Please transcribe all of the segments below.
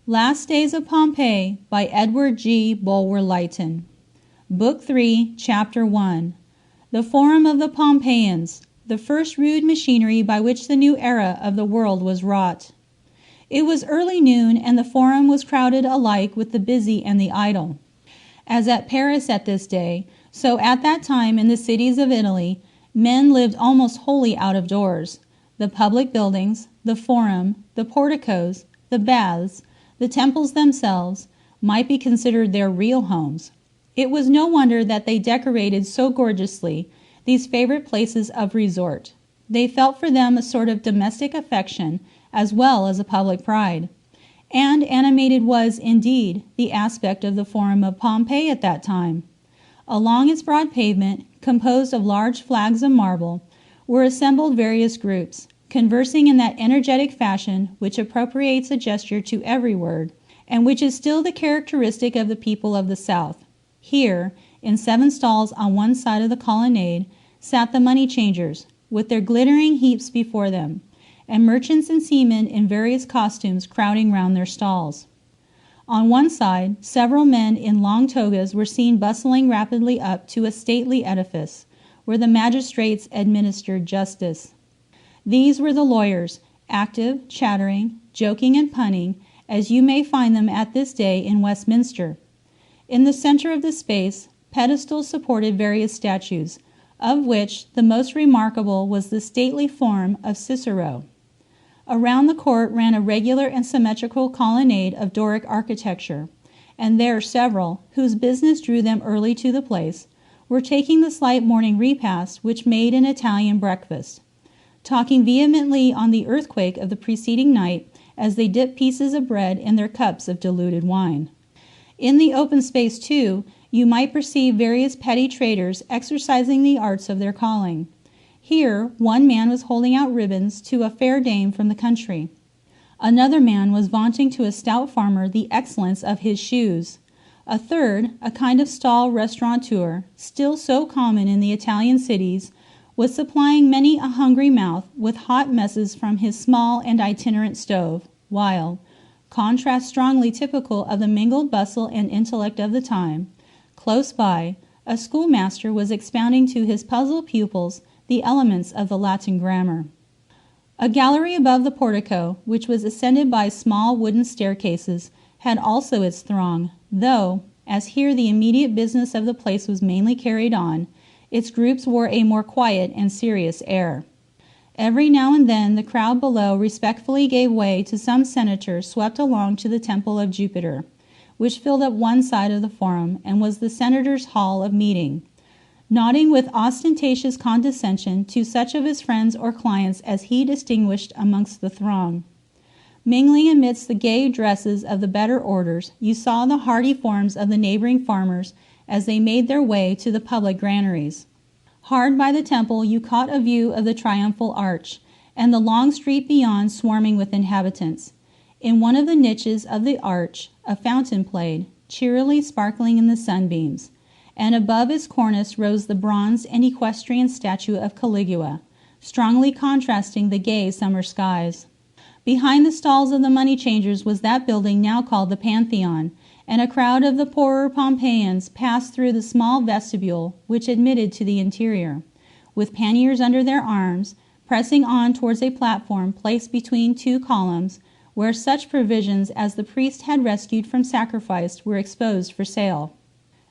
Last Days of Pompeii by Edward Bulwer-Lytton. Book 3, Chapter 1. The Forum of the Pompeians, the first rude machinery by which the new era of the world was wrought. It was early noon, and the Forum was crowded alike with the busy and the idle. As at Paris at this day, so at that time in the cities of Italy, men lived almost wholly out of doors. The public buildings, the Forum, the porticos, the baths, the temples themselves, might be considered their real homes. It was no wonder that they decorated so gorgeously these favorite places of resort. They felt for them a sort of domestic affection as well as a public pride. And animated was, indeed, the aspect of the Forum of Pompeii at that time. Along its broad pavement, composed of large flags of marble, were assembled various groups, conversing in that energetic fashion which appropriates a gesture to every word, and which is still the characteristic of the people of the South. Here, in 7 stalls on one side of the colonnade, sat the money changers, with their glittering heaps before them, and merchants and seamen in various costumes crowding round their stalls. On one side, several men in long togas were seen bustling rapidly up to a stately edifice, where the magistrates administered justice. These were the lawyers, active, chattering, joking and punning, as you may find them at this day in Westminster. In the center of the space, pedestals supported various statues, of which the most remarkable was the stately form of Cicero. Around the court ran a regular and symmetrical colonnade of Doric architecture, and there several, whose business drew them early to the place, were taking the slight morning repast which made an Italian breakfast, talking vehemently on the earthquake of the preceding night as they dipped pieces of bread in their cups of diluted wine. In the open space, too, you might perceive various petty traders exercising the arts of their calling. Here, one man was holding out ribbons to a fair dame from the country. Another man was vaunting to a stout farmer the excellence of his shoes. A third, a kind of stall restaurateur, still so common in the Italian cities, was supplying many a hungry mouth with hot messes from his small and itinerant stove, while, contrast strongly typical of the mingled bustle and intellect of the time, close by, a schoolmaster was expounding to his puzzled pupils the elements of the Latin grammar. A gallery above the portico, which was ascended by small wooden staircases, had also its throng, though, as here the immediate business of the place was mainly carried on, its groups wore a more quiet and serious air. Every now and then the crowd below respectfully gave way to some senator swept along to the temple of Jupiter, which filled up one side of the Forum and was the senator's hall of meeting, nodding with ostentatious condescension to such of his friends or clients as he distinguished amongst the throng. Mingling amidst the gay dresses of the better orders, you saw the hardy forms of the neighboring farmers as they made their way to the public granaries. Hard by the temple you caught a view of the triumphal arch, and the long street beyond swarming with inhabitants. In one of the niches of the arch a fountain played, cheerily sparkling in the sunbeams, and above its cornice rose the bronze and equestrian statue of Caligula, strongly contrasting the gay summer skies. Behind the stalls of the money changers was that building now called the Pantheon, and a crowd of the poorer Pompeians passed through the small vestibule which admitted to the interior, with panniers under their arms, pressing on towards a platform placed between 2 columns, where such provisions as the priest had rescued from sacrifice were exposed for sale.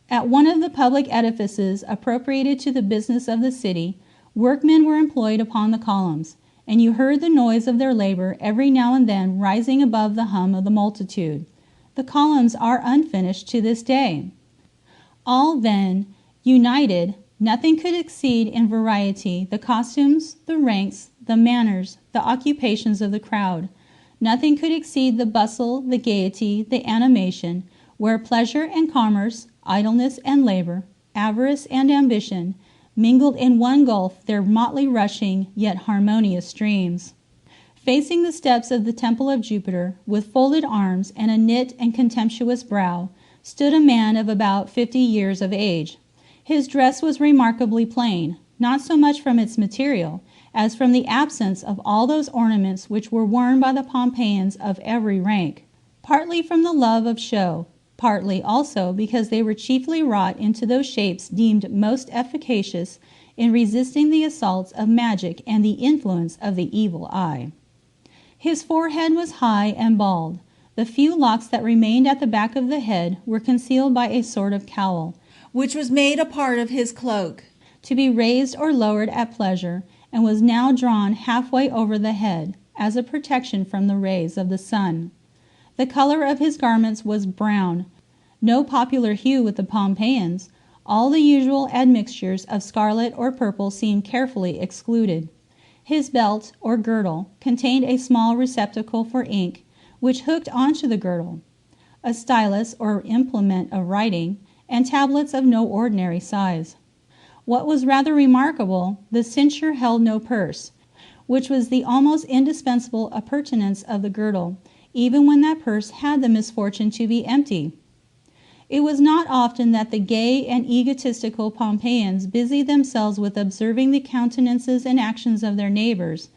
At one of the public edifices appropriated to the business of the city, workmen were employed upon the columns, and you heard the noise of their labor every now and then rising above the hum of the multitude. The columns are unfinished to this day. All, then, united, nothing could exceed in variety the costumes, the ranks, the manners, the occupations of the crowd. Nothing could exceed the bustle, the gaiety, the animation, where pleasure and commerce, idleness and labor, avarice and ambition, mingled in one gulf their motley rushing yet harmonious streams. Facing the steps of the temple of Jupiter, with folded arms and a knit and contemptuous brow, stood a man of about 50 years of age. His dress was remarkably plain, not so much from its material as from the absence of all those ornaments which were worn by the Pompeians of every rank. partly from the love of show, partly also because they were chiefly wrought into those shapes deemed most efficacious in resisting the assaults of magic and the influence of the evil eye. His forehead was high and bald. The few locks that remained at the back of the head were concealed by a sort of cowl, which was made a part of his cloak, to be raised or lowered at pleasure, and was now drawn halfway over the head, as a protection from the rays of the sun. The color of his garments was brown, no popular hue with the Pompeians. All the usual admixtures of scarlet or purple seemed carefully excluded. His belt, or girdle, contained a small receptacle for ink, which hooked onto the girdle, a stylus or implement of writing, and tablets of no ordinary size. What was rather remarkable, the cincture held no purse, which was the almost indispensable appurtenance of the girdle, even when that purse had the misfortune to be empty. It was not often that the gay and egotistical Pompeians busied themselves with observing the countenances and actions of their neighbors,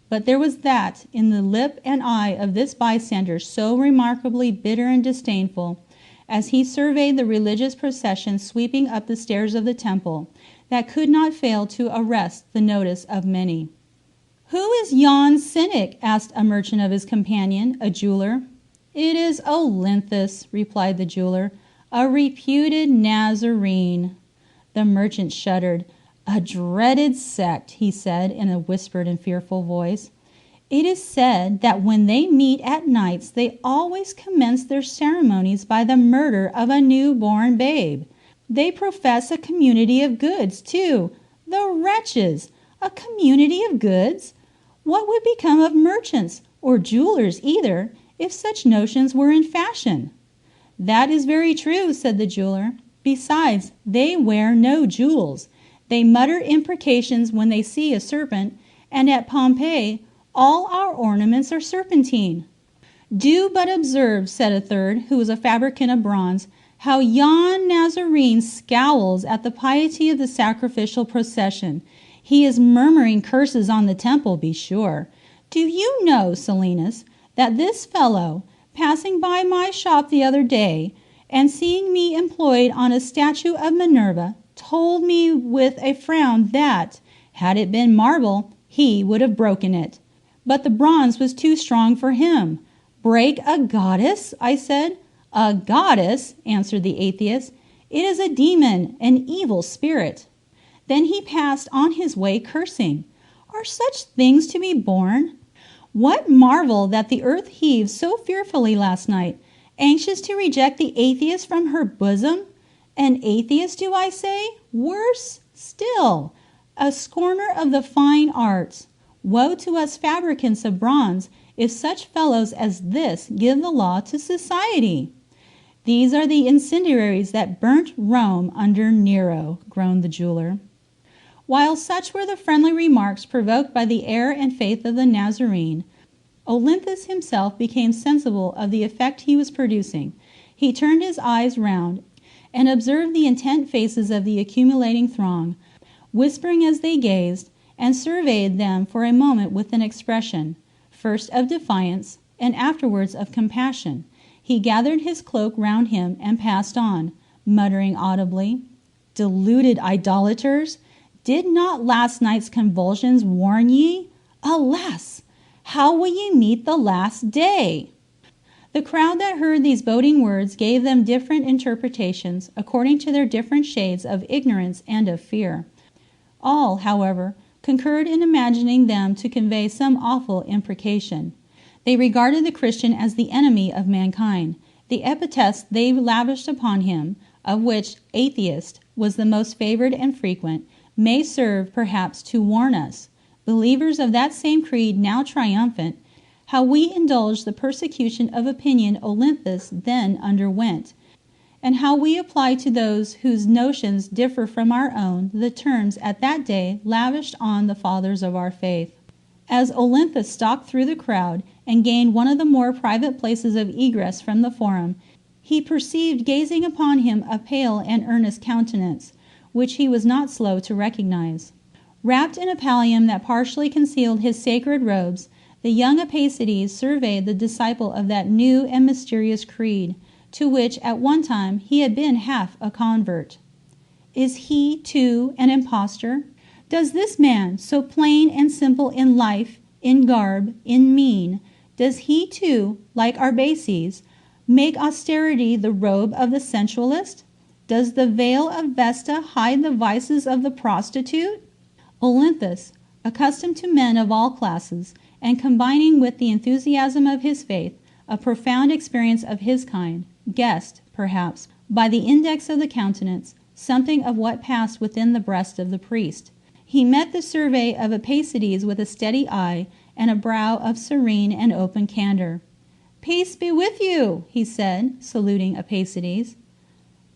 but there was that in the lip and eye of this bystander so remarkably bitter and disdainful, as he surveyed the religious procession sweeping up the stairs of the temple, that could not fail to arrest the notice of many. "Who is yon cynic?" asked a merchant of his companion, a jeweler. "It is Olinthus," replied the jeweler, "a reputed Nazarene." The merchant shuddered. "A dreaded sect," he said in a whispered and fearful voice. "It is said that when they meet at nights they always commence their ceremonies by the murder of a new-born babe. They profess a community of goods, too. The wretches! A community of goods! What would become of merchants, or jewelers either, if such notions were in fashion?" "That is very true," said the jeweler. "Besides, they wear no jewels. They mutter imprecations when they see a serpent, and at Pompeii all our ornaments are serpentine." "Do but observe," said a third, who was a fabricant of bronze, "how yon Nazarene scowls at the piety of the sacrificial procession. He is murmuring curses on the temple, be sure. Do you know, Silenus, that this fellow, passing by my shop the other day, and seeing me employed on a statue of Minerva, told me with a frown that, had it been marble, he would have broken it. But the bronze was too strong for him. 'Break a goddess?' I said. 'A goddess?' answered the atheist. 'It is a demon, an evil spirit.' Then he passed on his way cursing. Are such things to be borne? What marvel that the earth heaved so fearfully last night, anxious to reject the atheist from her bosom? An atheist, do I say? Worse still, a scorner of the fine arts. Woe to us fabricants of bronze, if such fellows as this give the law to society!" "These are the incendiaries that burnt Rome under Nero," groaned the jeweler. While such were the friendly remarks provoked by the air and faith of the Nazarene, Olinthus himself became sensible of the effect he was producing. He turned his eyes round, and observed the intent faces of the accumulating throng, whispering as they gazed, and surveyed them for a moment with an expression, first of defiance, and afterwards of compassion. He gathered his cloak round him and passed on, muttering audibly, "Deluded idolaters! Did not last night's convulsions warn ye? Alas! How will ye meet the last day?" The crowd that heard these boding words gave them different interpretations, according to their different shades of ignorance and of fear. All, however, concurred in imagining them to convey some awful imprecation. They regarded the Christian as the enemy of mankind. The epithets they lavished upon him, of which atheist was the most favored and frequent, may serve perhaps to warn us, believers of that same creed now triumphant, how we indulge the persecution of opinion Olinthus then underwent, and how we apply to those whose notions differ from our own the terms at that day lavished on the fathers of our faith. As Olinthus stalked through the crowd and gained one of the more private places of egress from the forum, he perceived gazing upon him a pale and earnest countenance, which he was not slow to recognize. Wrapped in a pallium that partially concealed his sacred robes, The young Arbaces surveyed the disciple of that new and mysterious creed, to which at one time he had been half a convert. Is he, too, an impostor? Does this man, so plain and simple in life, in garb, in mien, does he, too, like Arbaces, make austerity the robe of the sensualist? Does the veil of Vesta hide the vices of the prostitute? Olinthus, accustomed to men of all classes, and combining with the enthusiasm of his faith a profound experience of his kind, guessed, perhaps, by the index of the countenance, something of what passed within the breast of the priest. He met the survey of Arbaces with a steady eye and a brow of serene and open candor. "Peace be with you," he said, saluting Arbaces.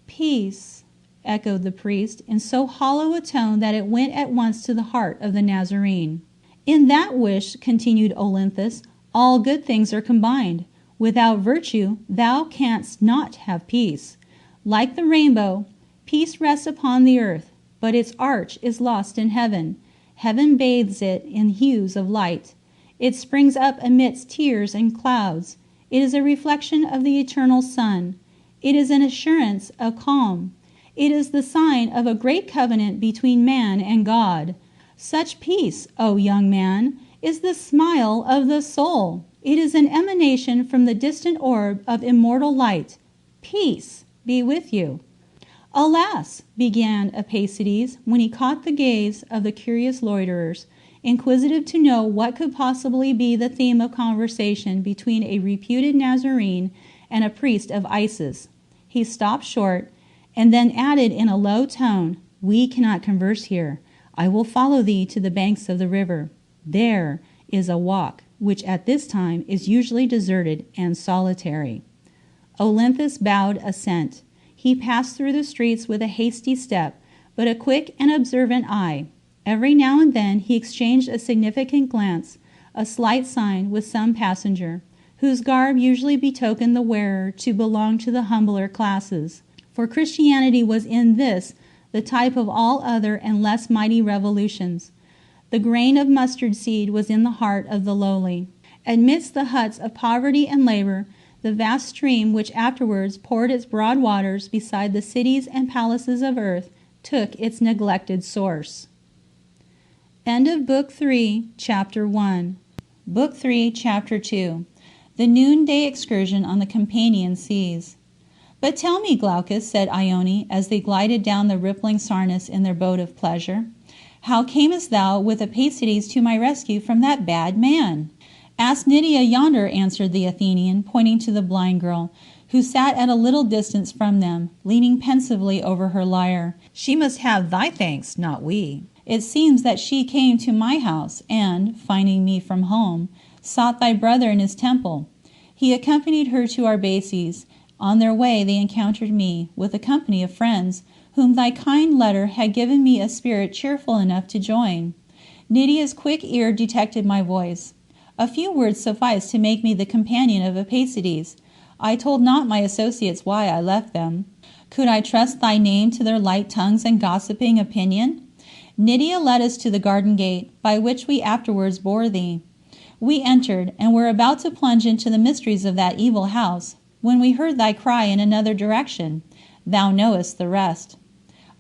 "Peace," echoed the priest, in so hollow a tone that it went at once to the heart of the Nazarene. "In that wish," continued Olinthus, "all good things are combined. Without virtue thou canst not have peace. Like the rainbow, peace rests upon the earth, but its arch is lost in heaven. Heaven bathes it in hues of light. It springs up amidst tears and clouds. It is a reflection of the eternal sun. It is an assurance of calm. It is the sign of a great covenant between man and God. Such peace, O young man, is the smile of the soul. It is an emanation from the distant orb of immortal light. Peace be with you." "Alas," began Arbaces, when he caught the gaze of the curious loiterers, inquisitive to know what could possibly be the theme of conversation between a reputed Nazarene and a priest of Isis. He stopped short, and then added in a low tone, "We cannot converse here. I will follow thee to the banks of the river. There is a walk, which at this time is usually deserted and solitary." Olinthus bowed assent. He passed through the streets with a hasty step, but a quick and observant eye. Every now and then he exchanged a significant glance, a slight sign with some passenger, whose garb usually betokened the wearer to belong to the humbler classes. For Christianity was in this the type of all other and less mighty revolutions. The grain of mustard seed was in the heart of the lowly. Amidst the huts of poverty and labor, the vast stream which afterwards poured its broad waters beside the cities and palaces of earth took its neglected source. End of Book 3, Chapter 1. Book 3, Chapter 2. The Noonday Excursion on the Campanian Seas. "But tell me, Glaucus," said Ione, as they glided down the rippling Sarnus in their boat of pleasure, "how camest thou with Arbaces to my rescue from that bad man?" "Ask Nydia yonder," answered the Athenian, pointing to the blind girl, who sat at a little distance from them, leaning pensively over her lyre. "She must have thy thanks, not we. It seems that she came to my house, and, finding me from home, sought thy brother in his temple. He accompanied her to Arbaces. On their way they encountered me, with a company of friends, whom thy kind letter had given me a spirit cheerful enough to join. Nydia's quick ear detected my voice. A few words sufficed to make me the companion of Arbaces. I told not my associates why I left them. Could I trust thy name to their light tongues and gossiping opinion? Nydia led us to the garden gate, by which we afterwards bore thee. We entered, and were about to plunge into the mysteries of that evil house, when we heard thy cry in another direction. Thou knowest the rest."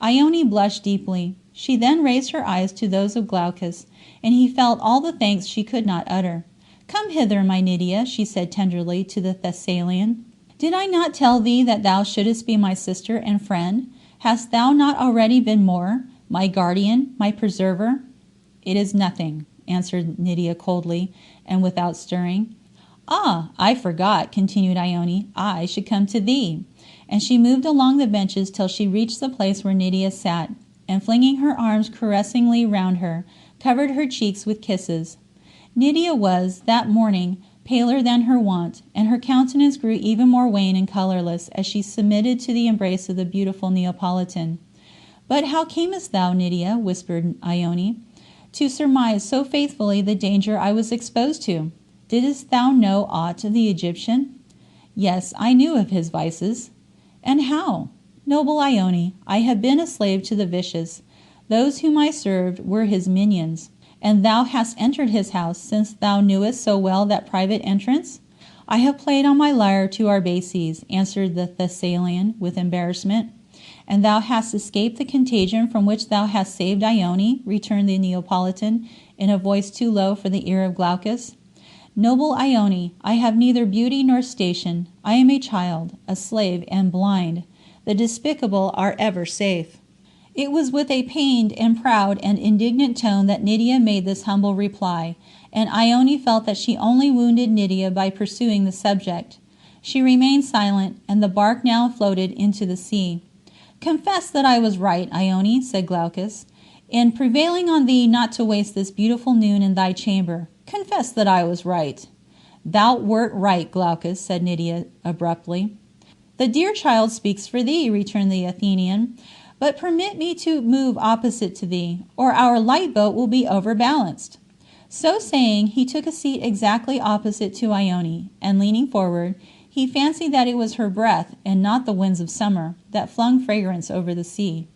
Ione blushed deeply. She then raised her eyes to those of Glaucus, and he felt all the thanks she could not utter. "Come hither, my Nydia," she said tenderly to the Thessalian. "Did I not tell thee that thou shouldest be my sister and friend? Hast thou not already been more? My guardian, my preserver?" "It is nothing," answered Nydia coldly, and without stirring. "Ah, I forgot," continued Ione, "I should come to thee." And she moved along the benches till she reached the place where Nydia sat, and flinging her arms caressingly round her, covered her cheeks with kisses. Nydia was, that morning, paler than her wont, and her countenance grew even more wan and colourless as she submitted to the embrace of the beautiful Neapolitan. "But how camest thou, Nydia," whispered Ione, "to surmise so faithfully the danger I was exposed to? Didst thou know aught of the Egyptian?" "Yes, I knew of his vices." "And how?" "Noble Ione, I have been a slave to the vicious. Those whom I served were his minions. and thou hast entered his house, since thou knewest so well that private entrance? I have played on my lyre to Arbaces, answered the Thessalian with embarrassment. And thou hast escaped the contagion from which thou hast saved Ione, returned the Neapolitan, in a voice too low for the ear of Glaucus. Noble Ione, I have neither beauty nor station. I am a child, a slave, and blind. The despicable are ever safe. It was with a pained and proud and indignant tone that Nydia made this humble reply, and Ione felt that she only wounded Nydia by pursuing the subject. She remained silent, and the bark now floated into the sea. Confess that I was right, Ione, said Glaucus, in prevailing on thee not to waste this beautiful noon in thy chamber. Confess that I was right. Thou wert right, Glaucus, said Nydia abruptly. The dear child speaks for thee, returned the Athenian, but permit me to move opposite to thee, or our light boat will be overbalanced. So saying, he took a seat exactly opposite to Ione, and leaning forward, he fancied that it was her breath, and not the winds of summer, that flung fragrance over the sea.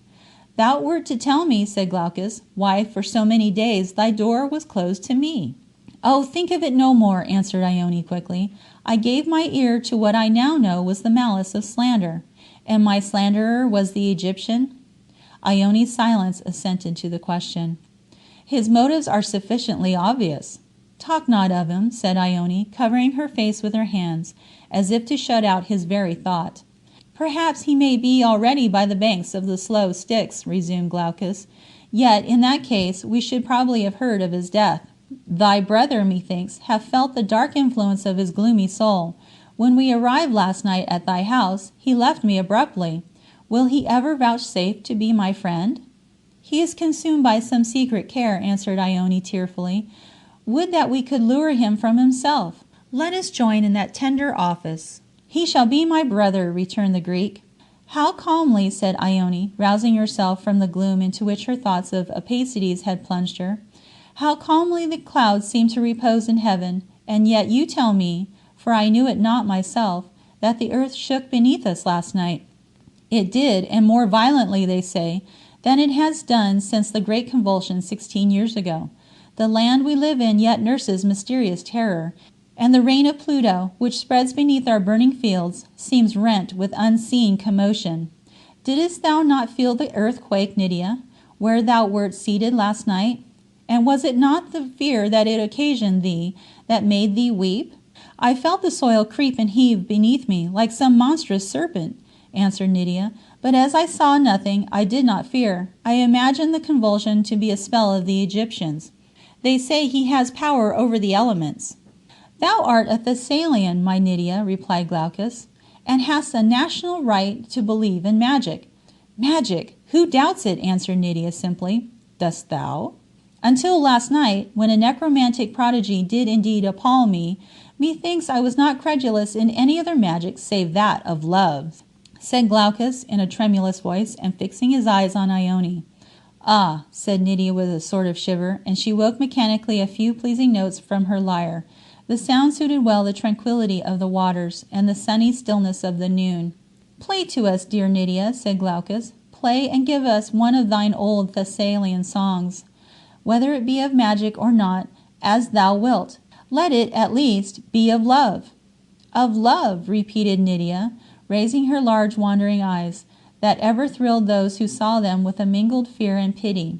Thou wert to tell me, said Glaucus, why for so many days thy door was closed to me. Oh, think of it no more, answered Ione quickly. I gave my ear to what I now know was the malice of slander, and my slanderer was the Egyptian. Ione's silence assented to the question. His motives are sufficiently obvious. Talk not of him, said Ione, covering her face with her hands, as if to shut out his very thought. Perhaps he may be already by the banks of the slow Styx, resumed Glaucus. Yet, in that case, we should probably have heard of his death. Thy brother, methinks, hath felt the dark influence of his gloomy soul. When we arrived last night at thy house, he left me abruptly. Will he ever vouchsafe to be my friend? He is consumed by some secret care, answered Ione tearfully. Would that we could lure him from himself. Let us join in that tender office. He shall be my brother, returned the Greek. How calmly, said Ione, rousing herself from the gloom into which her thoughts of Arbaces had plunged her. How calmly the clouds seem to repose in heaven, and yet you tell me, for I knew it not myself, that the earth shook beneath us last night. It did, and more violently, they say, than it has done since the great convulsion 16 years ago. The land we live in yet nurses mysterious terror, and the reign of Pluto, which spreads beneath our burning fields, seems rent with unseen commotion. Didst thou not feel the earth quake, Nydia, where thou wert seated last night? And was it not the fear that it occasioned thee that made thee weep? I felt the soil creep and heave beneath me like some monstrous serpent, answered Nydia, but as I saw nothing, I did not fear. I imagined the convulsion to be a spell of the Egyptians. They say he has power over the elements. Thou art a Thessalian, my Nydia, replied Glaucus, and hast a national right to believe in magic. Magic! Who doubts it? Answered Nydia simply. Dost thou? Until last night, when a necromantic prodigy did indeed appall me, methinks I was not credulous in any other magic save that of love, said Glaucus in a tremulous voice, and fixing his eyes on Ione. Ah, said Nydia with a sort of shiver, and she woke mechanically a few pleasing notes from her lyre. The sound suited well the tranquillity of the waters and the sunny stillness of the noon. Play to us, dear Nydia, said Glaucus. Play and give us one of thine old Thessalian songs, whether it be of magic or not, as thou wilt. Let it, at least, be of love. Of love, repeated Nydia, raising her large wandering eyes, that ever thrilled those who saw them with a mingled fear and pity.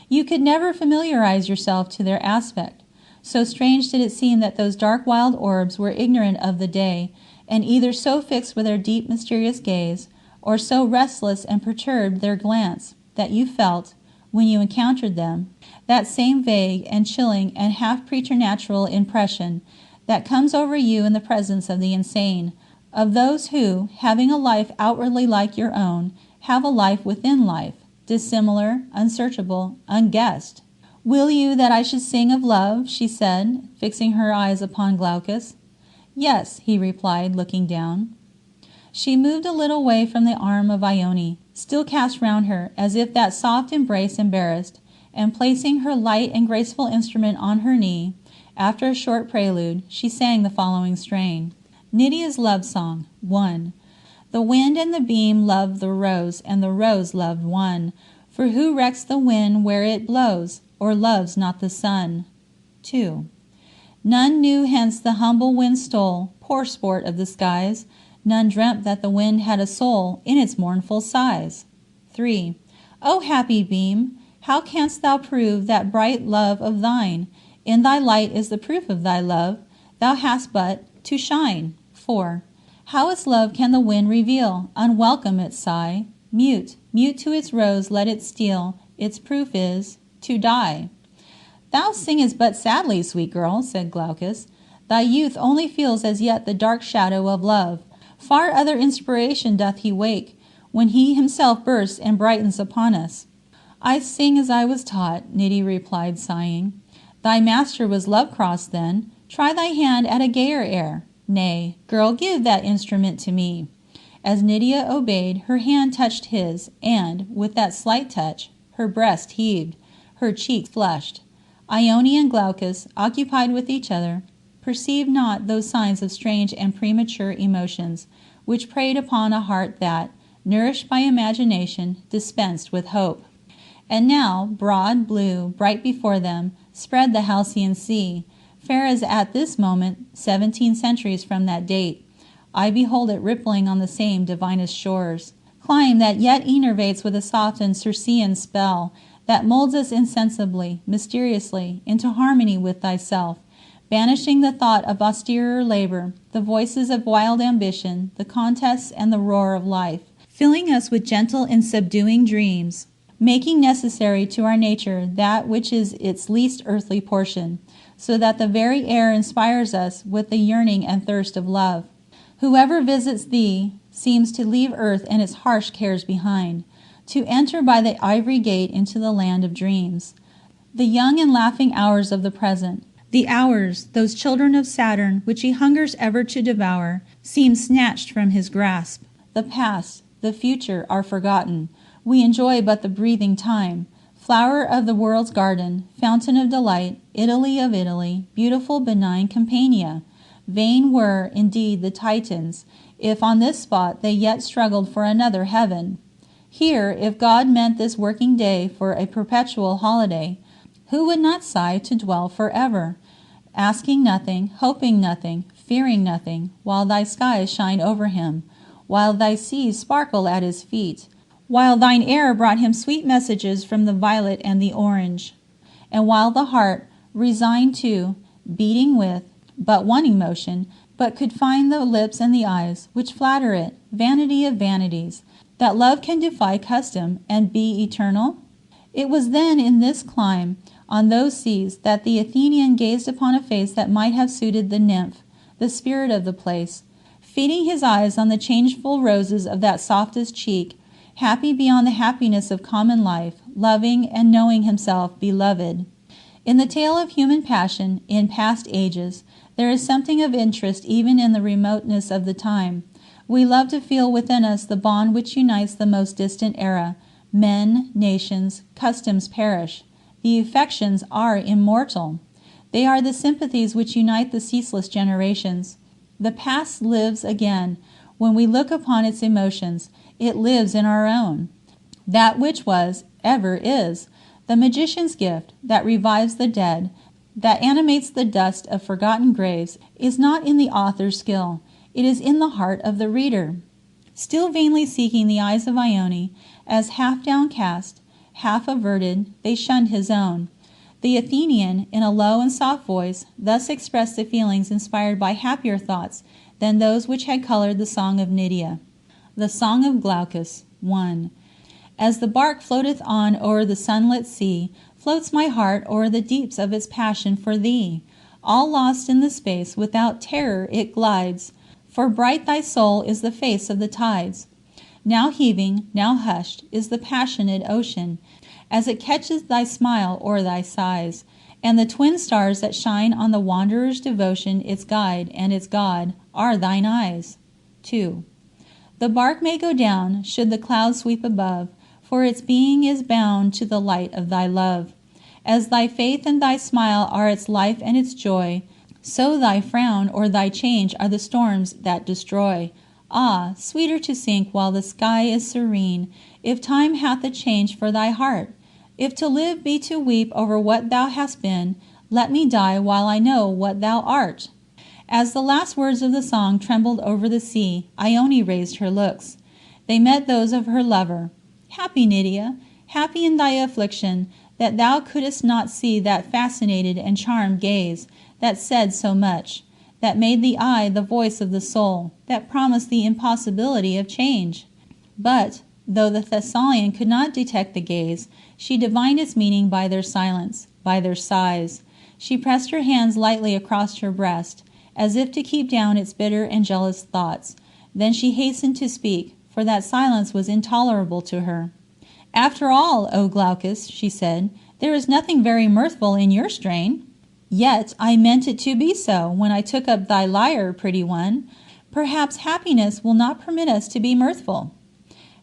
You could never familiarize yourself to their aspect. So strange did it seem that those dark wild orbs were ignorant of the day, and either so fixed with their deep mysterious gaze, or so restless and perturbed their glance, that you felt, when you encountered them, that same vague and chilling and half preternatural impression that comes over you in the presence of the insane, of those who, having a life outwardly like your own, have a life within life, dissimilar, unsearchable, unguessed. Will you that I should sing of love? She said, fixing her eyes upon Glaucus. Yes, he replied, looking down. She moved a little way from the arm of Ione, still cast round her, as if that soft embrace embarrassed, and placing her light and graceful instrument on her knee, after a short prelude, she sang the following strain. Nydia's Love Song, 1. The wind and the beam loved the rose, and the rose loved one. For who recks the wind where it blows, or loves not the sun. 2. None knew hence the humble wind stole, poor sport of the skies. None dreamt that the wind had a soul in its mournful sighs. 3. O happy beam, how canst thou prove that bright love of thine? In thy light is the proof of thy love, thou hast but to shine. 4. How its love can the wind reveal? Unwelcome its sigh. Mute, mute to its rose let it steal, its proof is to die. Thou singest but sadly, sweet girl, said Glaucus. Thy youth only feels as yet the dark shadow of love. Far other inspiration doth he wake, when he himself bursts and brightens upon us. I sing as I was taught, Nydia replied, sighing. Thy master was love-crossed then. Try thy hand at a gayer air. Nay, girl, give that instrument to me. As Nydia obeyed, her hand touched his, and, with that slight touch, her breast heaved, her cheek flushed. Ione and Glaucus, occupied with each other, perceived not those signs of strange and premature emotions, which preyed upon a heart that, nourished by imagination, dispensed with hope. And now, broad, blue, bright before them, spread the Halcyon Sea, fair as at this moment, 17 centuries from that date. I behold it rippling on the same divinest shores. Clime that yet enervates with a soft and Circean spell, that molds us insensibly, mysteriously, into harmony with thyself, banishing the thought of austerer labor, the voices of wild ambition, the contests and the roar of life, filling us with gentle and subduing dreams, making necessary to our nature that which is its least earthly portion, so that the very air inspires us with the yearning and thirst of love. Whoever visits thee seems to leave earth and its harsh cares behind, to enter by the ivory gate into the land of dreams. The young and laughing hours of the present, the hours, those children of Saturn, which he hungers ever to devour, seem snatched from his grasp. The past, the future are forgotten. We enjoy but the breathing time. Flower of the world's garden, fountain of delight, Italy of Italy, beautiful benign Campania. Vain were, indeed, the Titans, if on this spot they yet struggled for another heaven. Here, if God meant this working day for a perpetual holiday, who would not sigh to dwell forever, asking nothing, hoping nothing, fearing nothing, while thy skies shine over him, while thy seas sparkle at his feet, while thine air brought him sweet messages from the violet and the orange, and while the heart, resigned to, beating with, but one emotion, but could find the lips and the eyes which flatter it, vanity of vanities, that love can defy custom and be eternal? It was then in this clime, on those seas, that the Athenian gazed upon a face that might have suited the nymph, the spirit of the place, feeding his eyes on the changeful roses of that softest cheek, happy beyond the happiness of common life, loving and knowing himself beloved. In the tale of human passion, in past ages, there is something of interest even in the remoteness of the time. We love to feel within us the bond which unites the most distant era. Men, nations, customs perish. The affections are immortal. They are the sympathies which unite the ceaseless generations. The past lives again. When we look upon its emotions, it lives in our own. That which was, ever is. The magician's gift, that revives the dead, that animates the dust of forgotten graves, is not in the author's skill. It is in the heart of the reader. Still vainly seeking the eyes of Ione, as half downcast, half averted, they shunned his own. The Athenian, in a low and soft voice, thus expressed the feelings inspired by happier thoughts than those which had colored the song of Nydia. The Song of Glaucus. 1. As the bark floateth on o'er the sunlit sea, floats my heart o'er the deeps of its passion for thee. All lost in the space, without terror it glides, for bright thy soul is the face of the tides. Now heaving, now hushed, is the passionate ocean, as it catches thy smile or thy sighs, and the twin stars that shine on the wanderer's devotion, its guide and its God, are thine eyes. 2. The bark may go down, should the clouds sweep above, for its being is bound to the light of thy love. As thy faith and thy smile are its life and its joy, so thy frown or thy change are the storms that destroy. Ah, sweeter to sink while the sky is serene, if time hath a change for thy heart, If to live be to weep over what thou hast been, let me die while I know what thou art." As the last words of the song trembled over the sea, Ione raised her looks. They met those of her lover. "Happy Nydia, happy in thy affliction, that thou couldst not see that fascinated and charmed gaze, that said so much, that made the eye the voice of the soul, that promised the impossibility of change." But, though the Thessalian could not detect the gaze, she divined its meaning by their silence, by their sighs. She pressed her hands lightly across her breast, as if to keep down its bitter and jealous thoughts. Then she hastened to speak, for that silence was intolerable to her. "After all, O Glaucus," she said, "there is nothing very mirthful in your strain." "Yet I meant it to be so, when I took up thy lyre, pretty one. Perhaps happiness will not permit us to be mirthful."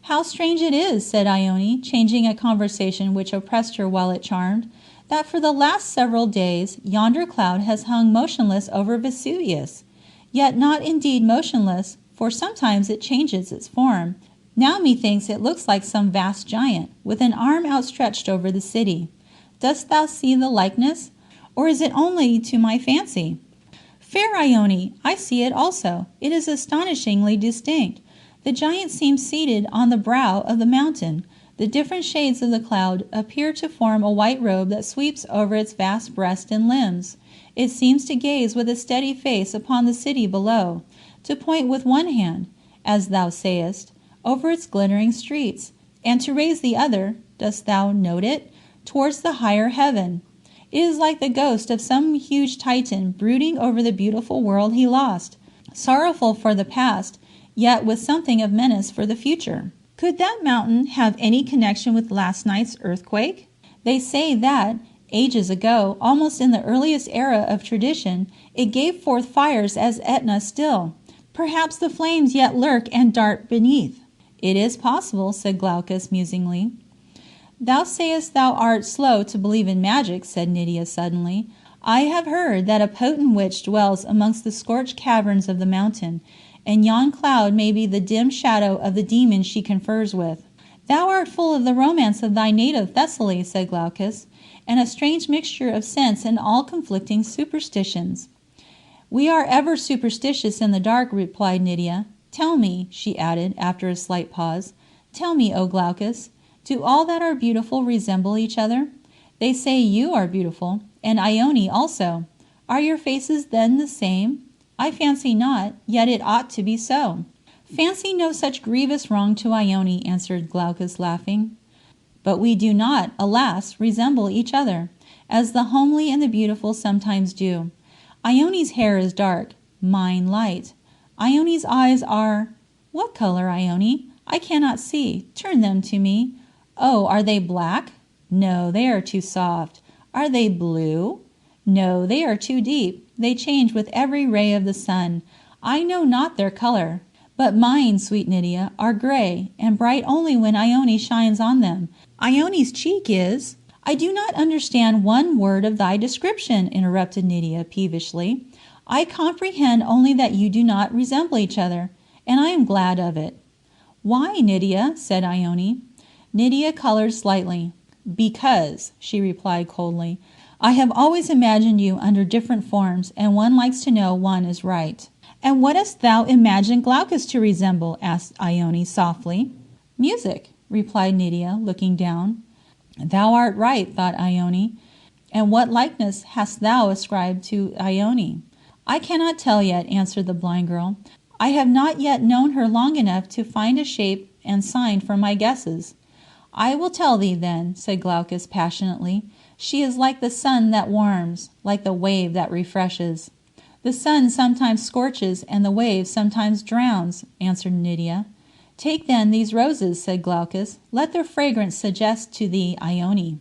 "How strange it is," said Ione, changing a conversation which oppressed her while it charmed, "that for the last several days yonder cloud has hung motionless over Vesuvius. Yet not indeed motionless, for sometimes it changes its form. Now methinks it looks like some vast giant, with an arm outstretched over the city. Dost thou see the likeness? Or is it only to my fancy?" "Fair Ione, I see it also. It is astonishingly distinct. The giant seems seated on the brow of the mountain. The different shades of the cloud appear to form a white robe that sweeps over its vast breast and limbs. It seems to gaze with a steady face upon the city below, to point with one hand, as thou sayest, over its glittering streets, and to raise the other, dost thou note it, towards the higher heaven. It is like the ghost of some huge Titan brooding over the beautiful world he lost, sorrowful for the past, yet with something of menace for the future. Could that mountain have any connection with last night's earthquake? They say that, ages ago, almost in the earliest era of tradition, it gave forth fires as Etna still. Perhaps the flames yet lurk and dart beneath." "It is possible," said Glaucus musingly. "Thou sayest thou art slow to believe in magic," said Nydia suddenly. "I have heard that a potent witch dwells amongst the scorched caverns of the mountain, and yon cloud may be the dim shadow of the demon she confers with." "Thou art full of the romance of thy native Thessaly," said Glaucus, "and a strange mixture of sense and all conflicting superstitions." "We are ever superstitious in the dark," replied Nydia. "Tell me," she added, after a slight pause, "tell me, O Glaucus, do all that are beautiful resemble each other? They say you are beautiful, and Ione also. Are your faces then the same? I fancy not, yet it ought to be so." "Fancy no such grievous wrong to Ione," answered Glaucus, laughing. "But we do not, alas, resemble each other, as the homely and the beautiful sometimes do. Ione's hair is dark, mine light. Ione's eyes are— What color, Ione? I cannot see. Turn them to me. Oh, are they black? No, they are too soft. Are they blue? No, they are too deep. They change with every ray of the sun. I know not their color. But mine, sweet Nydia, are gray, and bright only when Ione shines on them. Ione's cheek is—" "I do not understand one word of thy description," interrupted Nydia peevishly. "I comprehend only that you do not resemble each other, and I am glad of it." "Why, Nydia?" said Ione. Nydia colored slightly. "Because," she replied coldly, "I have always imagined you under different forms, and one likes to know one is right." "And what hast thou imagined Glaucus to resemble?" asked Ione softly. "Music," replied Nydia, looking down. "Thou art right," thought Ione. "And what likeness hast thou ascribed to Ione?" "I cannot tell yet," answered the blind girl. "I have not yet known her long enough to find a shape and sign for my guesses." "I will tell thee then," said Glaucus passionately. "She is like the sun that warms, like the wave that refreshes." "The sun sometimes scorches and the wave sometimes drowns," answered Nydia. "Take then these roses," said Glaucus. "Let their fragrance suggest to thee Ione."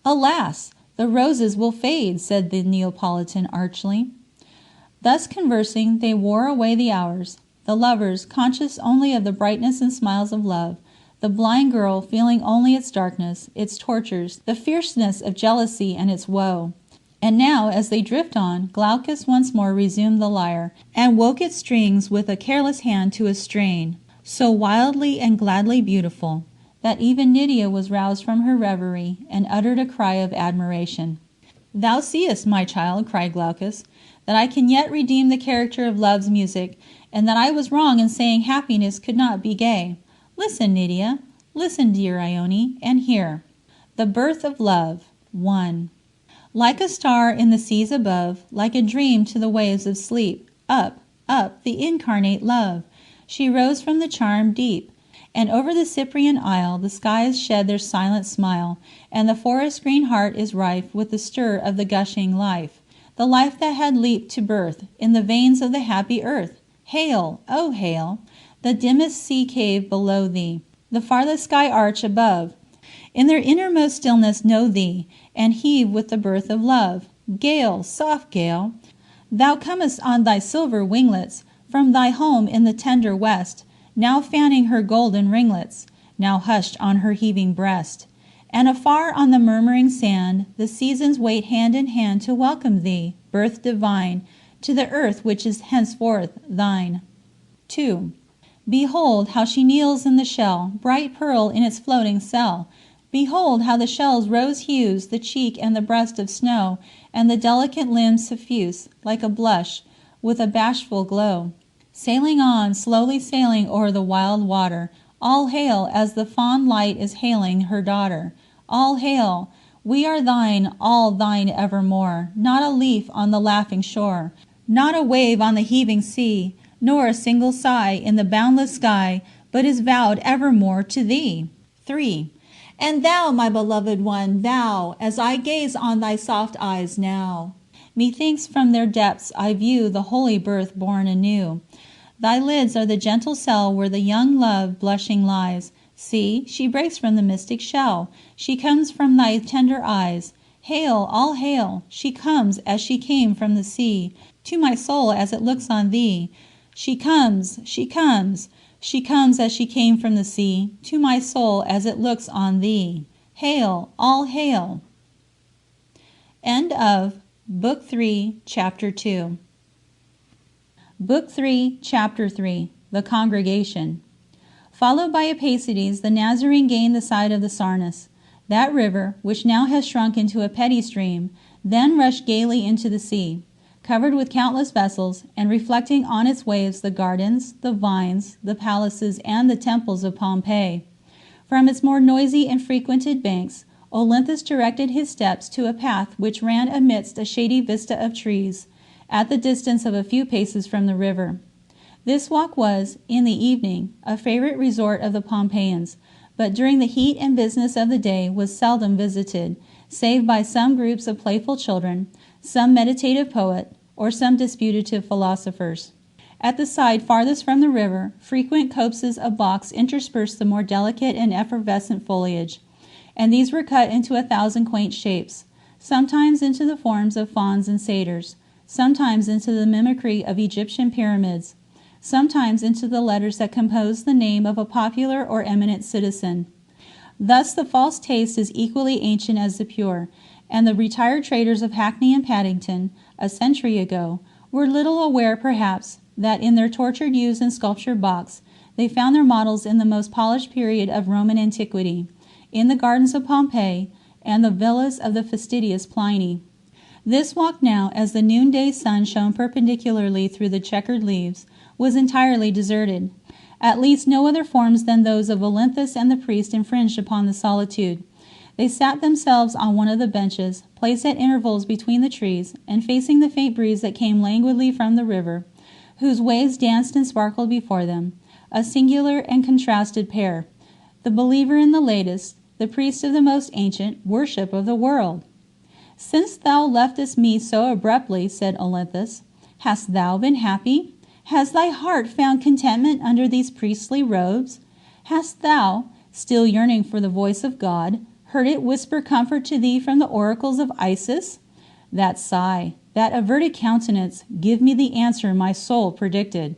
"Alas! the roses will fade," said the Neapolitan archly. Thus conversing, they wore away the hours. The lovers, conscious only of the brightness and smiles of love; the blind girl feeling only its darkness, its tortures, the fierceness of jealousy and its woe. And now, as they drift on, Glaucus once more resumed the lyre, and woke its strings with a careless hand to a strain, so wildly and gladly beautiful, that even Nydia was roused from her reverie, and uttered a cry of admiration. "Thou seest, my child," cried Glaucus, "that I can yet redeem the character of love's music, and that I was wrong in saying happiness could not be gay. Listen, Nydia, listen, dear Ione, and hear. The birth of love. 1. Like a star in the seas above, like a dream to the waves of sleep, up, up, the incarnate love. She rose from the charmed deep, and over the Cyprian isle the skies shed their silent smile, and the forest green heart is rife with the stir of the gushing life, the life that had leaped to birth in the veins of the happy earth. Hail, oh hail, the dimmest sea cave below thee, the farthest sky arch above, in their innermost stillness know thee, and heave with the birth of love. Gale, soft gale, thou comest on thy silver winglets from thy home in the tender west, now fanning her golden ringlets, now hushed on her heaving breast. And afar on the murmuring sand the seasons wait hand in hand to welcome thee, birth divine, to the earth which is henceforth thine. 2. Behold how she kneels in the shell, bright pearl in its floating cell. Behold how the shell's rose hues the cheek and the breast of snow, and the delicate limbs suffuse, like a blush, with a bashful glow. Sailing on, slowly sailing o'er the wild water, all hail as the fond light is hailing her daughter. All hail, we are thine, all thine evermore, not a leaf on the laughing shore, not a wave on the heaving sea, nor a single sigh in the boundless sky, but is vowed evermore to thee. 3. And thou, my beloved one, thou, as I gaze on thy soft eyes now, methinks from their depths I view the holy birth born anew. Thy lids are the gentle cell where the young love blushing lies. See, she breaks from the mystic shell, she comes from thy tender eyes. Hail, all hail, she comes as she came from the sea, to my soul as it looks on thee. She comes, she comes, she comes as she came from the sea, to my soul as it looks on thee. Hail, all hail. End of Book 3, Chapter 2. Book 3, Chapter 3. The Congregation. Followed by Arbaces, the Nazarene gained the side of the Sarnus. That river, which now has shrunk into a petty stream, then rushed gaily into the sea, covered with countless vessels, and reflecting on its waves the gardens, the vines, the palaces, and the temples of Pompeii. From its more noisy and frequented banks, Olinthus directed his steps to a path which ran amidst a shady vista of trees, at the distance of a few paces from the river. This walk was, in the evening, a favorite resort of the Pompeians, but during the heat and business of the day was seldom visited, save by some groups of playful children, some meditative poet, or some disputative philosophers. At the side farthest from the river, frequent copses of box interspersed the more delicate and effervescent foliage, and these were cut into 1,000 quaint shapes, sometimes into the forms of fauns and satyrs, sometimes into the mimicry of Egyptian pyramids, sometimes into the letters that compose the name of a popular or eminent citizen. Thus the false taste is equally ancient as the pure, and the retired traders of Hackney and Paddington, a century ago, were little aware perhaps that in their tortured use in sculptured box they found their models in the most polished period of Roman antiquity, in the gardens of Pompeii and the villas of the fastidious Pliny. This walk now, as the noonday sun shone perpendicularly through the checkered leaves, was entirely deserted. At least no other forms than those of Olinthus and the priest infringed upon the solitude. They sat themselves on one of the benches, placed at intervals between the trees, and facing the faint breeze that came languidly from the river, whose waves danced and sparkled before them, a singular and contrasted pair, the believer in the latest, the priest of the most ancient, worship of the world. "Since thou leftest me so abruptly," said Olinthus, "hast thou been happy? Has thy heart found contentment under these priestly robes? Hast thou, still yearning for the voice of God, heard it whisper comfort to thee from the oracles of Isis? That sigh, that averted countenance, give me the answer my soul predicted."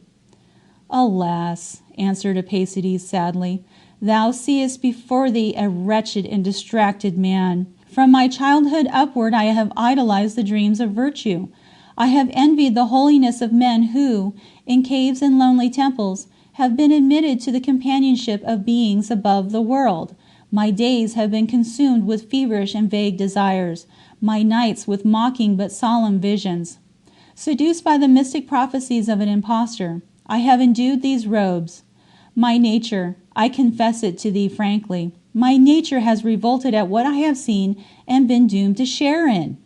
"Alas," answered Arbaces sadly, "thou seest before thee a wretched and distracted man. From my childhood upward I have idolized the dreams of virtue. I have envied the holiness of men who, in caves and lonely temples, have been admitted to the companionship of beings above the world. My days have been consumed with feverish and vague desires, my nights with mocking but solemn visions. Seduced by the mystic prophecies of an impostor, I have endued these robes. My nature, I confess it to thee frankly, my nature has revolted at what I have seen and been doomed to share in.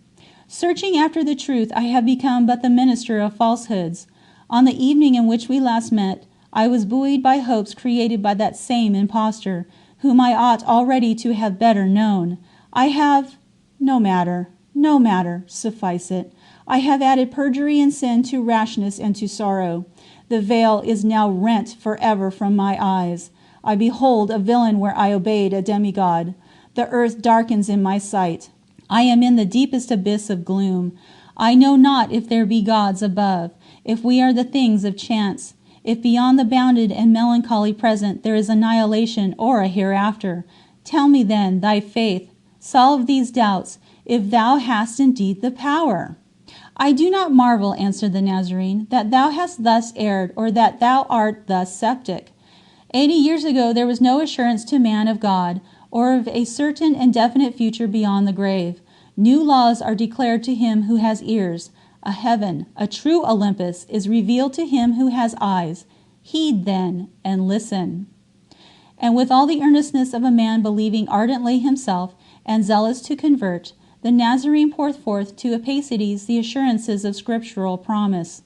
Searching after the truth, I have become but the minister of falsehoods. On the evening in which we last met, I was buoyed by hopes created by that same impostor, whom I ought already to have better known. I have... no matter, suffice it. I have added perjury and sin to rashness and to sorrow. The veil is now rent forever from my eyes. I behold a villain where I obeyed a demigod. The earth darkens in my sight. I am in the deepest abyss of gloom. I know not if there be gods above, if we are the things of chance, if beyond the bounded and melancholy present there is annihilation or a hereafter. Tell me then thy faith. Solve these doubts, if thou hast indeed the power. I do not marvel, answered the Nazarene, that thou hast thus erred, or that thou art thus sceptic. 80 years ago there was no assurance to man of God, or of a certain and definite future beyond the grave. New laws are declared to him who has ears. A heaven, a true Olympus, is revealed to him who has eyes. Heed then, and listen. And with all the earnestness of a man believing ardently himself, and zealous to convert, the Nazarene poured forth to Arbaces the assurances of scriptural promise.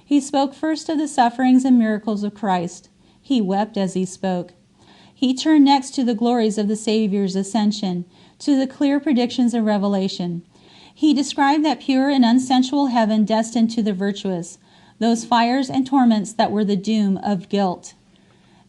He spoke first of the sufferings and miracles of Christ. He wept as he spoke. He turned next to the glories of the Saviour's ascension, to the clear predictions of Revelation. He described that pure and unsensual heaven destined to the virtuous, those fires and torments that were the doom of guilt.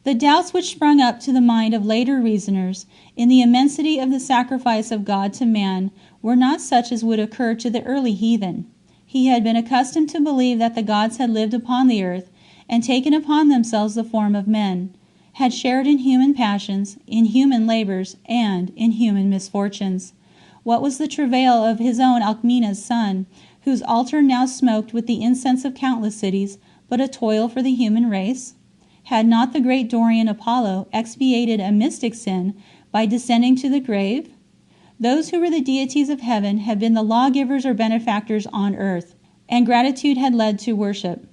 The doubts which sprung up to the mind of later reasoners in the immensity of the sacrifice of God to man were not such as would occur to the early heathen. He had been accustomed to believe that the gods had lived upon the earth and taken upon themselves the form of men, had shared in human passions, in human labors, and in human misfortunes. What was the travail of his own Alcmena's son, whose altar now smoked with the incense of countless cities, but a toil for the human race? Had not the great Dorian Apollo expiated a mystic sin by descending to the grave? Those who were the deities of heaven had been the lawgivers or benefactors on earth, and gratitude had led to worship.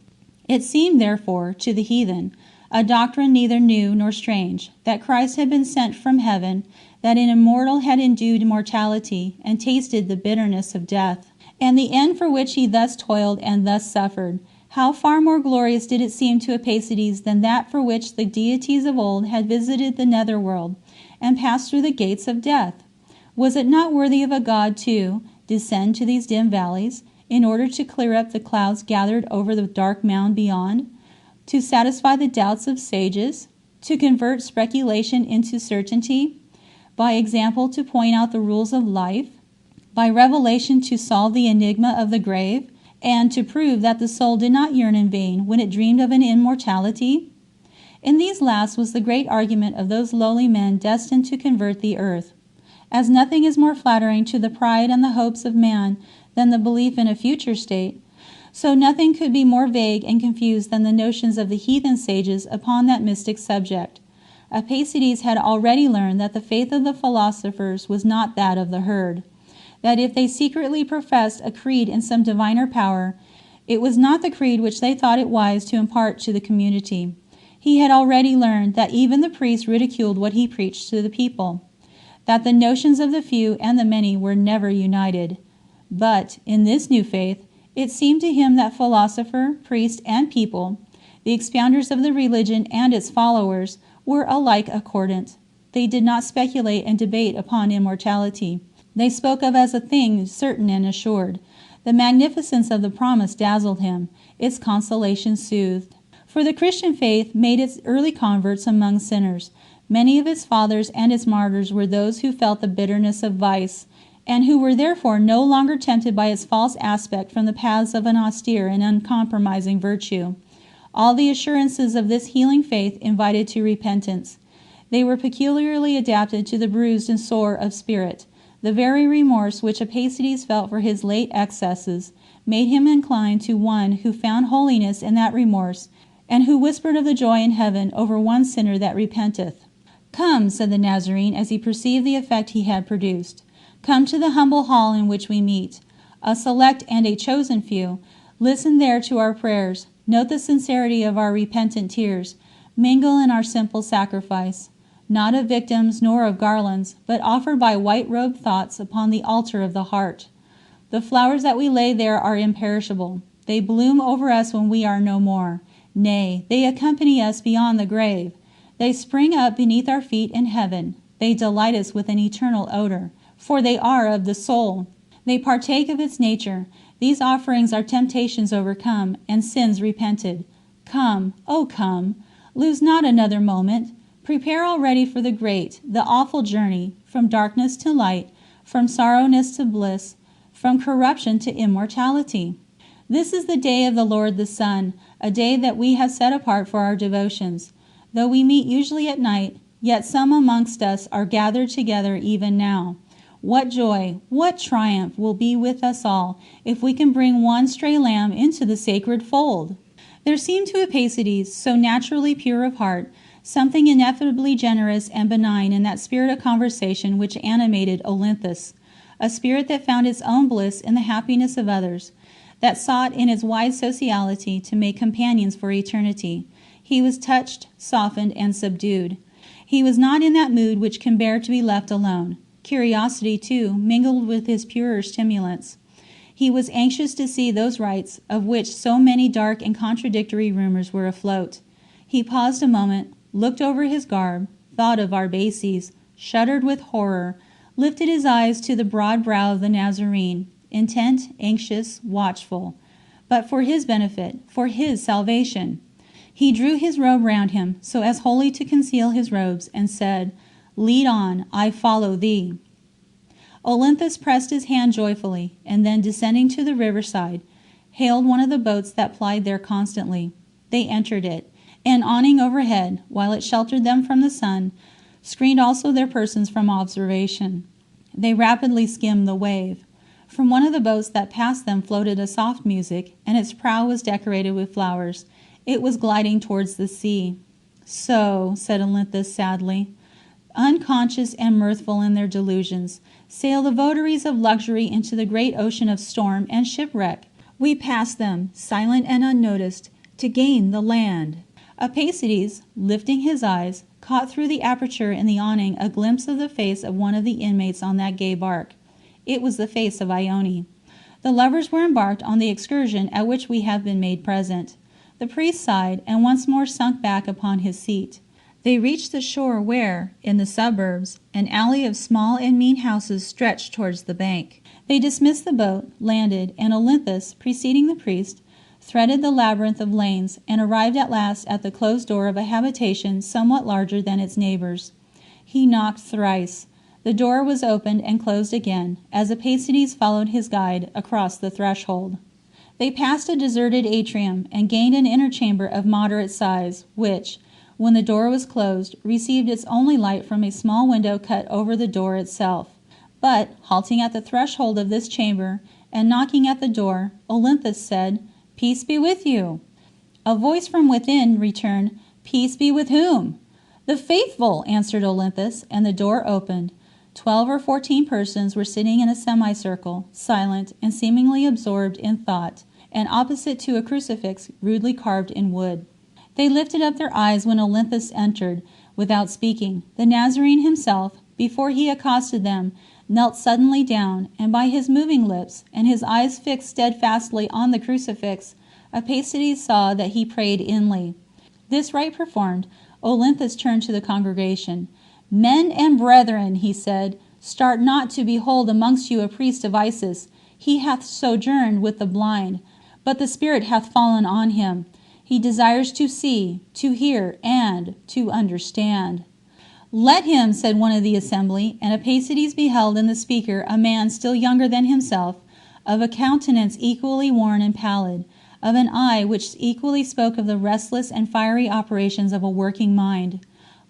It seemed, therefore, to the heathen, a doctrine neither new nor strange, that Christ had been sent from heaven, that an immortal had endued immortality, and tasted the bitterness of death, and the end for which he thus toiled and thus suffered. How far more glorious did it seem to Arbaces than that for which the deities of old had visited the netherworld, and passed through the gates of death! Was it not worthy of a god to descend to these dim valleys, in order to clear up the clouds gathered over the dark mound beyond, to satisfy the doubts of sages, to convert speculation into certainty, by example to point out the rules of life, by revelation to solve the enigma of the grave, and to prove that the soul did not yearn in vain when it dreamed of an immortality? In these last was the great argument of those lowly men destined to convert the earth. As nothing is more flattering to the pride and the hopes of man than the belief in a future state, so nothing could be more vague and confused than the notions of the heathen sages upon that mystic subject. Arbaces had already learned that the faith of the philosophers was not that of the herd, that if they secretly professed a creed in some diviner power, it was not the creed which they thought it wise to impart to the community. He had already learned that even the priests ridiculed what he preached to the people, that the notions of the few and the many were never united. But, in this new faith, it seemed to him that philosopher, priest, and people, the expounders of the religion and its followers, were alike accordant. They did not speculate and debate upon immortality. They spoke of as a thing certain and assured. The magnificence of the promise dazzled him, its consolation soothed. For the Christian faith made its early converts among sinners. Many of its fathers and its martyrs were those who felt the bitterness of vice, and who were therefore no longer tempted by its false aspect from the paths of an austere and uncompromising virtue. All the assurances of this healing faith invited to repentance. They were peculiarly adapted to the bruised and sore of spirit. The very remorse which Arbaces felt for his late excesses made him inclined to one who found holiness in that remorse, and who whispered of the joy in heaven over one sinner that repenteth. "Come," said the Nazarene as he perceived the effect he had produced. "Come to the humble hall in which we meet. A select and a chosen few. Listen there to our prayers. Note the sincerity of our repentant tears. Mingle in our simple sacrifice. Not of victims nor of garlands, but offered by white-robed thoughts upon the altar of the heart. The flowers that we lay there are imperishable. They bloom over us when we are no more. Nay, they accompany us beyond the grave. They spring up beneath our feet in heaven. They delight us with an eternal odor, for they are of the soul. They partake of its nature. These offerings are temptations overcome, and sins repented. Come, oh come, lose not another moment. Prepare already for the great, the awful journey, from darkness to light, from sorrowness to bliss, from corruption to immortality. This is the day of the Lord the Sun, a day that we have set apart for our devotions. Though we meet usually at night, yet some amongst us are gathered together even now. What joy, what triumph will be with us all if we can bring one stray lamb into the sacred fold! There seemed to Arbaces, so naturally pure of heart, something ineffably generous and benign in that spirit of conversation which animated Olinthus, a spirit that found its own bliss in the happiness of others, that sought in its wide sociality to make companions for eternity. He was touched, softened, and subdued. He was not in that mood which can bear to be left alone. Curiosity, too, mingled with his purer stimulants. He was anxious to see those rites of which so many dark and contradictory rumors were afloat. He paused a moment, looked over his garb, thought of Arbaces, shuddered with horror, lifted his eyes to the broad brow of the Nazarene, intent, anxious, watchful, but for his benefit, for his salvation. He drew his robe round him, so as wholly to conceal his robes, and said, "Lead on, I follow thee." Olinthus pressed his hand joyfully, and then, descending to the riverside, hailed one of the boats that plied there constantly. They entered it. An awning overhead, while it sheltered them from the sun, screened also their persons from observation. They rapidly skimmed the wave. From one of the boats that passed them floated a soft music, and its prow was decorated with flowers. It was gliding towards the sea. "So," said Olinthus sadly, "unconscious and mirthful in their delusions, sail the votaries of luxury into the great ocean of storm and shipwreck. We pass them, silent and unnoticed, to gain the land." Arbaces, lifting his eyes, caught through the aperture in the awning a glimpse of the face of one of the inmates on that gay bark. It was the face of Ione. The lovers were embarked on the excursion at which we have been made present. The priest sighed, and once more sunk back upon his seat. They reached the shore where, in the suburbs, an alley of small and mean houses stretched towards the bank. They dismissed the boat, landed, and Olinthus, preceding the priest, threaded the labyrinth of lanes, and arrived at last at the closed door of a habitation somewhat larger than its neighbors. He knocked thrice. The door was opened and closed again, as Arbaces followed his guide across the threshold. They passed a deserted atrium, and gained an inner chamber of moderate size, which, when the door was closed, received its only light from a small window cut over the door itself. But, halting at the threshold of this chamber, and knocking at the door, Olinthus said, "Peace be with you." A voice from within returned, "Peace be with whom?" "The faithful," answered Olinthus, and the door opened. 12 or 14 persons were sitting in a semicircle, silent, and seemingly absorbed in thought, and opposite to a crucifix rudely carved in wood. They lifted up their eyes when Olinthus entered, without speaking. The Nazarene himself, before he accosted them, knelt suddenly down, and by his moving lips, and his eyes fixed steadfastly on the crucifix, Arbaces saw that he prayed inly. This rite performed, Olinthus turned to the congregation. "Men and brethren," he said, "start not to behold amongst you a priest of Isis. He hath sojourned with the blind, but the Spirit hath fallen on him. He desires to see, to hear, and to understand." "Let him," said one of the assembly, and Arbaces beheld in the speaker a man still younger than himself, of a countenance equally worn and pallid, of an eye which equally spoke of the restless and fiery operations of a working mind.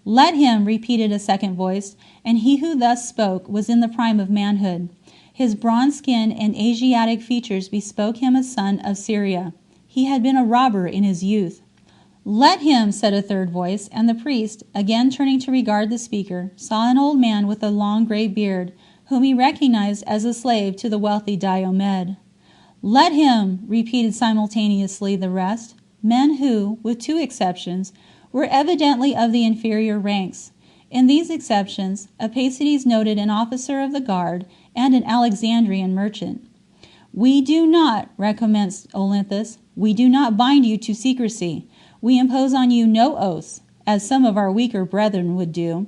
"Let him," repeated a second voice, and he who thus spoke was in the prime of manhood. His bronze skin and Asiatic features bespoke him a son of Syria. He had been a robber in his youth. "Let him," said a third voice, and the priest, again turning to regard the speaker, saw an old man with a long grey beard, whom he recognized as a slave to the wealthy Diomed. "Let him," repeated simultaneously the rest, men who, with two exceptions, were evidently of the inferior ranks. In these exceptions, Arbaces noted an officer of the guard and an Alexandrian merchant. "We do not," recommenced Olinthus, "we do not bind you to secrecy. We impose on you no oaths, as some of our weaker brethren would do.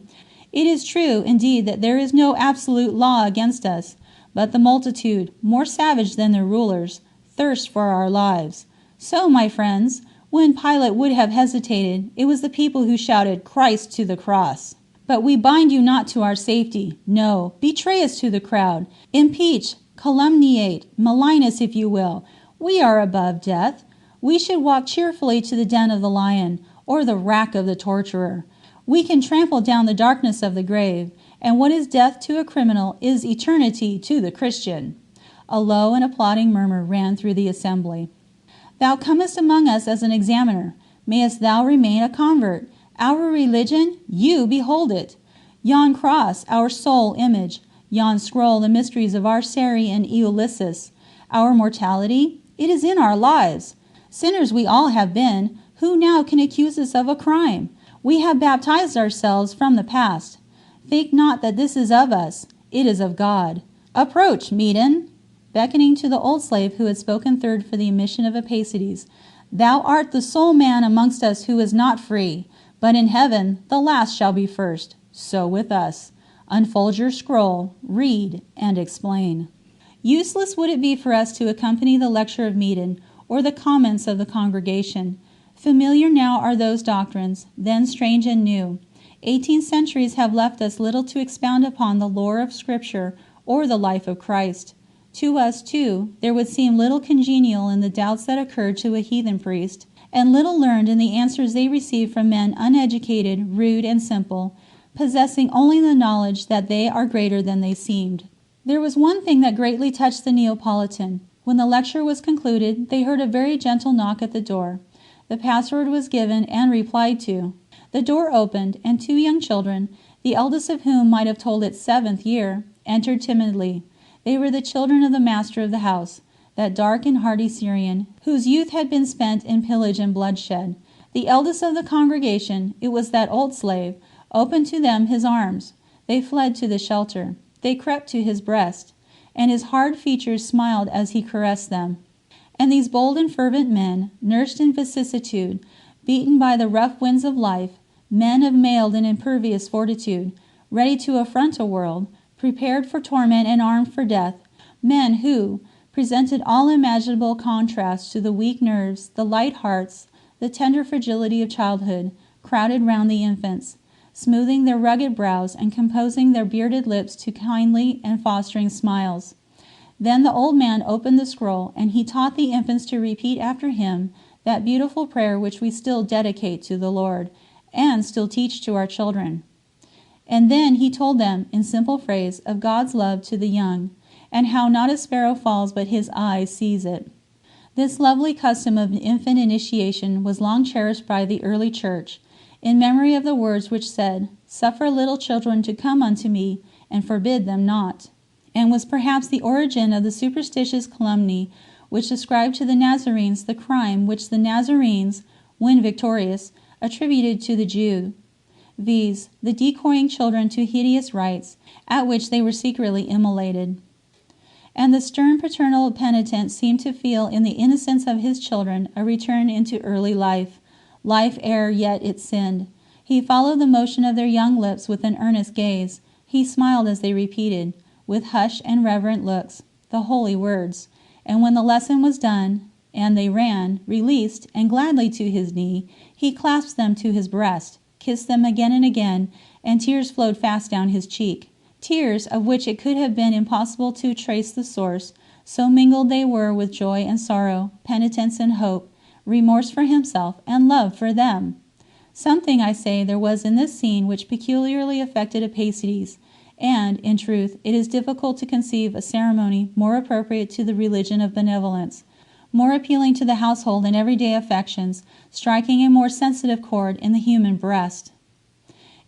It is true, indeed, that there is no absolute law against us, but the multitude, more savage than their rulers, thirst for our lives. So, my friends, when Pilate would have hesitated, it was the people who shouted, 'Christ to the cross!' But we bind you not to our safety. No, betray us to the crowd. Impeach, calumniate, malign us if you will. We are above death. We should walk cheerfully to the den of the lion, or the rack of the torturer. We can trample down the darkness of the grave, and what is death to a criminal is eternity to the Christian." A low and applauding murmur ran through the assembly. "Thou comest among us as an examiner. Mayest thou remain a convert. Our religion? You behold it. Yon cross, our sole image. Yon scroll, the mysteries of Arceri and Ulysses. Our mortality? It is in our lives. Sinners we all have been. Who now can accuse us of a crime? We have baptized ourselves from the past. Think not that this is of us. It is of God. Approach, maiden," beckoning to the old slave who had spoken third for the admission of Arbaces. "Thou art the sole man amongst us who is not free. But in heaven the last shall be first. So with us. Unfold your scroll, read, and explain." Useless would it be for us to accompany the lecture of Medon, or the comments of the congregation. Familiar now are those doctrines, then strange and new. 18 centuries have left us little to expound upon the lore of Scripture or the life of Christ. To us, too, there would seem little congenial in the doubts that occurred to a heathen priest, and little learned in the answers they received from men uneducated, rude, and simple, possessing only the knowledge that they are greater than they seemed. There was one thing that greatly touched the Neapolitan. When the lecture was concluded, they heard a very gentle knock at the door. The password was given and replied to. The door opened, and 2 young children, the eldest of whom might have told its 7th year, entered timidly. They were the children of the master of the house, that dark and hardy Syrian, whose youth had been spent in pillage and bloodshed. The eldest of the congregation, it was that old slave, opened to them his arms. They fled to the shelter. They crept to his breast, and his hard features smiled as he caressed them. And these bold and fervent men, nursed in vicissitude, beaten by the rough winds of life, men of mailed and impervious fortitude, ready to affront a world, prepared for torment and armed for death, men who presented all imaginable contrasts to the weak nerves, the light hearts, the tender fragility of childhood, crowded round the infants, smoothing their rugged brows and composing their bearded lips to kindly and fostering smiles. Then the old man opened the scroll, and he taught the infants to repeat after him that beautiful prayer which we still dedicate to the Lord, and still teach to our children. And then he told them, in simple phrase, of God's love to the young, and how not a sparrow falls but his eye sees it. This lovely custom of infant initiation was long cherished by the early church, in memory of the words which said, "Suffer little children to come unto me, and forbid them not," and was perhaps the origin of the superstitious calumny which ascribed to the Nazarenes the crime which the Nazarenes, when victorious, attributed to the Jew, viz., the decoying children to hideous rites, at which they were secretly immolated. And the stern paternal penitent seemed to feel in the innocence of his children a return into early life ere yet it sinned. He followed the motion of their young lips with an earnest gaze. He smiled as they repeated, with hushed and reverent looks, the holy words. And when the lesson was done, and they ran, released, and gladly to his knee, he clasped them to his breast, kissed them again and again, and tears flowed fast down his cheek. Tears of which it could have been impossible to trace the source, so mingled they were with joy and sorrow, penitence and hope, remorse for himself, and love for them. Something, I say, there was in this scene which peculiarly affected Arbaces, and, in truth, it is difficult to conceive a ceremony more appropriate to the religion of benevolence, more appealing to the household and everyday affections, striking a more sensitive chord in the human breast.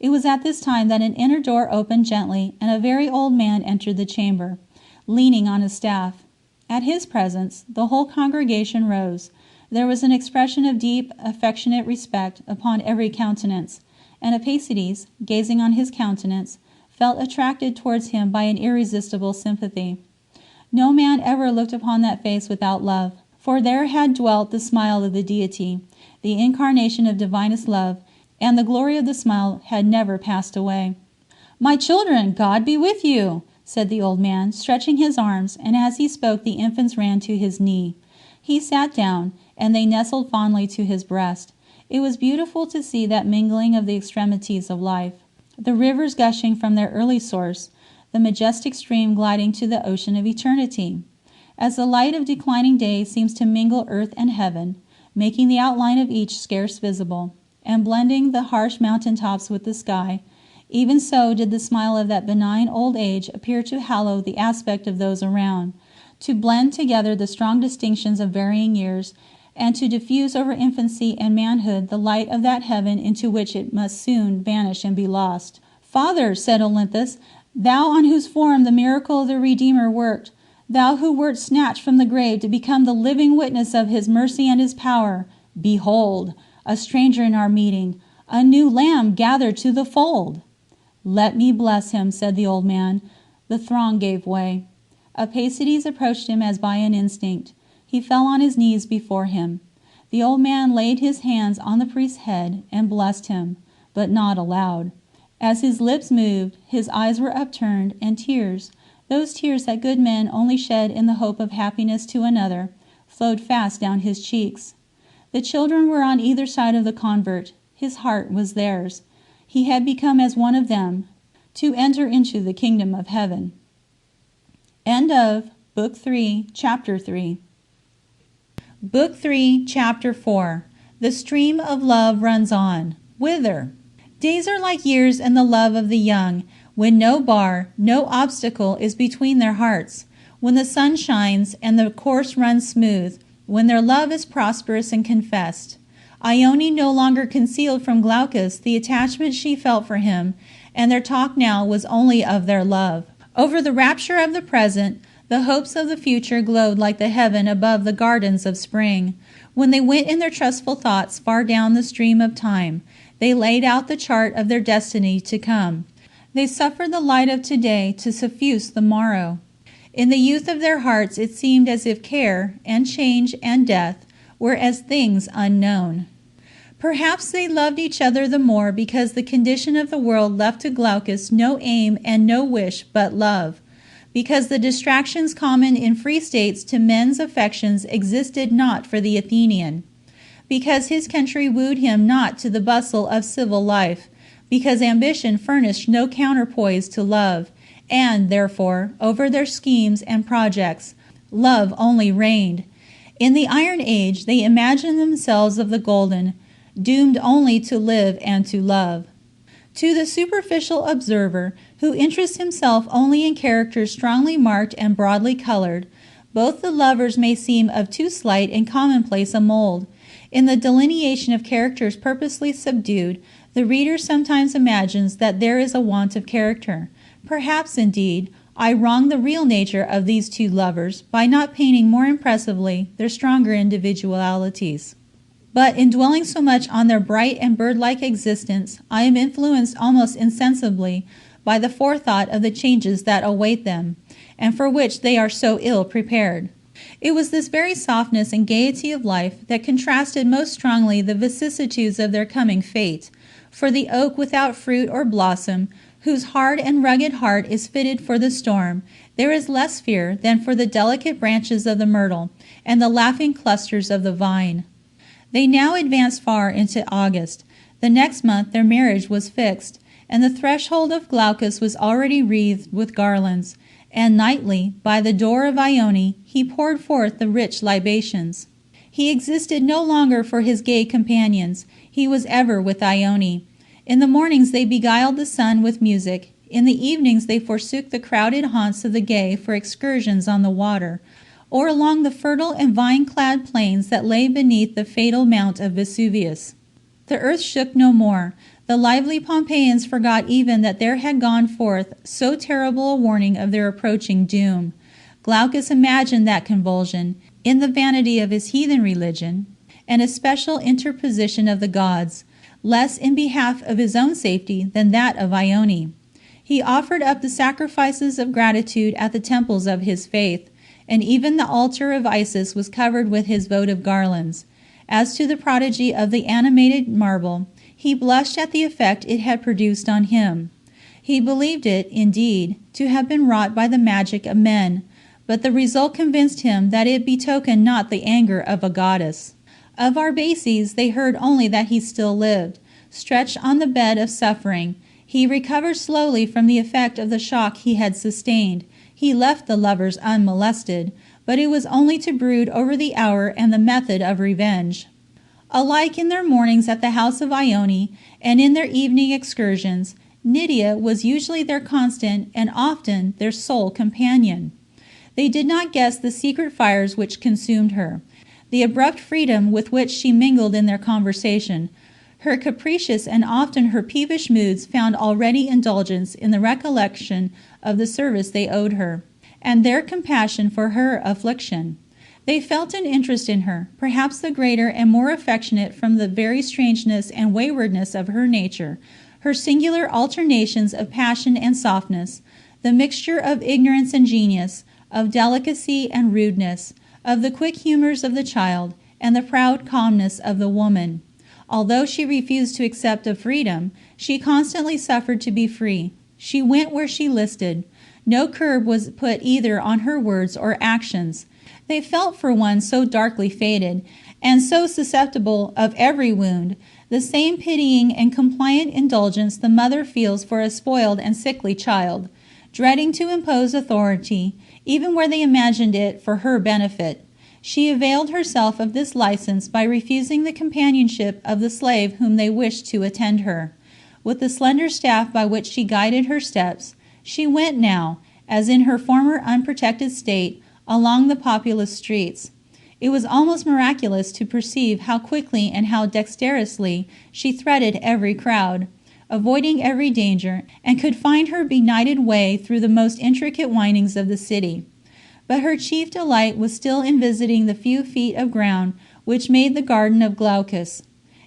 It was at this time that an inner door opened gently, and a very old man entered the chamber, leaning on a staff. At his presence, the whole congregation rose. There was an expression of deep, affectionate respect upon every countenance, and Arbaces, gazing on his countenance, felt attracted towards him by an irresistible sympathy. No man ever looked upon that face without love, for there had dwelt the smile of the deity, the incarnation of divinest love, and the glory of the smile had never passed away. "My children, God be with you!" said the old man, stretching his arms, and as he spoke the infants ran to his knee. He sat down, and they nestled fondly to his breast. It was beautiful to see that mingling of the extremities of life. The rivers gushing from their early source, the majestic stream gliding to the ocean of eternity. As the light of declining day seems to mingle earth and heaven, making the outline of each scarce visible, and blending the harsh mountain tops with the sky, even so did the smile of that benign old age appear to hallow the aspect of those around, to blend together the strong distinctions of varying years, and to diffuse over infancy and manhood the light of that heaven into which it must soon vanish and be lost. "Father," said Olinthus, "thou on whose form the miracle of the Redeemer worked, thou who wert snatched from the grave to become the living witness of his mercy and his power, behold, a stranger in our meeting, a new lamb gathered to the fold." "Let me bless him," said the old man. The throng gave way. Arbaces approached him as by an instinct. He fell on his knees before him. The old man laid his hands on the priest's head and blessed him, but not aloud. As his lips moved, his eyes were upturned, and tears, those tears that good men only shed in the hope of happiness to another, flowed fast down his cheeks. The children were on either side of the convert. His heart was theirs. He had become as one of them, to enter into the kingdom of heaven. End of Book 3, Chapter 3. Book 3, Chapter 4. The stream of love runs on. Whither? Days are like years in the love of the young, when no bar, no obstacle is between their hearts, when the sun shines and the course runs smooth, when their love is prosperous and confessed. Ione no longer concealed from Glaucus the attachment she felt for him, and their talk now was only of their love. Over the rapture of the present, the hopes of the future glowed like the heaven above the gardens of spring. When they went in their trustful thoughts far down the stream of time, they laid out the chart of their destiny to come. They suffered the light of today to suffuse the morrow. In the youth of their hearts it seemed as if care, and change, and death were as things unknown. Perhaps they loved each other the more because the condition of the world left to Glaucus no aim and no wish but love, because the distractions common in free states to men's affections existed not for the Athenian, because his country wooed him not to the bustle of civil life, because ambition furnished no counterpoise to love, and, therefore, over their schemes and projects, love only reigned. In the Iron Age they imagined themselves of the Golden, doomed only to live and to love. To the superficial observer, who interests himself only in characters strongly marked and broadly colored, both the lovers may seem of too slight and commonplace a mold. In the delineation of characters purposely subdued, the reader sometimes imagines that there is a want of character. Perhaps, indeed, I wrong the real nature of these two lovers by not painting more impressively their stronger individualities. But in dwelling so much on their bright and bird-like existence, I am influenced almost insensibly by the forethought of the changes that await them, and for which they are so ill prepared. It was this very softness and gaiety of life that contrasted most strongly the vicissitudes of their coming fate. For the oak without fruit or blossom, whose hard and rugged heart is fitted for the storm, there is less fear than for the delicate branches of the myrtle and the laughing clusters of the vine. They now advanced far into August. The next month their marriage was fixed, and the threshold of Glaucus was already wreathed with garlands, and nightly, by the door of Ione, he poured forth the rich libations. He existed no longer for his gay companions, he was ever with Ione. In the mornings they beguiled the sun with music, in the evenings they forsook the crowded haunts of the gay for excursions on the water, or along the fertile and vine-clad plains that lay beneath the fatal Mount of Vesuvius. The earth shook no more. The lively Pompeians forgot even that there had gone forth so terrible a warning of their approaching doom. Glaucus imagined that convulsion, in the vanity of his heathen religion, and a special interposition of the gods, less in behalf of his own safety than that of Ione. He offered up the sacrifices of gratitude at the temples of his faith, and even the altar of Isis was covered with his votive garlands. As to the prodigy of the animated marble, he blushed at the effect it had produced on him. He believed it, indeed, to have been wrought by the magic of men, but the result convinced him that it betokened not the anger of a goddess. Of Arbaces they heard only that he still lived. Stretched on the bed of suffering, he recovered slowly from the effect of the shock he had sustained. He left the lovers unmolested, but it was only to brood over the hour and the method of revenge. Alike in their mornings at the house of Ione and in their evening excursions, Nydia was usually their constant and often their sole companion. They did not guess the secret fires which consumed her, the abrupt freedom with which she mingled in their conversation. Her capricious and often her peevish moods found already indulgence in the recollection of the service they owed her, and their compassion for her affliction. They felt an interest in her, perhaps the greater and more affectionate from the very strangeness and waywardness of her nature, her singular alternations of passion and softness, the mixture of ignorance and genius, of delicacy and rudeness, of the quick humours of the child, and the proud calmness of the woman. Although she refused to accept of freedom, she constantly suffered to be free. She went where she listed. No curb was put either on her words or actions. They felt for one so darkly fated, and so susceptible of every wound, the same pitying and compliant indulgence the mother feels for a spoiled and sickly child, dreading to impose authority, even where they imagined it for her benefit. She availed herself of this license by refusing the companionship of the slave whom they wished to attend her. With the slender staff by which she guided her steps, she went now, as in her former unprotected state, along the populous streets. It was almost miraculous to perceive how quickly and how dexterously she threaded every crowd, avoiding every danger, and could find her benighted way through the most intricate windings of the city. But her chief delight was still in visiting the few feet of ground which made the garden of Glaucus,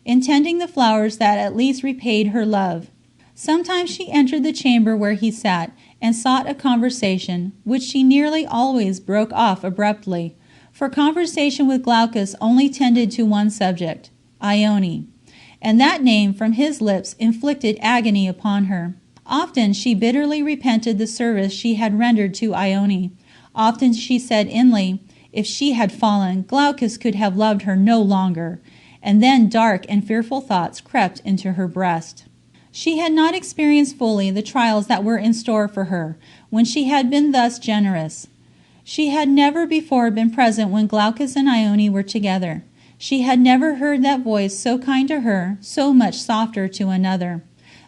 in tending the flowers that at least repaid her love. Sometimes she entered the chamber where he sat, and sought a conversation, which she nearly always broke off abruptly, for conversation with Glaucus only tended to one subject, Ione, and that name from his lips inflicted agony upon her. Often she bitterly repented the service she had rendered to Ione. Often she said inly, if she had fallen, Glaucus could have loved her no longer, and then dark and fearful thoughts crept into her breast. She had not experienced fully the trials that were in store for her when she had been thus generous. She had never before been present when Glaucus and Ione were together. She had never heard that voice so kind to her, so much softer to another.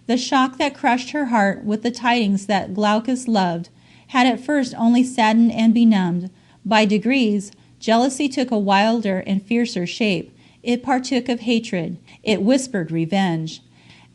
The shock that crushed her heart with the tidings that Glaucus loved had at first only saddened and benumbed. By degrees, jealousy took a wilder and fiercer shape. It partook of hatred. It whispered revenge.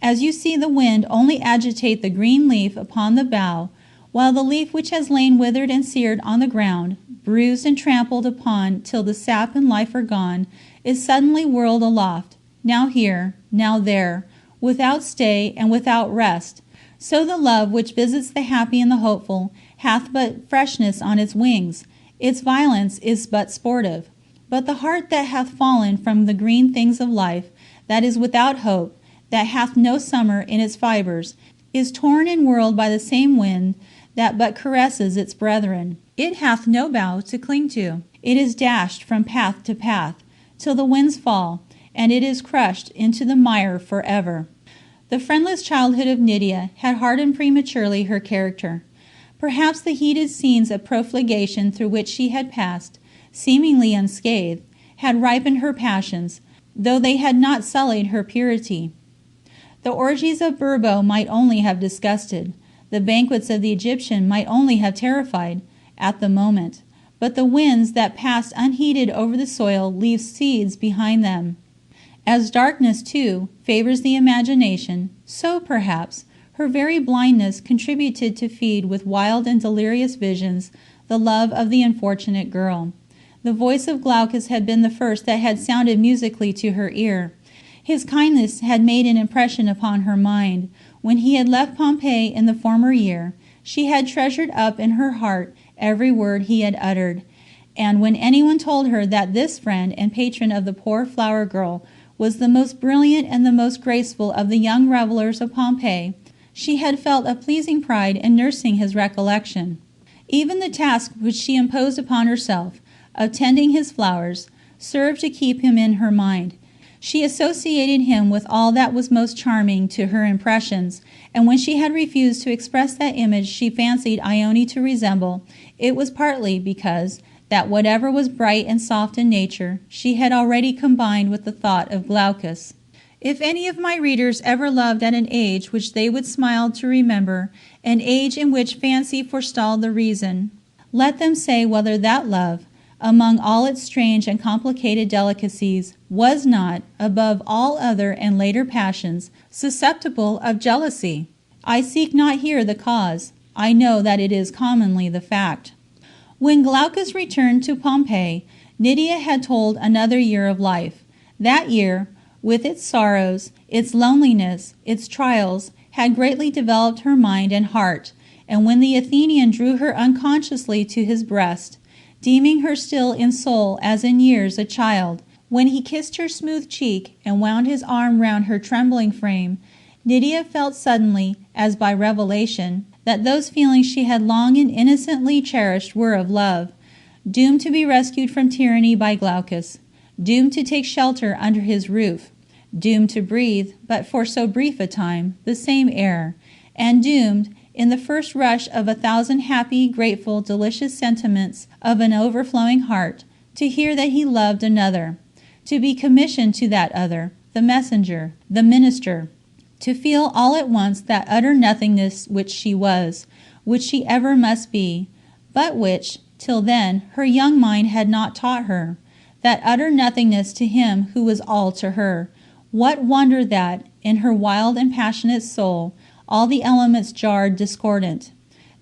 As you see the wind only agitate the green leaf upon the bough, while the leaf which has lain withered and seared on the ground, bruised and trampled upon till the sap and life are gone, is suddenly whirled aloft, now here, now there, without stay and without rest, so the love which visits the happy and the hopeful hath but freshness on its wings, its violence is but sportive. But the heart that hath fallen from the green things of life, that is without hope, that hath no summer in its fibres, is torn and whirled by the same wind that but caresses its brethren. It hath no bough to cling to. It is dashed from path to path, till the winds fall, and it is crushed into the mire forever. The friendless childhood of Nydia had hardened prematurely her character. Perhaps the heated scenes of profligation through which she had passed, seemingly unscathed, had ripened her passions, though they had not sullied her purity. The orgies of Burbo might only have disgusted, the banquets of the Egyptian might only have terrified, at the moment, but the winds that pass unheeded over the soil leave seeds behind them. As darkness, too, favors the imagination, so, perhaps, her very blindness contributed to feed with wild and delirious visions the love of the unfortunate girl. The voice of Glaucus had been the first that had sounded musically to her ear. His kindness had made an impression upon her mind. When he had left Pompeii in the former year, she had treasured up in her heart every word he had uttered. And when anyone told her that this friend and patron of the poor flower girl was the most brilliant and the most graceful of the young revelers of Pompeii, she had felt a pleasing pride in nursing his recollection. Even the task which she imposed upon herself, of tending his flowers, served to keep him in her mind. She associated him with all that was most charming to her impressions, and when she had refused to express that image she fancied Ione to resemble, it was partly because that whatever was bright and soft in nature, she had already combined with the thought of Glaucus. If any of my readers ever loved at an age which they would smile to remember, an age in which fancy forestalled the reason, let them say whether that love, among all its strange and complicated delicacies, was not, above all other and later passions, susceptible of jealousy. I seek not here the cause. I know that it is commonly the fact. When Glaucus returned to Pompeii, Nydia had told another year of life. That year, with its sorrows, its loneliness, its trials, had greatly developed her mind and heart, and when the Athenian drew her unconsciously to his breast, deeming her still in soul as in years a child, when he kissed her smooth cheek and wound his arm round her trembling frame, Nydia felt suddenly, as by revelation, that those feelings she had long and innocently cherished were of love, doomed to be rescued from tyranny by Glaucus, doomed to take shelter under his roof, doomed to breathe, but for so brief a time, the same air, and doomed, in the first rush of 1,000 happy, grateful, delicious sentiments of an overflowing heart, to hear that he loved another, to be commissioned to that other, the messenger, the minister, to feel all at once that utter nothingness which she was, which she ever must be, but which, till then, her young mind had not taught her, that utter nothingness to him who was all to her. What wonder that, in her wild and passionate soul, all the elements jarred discordant,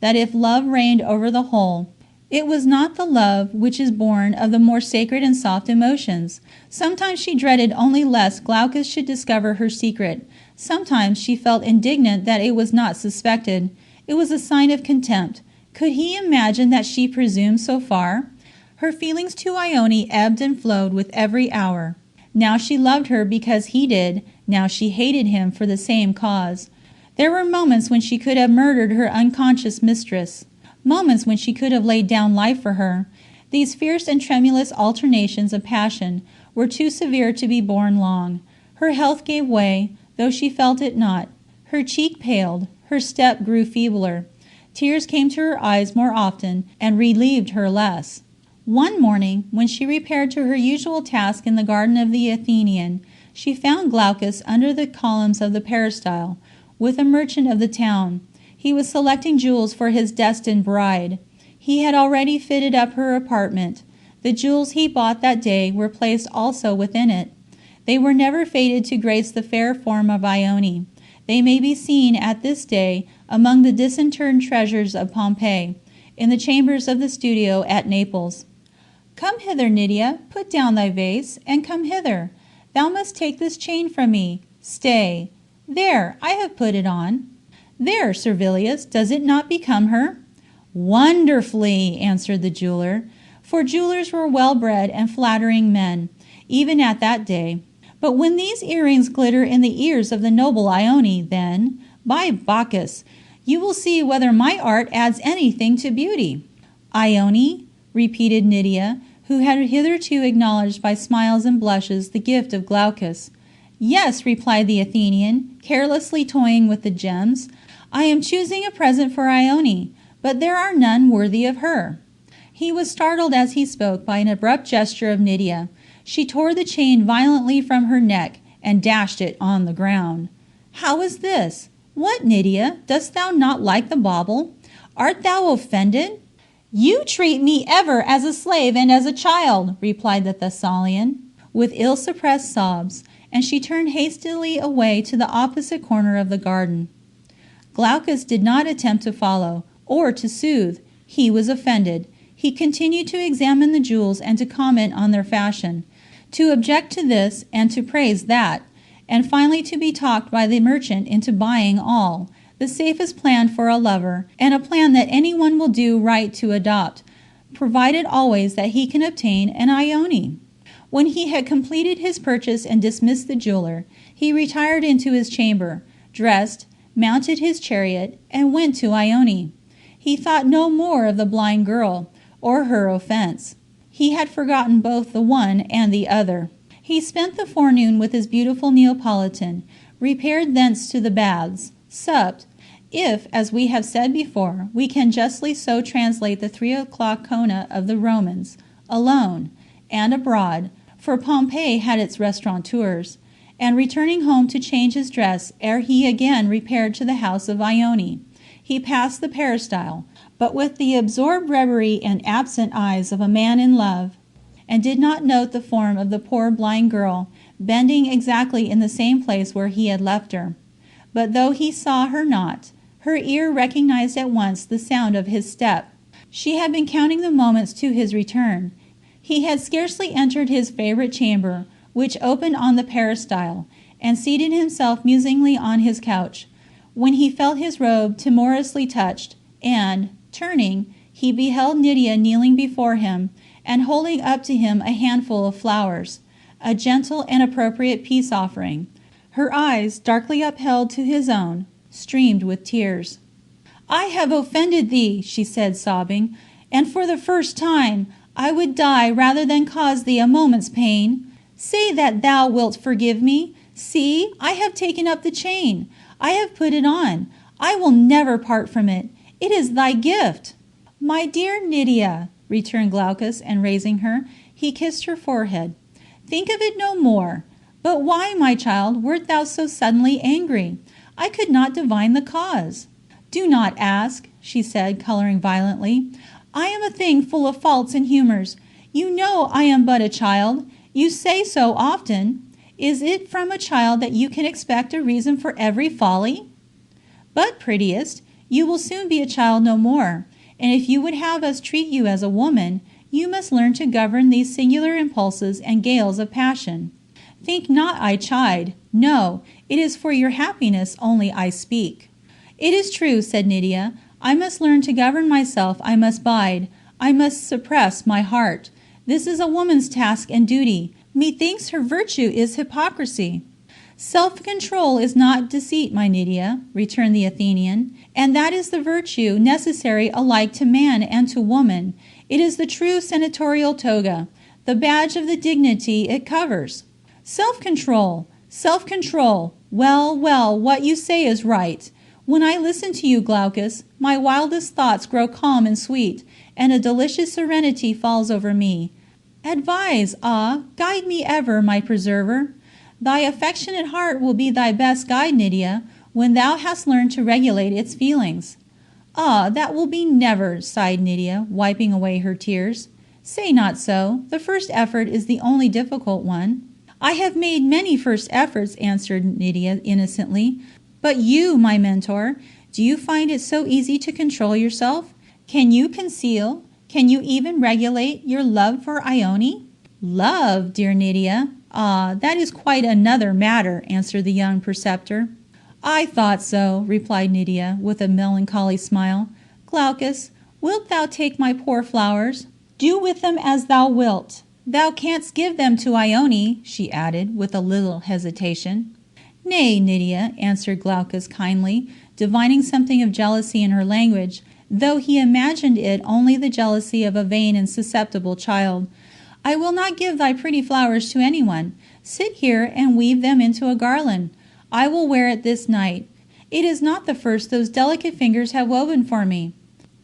that if love reigned over the whole, it was not the love which is born of the more sacred and soft emotions. Sometimes she dreaded only lest Glaucus should discover her secret. Sometimes she felt indignant that it was not suspected. It was a sign of contempt. Could he imagine that she presumed so far? Her feelings to Ione ebbed and flowed with every hour. Now she loved her because he did, now she hated him for the same cause. There were moments when she could have murdered her unconscious mistress, moments when she could have laid down life for her. These fierce and tremulous alternations of passion were too severe to be borne long. Her health gave way, though she felt it not. Her cheek paled, her step grew feebler. Tears came to her eyes more often, and relieved her less. One morning, when she repaired to her usual task in the garden of the Athenian, she found Glaucus under the columns of the peristyle, with a merchant of the town. He was selecting jewels for his destined bride. He had already fitted up her apartment. The jewels he bought that day were placed also within it. They were never fated to grace the fair form of Ione. They may be seen at this day among the disinterred treasures of Pompeii, in the chambers of the studio at Naples. Come hither, Nydia, put down thy vase, and come hither. Thou must take this chain from me. Stay. There, I have put it on. There, Servilius, does it not become her? Wonderfully, answered the jeweler, for jewelers were well-bred and flattering men, even at that day. But when these earrings glitter in the ears of the noble Ione, then, by Bacchus, you will see whether my art adds anything to beauty. Ione, repeated Nydia, who had hitherto acknowledged by smiles and blushes the gift of Glaucus. Yes, replied the Athenian, carelessly toying with the gems. I am choosing a present for Ione, but there are none worthy of her. He was startled as he spoke by an abrupt gesture of Nydia. She tore the chain violently from her neck and dashed it on the ground. How is this? What, Nydia, dost thou not like the bauble? Art thou offended? "You treat me ever as a slave and as a child," replied the Thessalian, with ill-suppressed sobs, and she turned hastily away to the opposite corner of the garden. Glaucus did not attempt to follow, or to soothe. He was offended. He continued to examine the jewels and to comment on their fashion, to object to this and to praise that, and finally to be talked by the merchant into buying all, the safest plan for a lover, and a plan that anyone will do right to adopt, provided always that he can obtain an Ione. When he had completed his purchase and dismissed the jeweler, he retired into his chamber, dressed, mounted his chariot, and went to Ione. He thought no more of the blind girl, or her offense. He had forgotten both the one and the other. He spent the forenoon with his beautiful Neapolitan, repaired thence to the baths, supped, if, as we have said before, we can justly so translate the 3 o'clock cona of the Romans, alone, and abroad, for Pompeii had its restaurateurs, and returning home to change his dress ere he again repaired to the house of Ione. He passed the peristyle, but with the absorbed reverie and absent eyes of a man in love, and did not note the form of the poor blind girl, bending exactly in the same place where he had left her. But though he saw her not, her ear recognized at once the sound of his step. She had been counting the moments to his return. He had scarcely entered his favorite chamber, which opened on the peristyle, and seated himself musingly on his couch, when he felt his robe timorously touched, and, turning, he beheld Nydia kneeling before him, and holding up to him a handful of flowers, a gentle and appropriate peace offering. Her eyes, darkly upheld to his own, streamed with tears. "I have offended thee," she said, sobbing, "and for the first time I would die rather than cause thee a moment's pain. Say that thou wilt forgive me. See, I have taken up the chain. I have put it on. I will never part from it. It is thy gift." "My dear Nydia," returned Glaucus, and raising her, he kissed her forehead. "Think of it no more. But why, my child, wert thou so suddenly angry? I could not divine the cause." "Do not ask," she said, coloring violently. "I am a thing full of faults and humors. You know I am but a child. You say so often. Is it from a child that you can expect a reason for every folly? But, prettiest, you will soon be a child no more, and if you would have us treat you as a woman, you must learn to govern these singular impulses and gales of passion. Think not I chide. No, it is for your happiness only I speak." "It is true," said Nydia. "I must learn to govern myself. I must bide. I must suppress my heart. This is a woman's task and duty. Methinks her virtue is hypocrisy." "Self-control is not deceit, my Nydia," returned the Athenian, "and that is the virtue necessary alike to man and to woman. It is the true senatorial toga, the badge of the dignity it covers." "Self-control! Self-control! Well, well, what you say is right. When I listen to you, Glaucus, my wildest thoughts grow calm and sweet, and a delicious serenity falls over me. Advise, guide me ever, my preserver. Thy affectionate heart will be thy best guide, Nydia, when thou hast learned to regulate its feelings." "Ah, that will be never," sighed Nydia, wiping away her tears. "Say not so. The first effort is the only difficult one." "I have made many first efforts," answered Nydia innocently. "But you, my mentor, do you find it so easy to control yourself? Can you conceal, can you even regulate your love for Ione?" "Love, dear Nydia? Ah, that is quite another matter," answered the young preceptor. "I thought so," replied Nydia, with a melancholy smile. "Glaucus, wilt thou take my poor flowers? Do with them as thou wilt. Thou canst give them to Ione," she added, with a little hesitation. "Nay, Nydia," answered Glaucus kindly, divining something of jealousy in her language, though he imagined it only the jealousy of a vain and susceptible child. "I will not give thy pretty flowers to anyone. Sit here and weave them into a garland. I will wear it this night. It is not the first those delicate fingers have woven for me."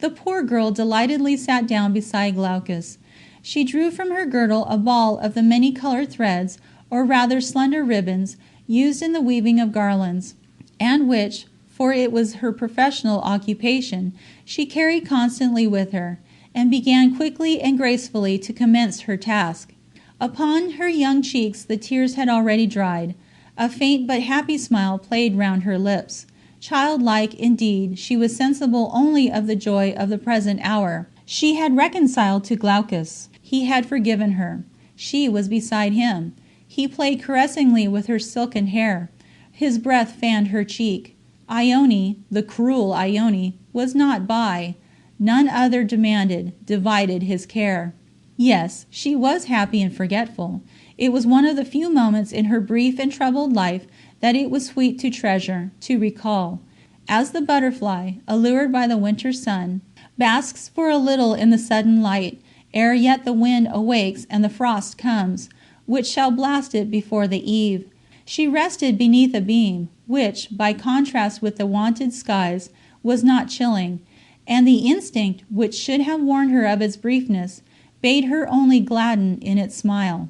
The poor girl delightedly sat down beside Glaucus. She drew from her girdle a ball of the many-colored threads, or rather slender ribbons, used in the weaving of garlands, and which, for it was her professional occupation, she carried constantly with her. and began quickly and gracefully to commence her task. Upon her young cheeks the tears had already dried. A faint but happy smile played round her lips. Childlike, indeed, she was sensible only of the joy of the present hour. She had reconciled to Glaucus. He had forgiven her. She was beside him. He played caressingly with her silken hair. His breath fanned her cheek. Ione, the cruel Ione, was not by. None other divided his care. Yes, she was happy and forgetful. It was one of the few moments in her brief and troubled life that it was sweet to treasure, to recall. As the butterfly, allured by the winter sun, basks for a little in the sudden light, ere yet the wind awakes and the frost comes, which shall blast it before the eve. She rested beneath a beam, which, by contrast with the wonted skies, was not chilling, and the instinct which should have warned her of its briefness bade her only gladden in its smile.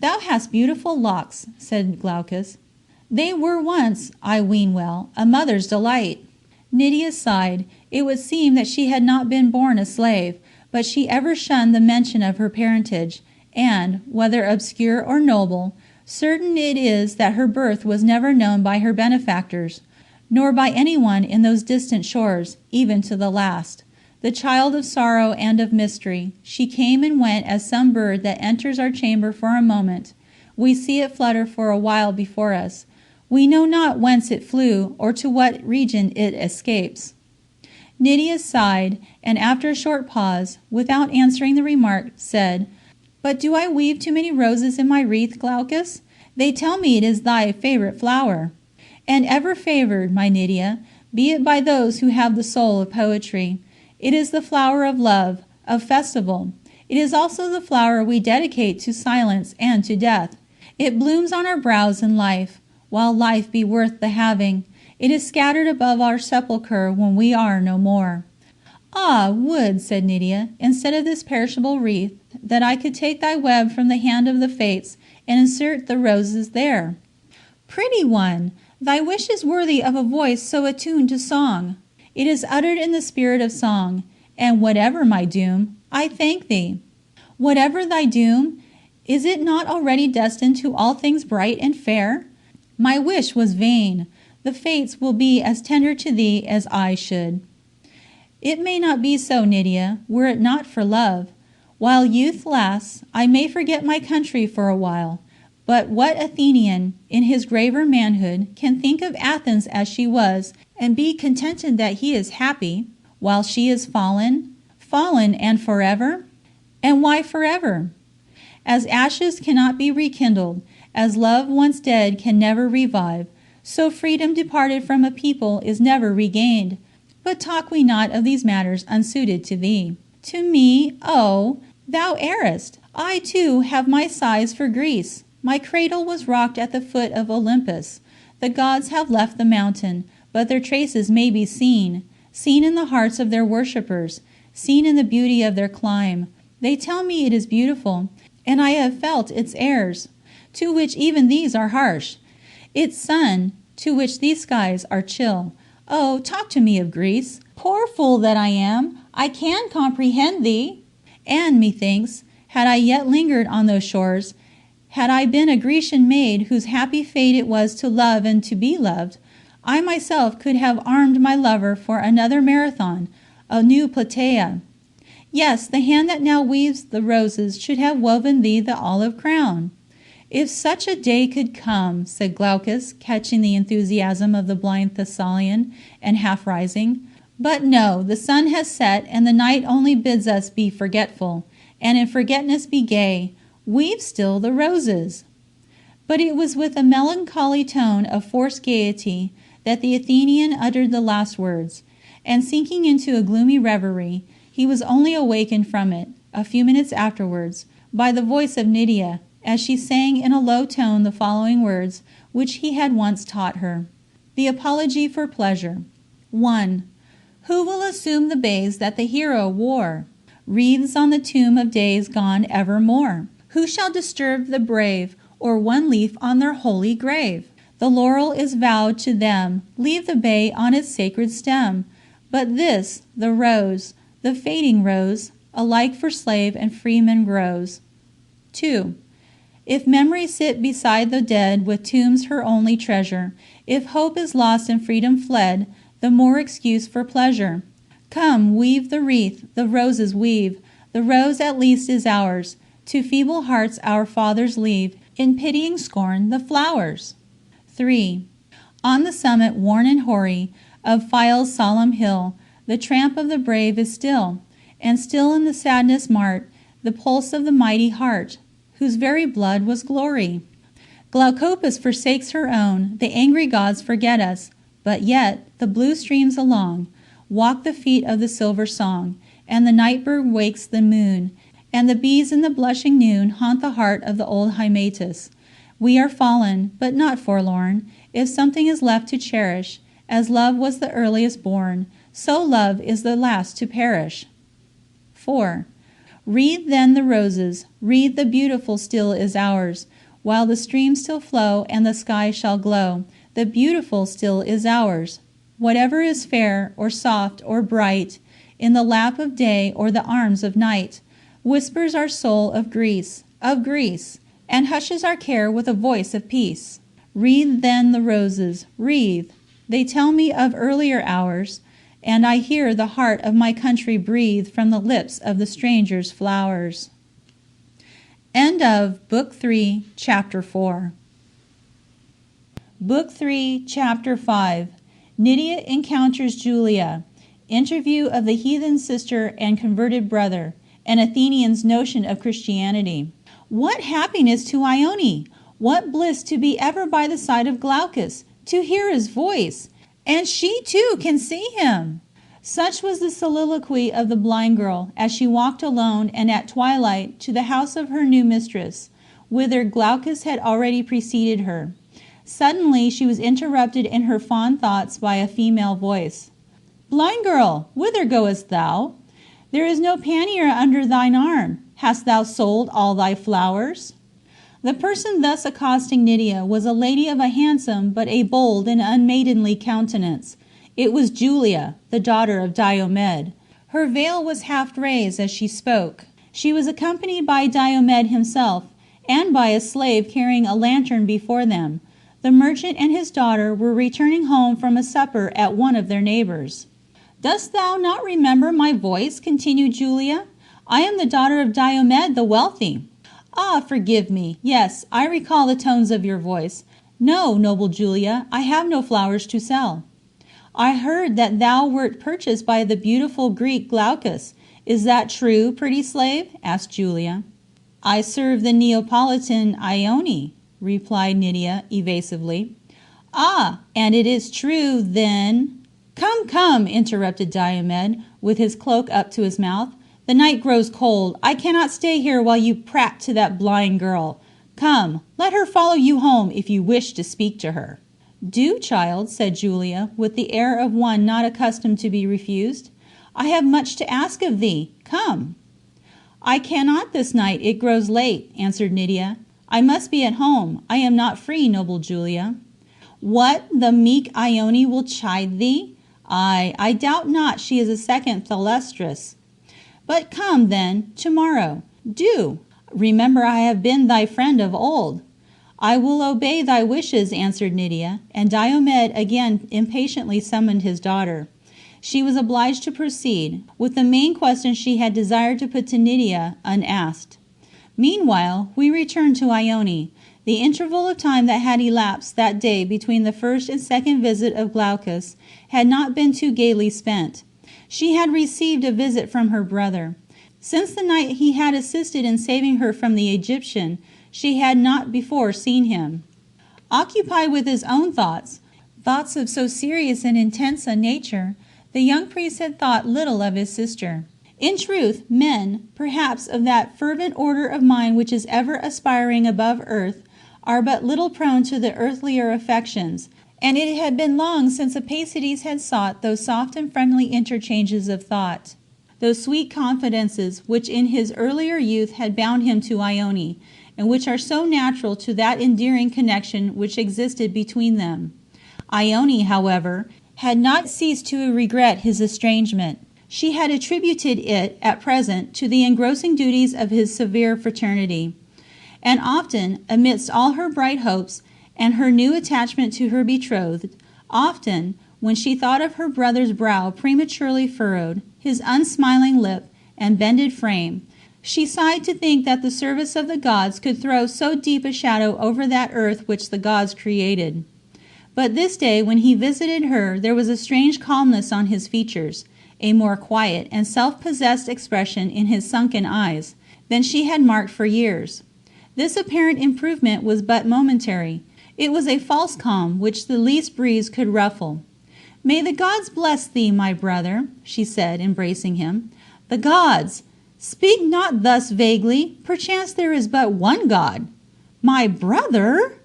"Thou hast beautiful locks," said Glaucus. "They were once, I ween well, a mother's delight." Nydia sighed. It would seem that she had not been born a slave, but she ever shunned the mention of her parentage, and, whether obscure or noble, certain it is that her birth was never known by her benefactors, nor by anyone in those distant shores, even to the last. The child of sorrow and of mystery, she came and went as some bird that enters our chamber for a moment. We see it flutter for a while before us. We know not whence it flew, or to what region it escapes. Nydia sighed, and after a short pause, without answering the remark, said, "But do I weave too many roses in my wreath, Glaucus? They tell me it is thy favourite flower." "And ever favoured, my Nydia, be it by those who have the soul of poetry. It is the flower of love, of festival. It is also the flower we dedicate to silence and to death. It blooms on our brows in life, while life be worth the having. It is scattered above our sepulchre when we are no more." "Ah, would," said Nydia, "instead of this perishable wreath, that I could take thy web from the hand of the fates, and insert the roses there." "Pretty one! Thy wish is worthy of a voice so attuned to song. It is uttered in the spirit of song, and whatever my doom, I thank thee." "Whatever thy doom, is it not already destined to all things bright and fair? My wish was vain. The fates will be as tender to thee as I should." "It may not be so, Nydia, were it not for love. While youth lasts, I may forget my country for a while. But what Athenian, in his graver manhood, can think of Athens as she was, and be contented that he is happy, while she is fallen? Fallen and forever? And why forever? As ashes cannot be rekindled, as love once dead can never revive, so freedom departed from a people is never regained. But talk we not of these matters unsuited to thee. To me, oh, thou errest. I too have my sighs for Greece. My cradle was rocked at the foot of Olympus. The gods have left the mountain, but their traces may be seen in the hearts of their worshippers, seen in the beauty of their clime. They tell me it is beautiful, and I have felt its airs, to which even these are harsh, its sun, to which these skies are chill. Oh, talk to me of Greece. Poor fool that I am, I can comprehend thee. And, methinks, had I yet lingered on those shores, had I been a Grecian maid whose happy fate it was to love and to be loved, I myself could have armed my lover for another Marathon, a new Plataea. Yes, the hand that now weaves the roses should have woven thee the olive crown. If such a day could come, said Glaucus, catching the enthusiasm of the blind Thessalian, and half rising. But no, the sun has set, and the night only bids us be forgetful, and in forgetfulness be gay. Weave still the roses. But it was with a melancholy tone of forced gaiety that the Athenian uttered the last words, and sinking into a gloomy reverie, he was only awakened from it, a few minutes afterwards, by the voice of Nydia, as she sang in a low tone the following words, which he had once taught her. The Apology for Pleasure. 1. Who will assume the bays that the hero wore? Wreaths on the tomb of days gone evermore. Who shall disturb the brave, or one leaf on their holy grave? The laurel is vowed to them, leave the bay on its sacred stem. But this, the rose, the fading rose, alike for slave and freeman grows. 2. If memory sit beside the dead, with tombs her only treasure, if hope is lost and freedom fled, the more excuse for pleasure. Come, weave the wreath, the roses weave, the rose at least is ours, to feeble hearts our fathers leave, in pitying scorn, the flowers. 3. On the summit, worn and hoary, of Phile's solemn hill, the tramp of the brave is still, and still in the sadness mart, the pulse of the mighty heart, whose very blood was glory. Glaucus forsakes her own, the angry gods forget us, but yet the blue streams along walk the feet of the silver song, and the night bird wakes the moon, and the bees in the blushing noon haunt the heart of the old Hymettus. We are fallen, but not forlorn, if something is left to cherish. As love was the earliest born, so love is the last to perish. 4. Wreathe then the roses, wreathe the beautiful still is ours, while the streams still flow and the sky shall glow, the beautiful still is ours. Whatever is fair, or soft, or bright, in the lap of day or the arms of night, whispers our soul of Greece, and hushes our care with a voice of peace. Wreathe then the roses, wreathe. They tell me of earlier hours, and I hear the heart of my country breathe from the lips of the stranger's flowers. End of Book 3, Chapter 4. Book 3, Chapter 5. Nydia encounters Julia. Interview of the heathen sister and converted brother. An Athenian's notion of Christianity. What happiness to Ione! What bliss to be ever by the side of Glaucus, to hear his voice, and she too can see him! Such was the soliloquy of the blind girl as she walked alone and at twilight to the house of her new mistress, whither Glaucus had already preceded her. Suddenly she was interrupted in her fond thoughts by a female voice. Blind girl, whither goest thou? There is no pannier under thine arm. Hast thou sold all thy flowers? The person thus accosting Nydia was a lady of a handsome but a bold and unmaidenly countenance. It was Julia, the daughter of Diomed. Her veil was half raised as she spoke. She was accompanied by Diomed himself, and by a slave carrying a lantern before them. The merchant and his daughter were returning home from a supper at one of their neighbors. Dost thou not remember my voice? Continued Julia. I am the daughter of Diomed the wealthy. Ah, forgive me. Yes, I recall the tones of your voice. No, noble Julia, I have no flowers to sell. I heard that thou wert purchased by the beautiful Greek Glaucus. Is that true, pretty slave? Asked Julia. I serve the Neapolitan Ione, replied Nydia evasively. Ah, and it is true, then... Come, interrupted Diomed, with his cloak up to his mouth. The night grows cold. I cannot stay here while you prat to that blind girl. Come, let her follow you home if you wish to speak to her. Do, child, said Julia, with the air of one not accustomed to be refused. I have much to ask of thee. Come. I cannot this night. It grows late, answered Nydia. I must be at home. I am not free, noble Julia. What, the meek Ione will chide thee? Ay, I doubt not she is a second Thalestris. But come, then, tomorrow. Do. Remember I have been thy friend of old. I will obey thy wishes, answered Nydia, and Diomed again impatiently summoned his daughter. She was obliged to proceed, with the main question she had desired to put to Nydia unasked. Meanwhile, we return to Ione. The interval of time that had elapsed that day between the first and second visit of Glaucus had not been too gaily spent. She had received a visit from her brother. Since the night he had assisted in saving her from the Egyptian, she had not before seen him. Occupied with his own thoughts of so serious and intense a nature, the young priest had thought little of his sister. In truth, men, perhaps of that fervent order of mind which is ever aspiring above earth, are but little prone to the earthlier affections, and it had been long since Arbaces had sought those soft and friendly interchanges of thought, those sweet confidences which in his earlier youth had bound him to Ione, and which are so natural to that endearing connection which existed between them. Ione, however, had not ceased to regret his estrangement. She had attributed it, at present, to the engrossing duties of his severe fraternity. And often, amidst all her bright hopes, and her new attachment to her betrothed, often, when she thought of her brother's brow prematurely furrowed, his unsmiling lip, and bended frame, she sighed to think that the service of the gods could throw so deep a shadow over that earth which the gods created. But this day, when he visited her, there was a strange calmness on his features, a more quiet and self-possessed expression in his sunken eyes, than she had marked for years. This apparent improvement was but momentary. It was a false calm which the least breeze could ruffle. "May the gods bless thee, my brother," she said, embracing him. "The gods! Speak not thus vaguely. Perchance there is but one God." "My brother?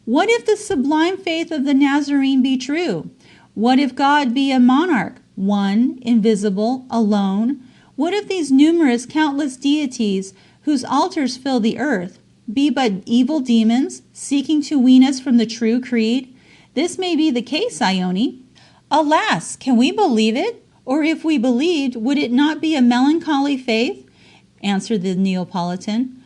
What if the sublime faith of the Nazarene be true? What if God be a monarch, one, invisible, alone? What if these numerous, countless deities, whose altars fill the earth, be but evil demons, seeking to wean us from the true creed? This may be the case, Ione. Alas, can we believe it? Or if we believed, would it not be a melancholy faith?" answered the Neapolitan.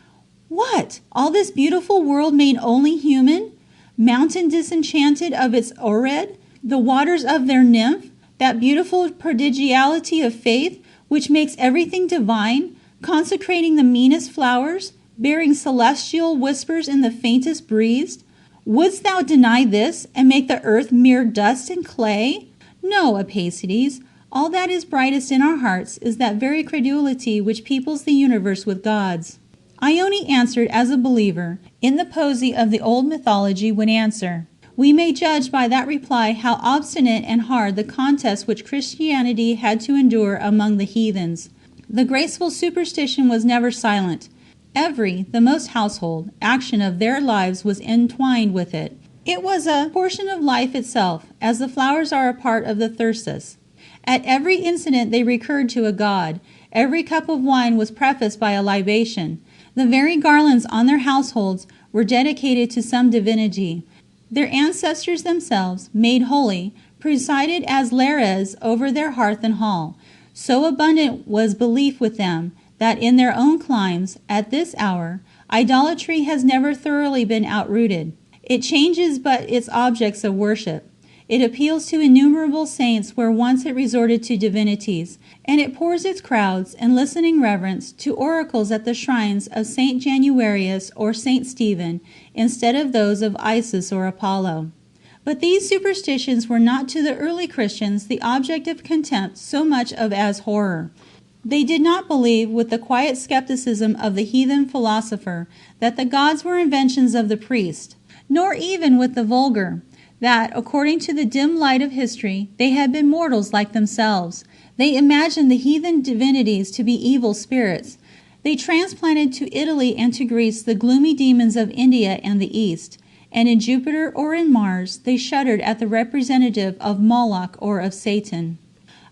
"What? All this beautiful world made only human? Mountain disenchanted of its Ored, the waters of their nymph, that beautiful prodigality of faith which makes everything divine, consecrating the meanest flowers, bearing celestial whispers in the faintest breeze? Wouldst thou deny this, and make the earth mere dust and clay? No, Arbaces. All that is brightest in our hearts is that very credulity which peoples the universe with gods." Ione answered as a believer in the poesy of the old mythology would answer. We may judge by that reply how obstinate and hard the contest which Christianity had to endure among the heathens. The graceful superstition was never silent. Every, the most household, action of their lives was entwined with it. It was a portion of life itself, as the flowers are a part of the thyrsus. At every incident they recurred to a god. Every cup of wine was prefaced by a libation. The very garlands on their households were dedicated to some divinity. Their ancestors themselves, made holy, presided as lares over their hearth and hall. So abundant was belief with them, that in their own climes, at this hour, idolatry has never thoroughly been outrooted. It changes but its objects of worship. It appeals to innumerable saints where once it resorted to divinities, and it pours its crowds, in listening reverence, to oracles at the shrines of Saint Januarius or Saint Stephen, instead of those of Isis or Apollo. But these superstitions were not to the early Christians the object of contempt so much of as horror. They did not believe, with the quiet skepticism of the heathen philosopher, that the gods were inventions of the priest, nor even with the vulgar, that, according to the dim light of history, they had been mortals like themselves. They imagined the heathen divinities to be evil spirits. They transplanted to Italy and to Greece the gloomy demons of India and the East, and in Jupiter or in Mars they shuddered at the representative of Moloch or of Satan.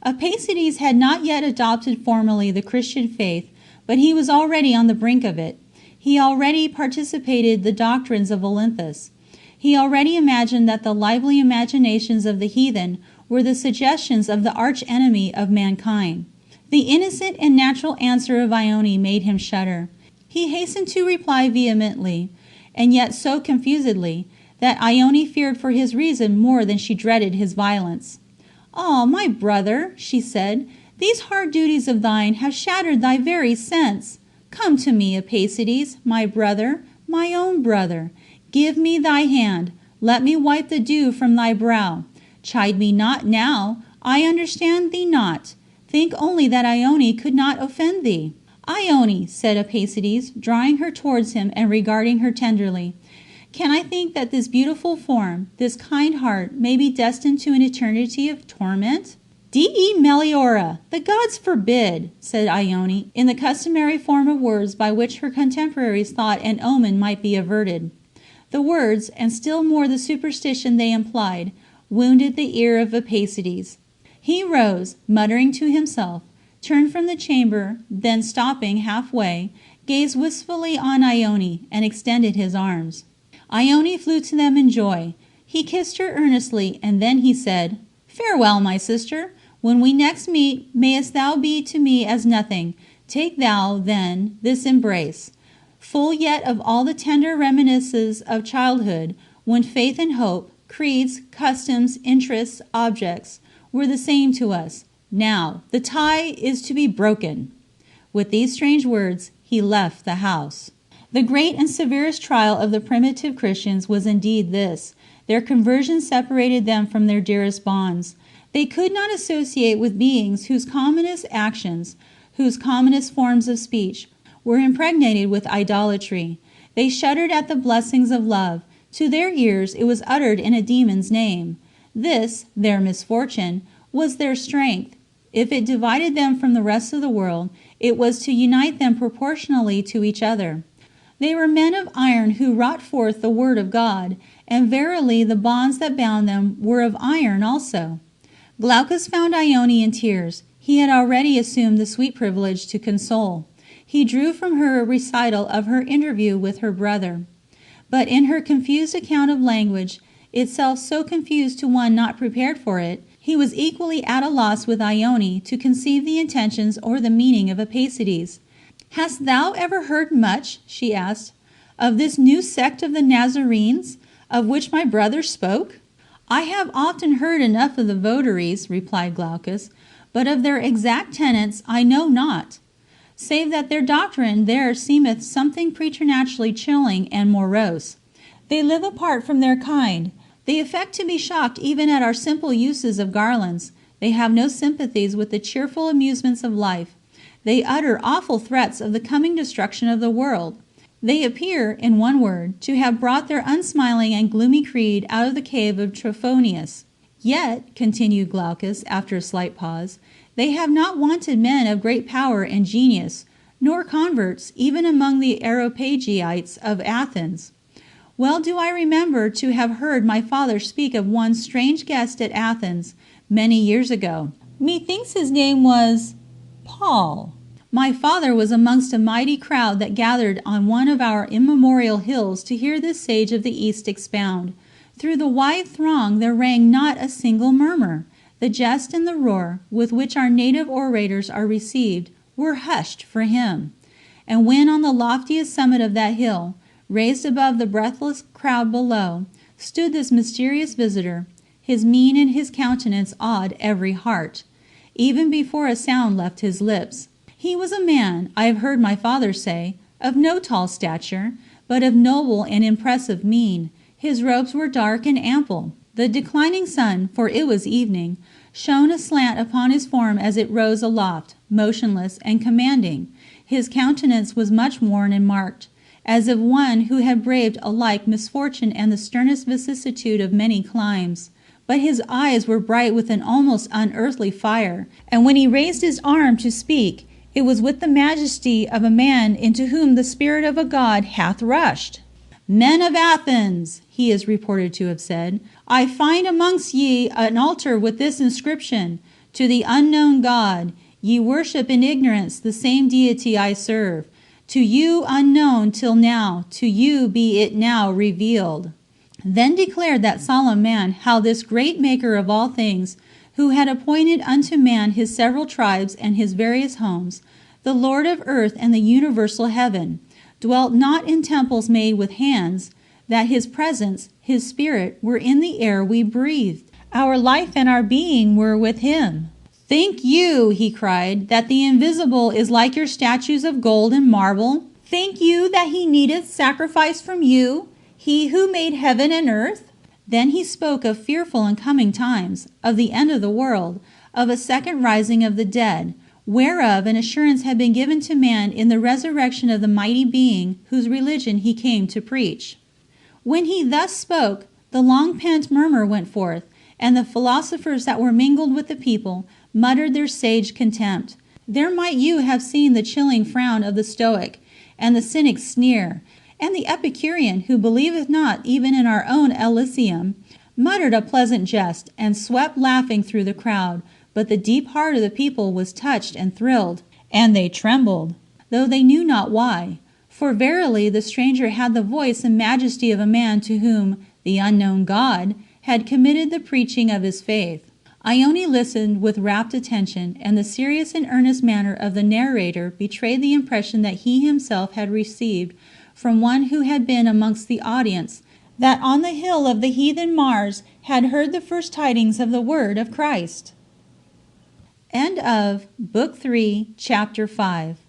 Arbaces had not yet adopted formally the Christian faith, but he was already on the brink of it. He already participated the doctrines of Olinthus. He already imagined that the lively imaginations of the heathen were the suggestions of the arch-enemy of mankind. The innocent and natural answer of Ione made him shudder. He hastened to reply vehemently, and yet so confusedly, that Ione feared for his reason more than she dreaded his violence. "Ah, my brother," she said, "these hard duties of thine have shattered thy very sense. Come to me, Arbaces, my brother, my own brother. Give me thy hand. Let me wipe the dew from thy brow. Chide me not now. I understand thee not. Think only that Ione could not offend thee." "Ione," said Arbaces, drawing her towards him and regarding her tenderly, "can I think that this beautiful form, this kind heart, may be destined to an eternity of torment?" "Dii meliora, the gods forbid," said Ione, in the customary form of words by which her contemporaries thought an omen might be averted. The words, and still more the superstition they implied, wounded the ear of Arbaces. He rose, muttering to himself, turned from the chamber, then stopping halfway, gazed wistfully on Ione, and extended his arms. Ione flew to them in joy. He kissed her earnestly, and then he said, "Farewell, my sister. When we next meet, mayest thou be to me as nothing. Take thou, then, this embrace, full yet of all the tender reminiscences of childhood, when faith and hope, creeds, customs, interests, objects, were the same to us. Now, the tie is to be broken." With these strange words, he left the house. The great and severest trial of the primitive Christians was indeed this. Their conversion separated them from their dearest bonds. They could not associate with beings whose commonest actions, whose commonest forms of speech, were impregnated with idolatry. They shuddered at the blessings of love. To their ears it was uttered in a demon's name. This, their misfortune, was their strength. If it divided them from the rest of the world, it was to unite them proportionally to each other. They were men of iron who wrought forth the word of God, and verily the bonds that bound them were of iron also. Glaucus found Ione in tears. He had already assumed the sweet privilege to console. He drew from her a recital of her interview with her brother. But in her confused account of language, itself so confused to one not prepared for it, he was equally at a loss with Ione to conceive the intentions or the meaning of Arbaces. "Hast thou ever heard much," she asked, "of this new sect of the Nazarenes, of which my brother spoke?" "I have often heard enough of the votaries," replied Glaucus, "but of their exact tenets I know not, save that their doctrine there seemeth something preternaturally chilling and morose. They live apart from their kind. They affect to be shocked even at our simple uses of garlands. They have no sympathies with the cheerful amusements of life. They utter awful threats of the coming destruction of the world. They appear, in one word, to have brought their unsmiling and gloomy creed out of the cave of Trophonius. Yet," continued Glaucus, after a slight pause, "they have not wanted men of great power and genius, nor converts, even among the Areopagites of Athens. Well do I remember to have heard my father speak of one strange guest at Athens, many years ago. Methinks his name was Paul. My father was amongst a mighty crowd that gathered on one of our immemorial hills to hear this sage of the East expound. Through the wide throng there rang not a single murmur. The jest and the roar with which our native orators are received were hushed for him. And when on the loftiest summit of that hill, raised above the breathless crowd below, stood this mysterious visitor, his mien and his countenance awed every heart, even before a sound left his lips. He was a man, I have heard my father say, of no tall stature, but of noble and impressive mien. His robes were dark and ample. The declining sun, for it was evening, shone aslant upon his form as it rose aloft, motionless and commanding. His countenance was much worn and marked, as of one who had braved alike misfortune and the sternest vicissitude of many climes. But his eyes were bright with an almost unearthly fire, and when he raised his arm to speak, it was with the majesty of a man into whom the spirit of a god hath rushed. "Men of Athens," he is reported to have said, "I find amongst ye an altar with this inscription, To the unknown God. Ye worship in ignorance the same deity I serve. To you unknown till now, to you be it now revealed." Then declared that solemn man how this great maker of all things, who had appointed unto man his several tribes and his various homes, the Lord of earth and the universal heaven, dwelt not in temples made with hands, that his presence, his spirit, were in the air we breathed. Our life and our being were with him. "Think you," he cried, "that the invisible is like your statues of gold and marble? Think you that he needeth sacrifice from you, he who made heaven and earth?" Then he spoke of fearful and coming times, of the end of the world, of a second rising of the dead, whereof an assurance had been given to man in the resurrection of the mighty being whose religion he came to preach. When he thus spoke, the long-pent murmur went forth, and the philosophers that were mingled with the people muttered their sage contempt. There might you have seen the chilling frown of the Stoic, and the Cynic's sneer, and the Epicurean, who believeth not even in our own Elysium, muttered a pleasant jest, and swept laughing through the crowd, but the deep heart of the people was touched and thrilled, and they trembled, though they knew not why. For verily the stranger had the voice and majesty of a man to whom the unknown God had committed the preaching of his faith. Ione listened with rapt attention, and the serious and earnest manner of the narrator betrayed the impression that he himself had received from one who had been amongst the audience, that on the hill of the heathen Mars had heard the first tidings of the word of Christ. End of Book 3, Chapter 5.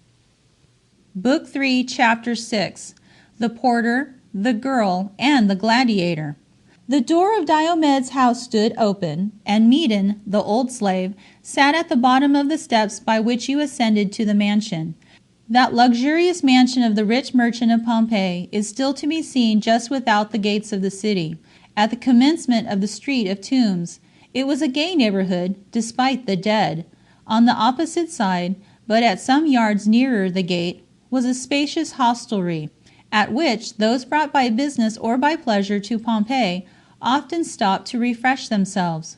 Book 3, Chapter 6. The Porter, the Girl, and the Gladiator. The door of Diomed's house stood open, and Medon, the old slave, sat at the bottom of the steps by which you ascended to the mansion. That luxurious mansion of the rich merchant of Pompeii is still to be seen just without the gates of the city, at the commencement of the Street of Tombs. It was a gay neighborhood, despite the dead. On the opposite side, but at some yards nearer the gate, was a spacious hostelry, at which those brought by business or by pleasure to Pompeii often stopped to refresh themselves.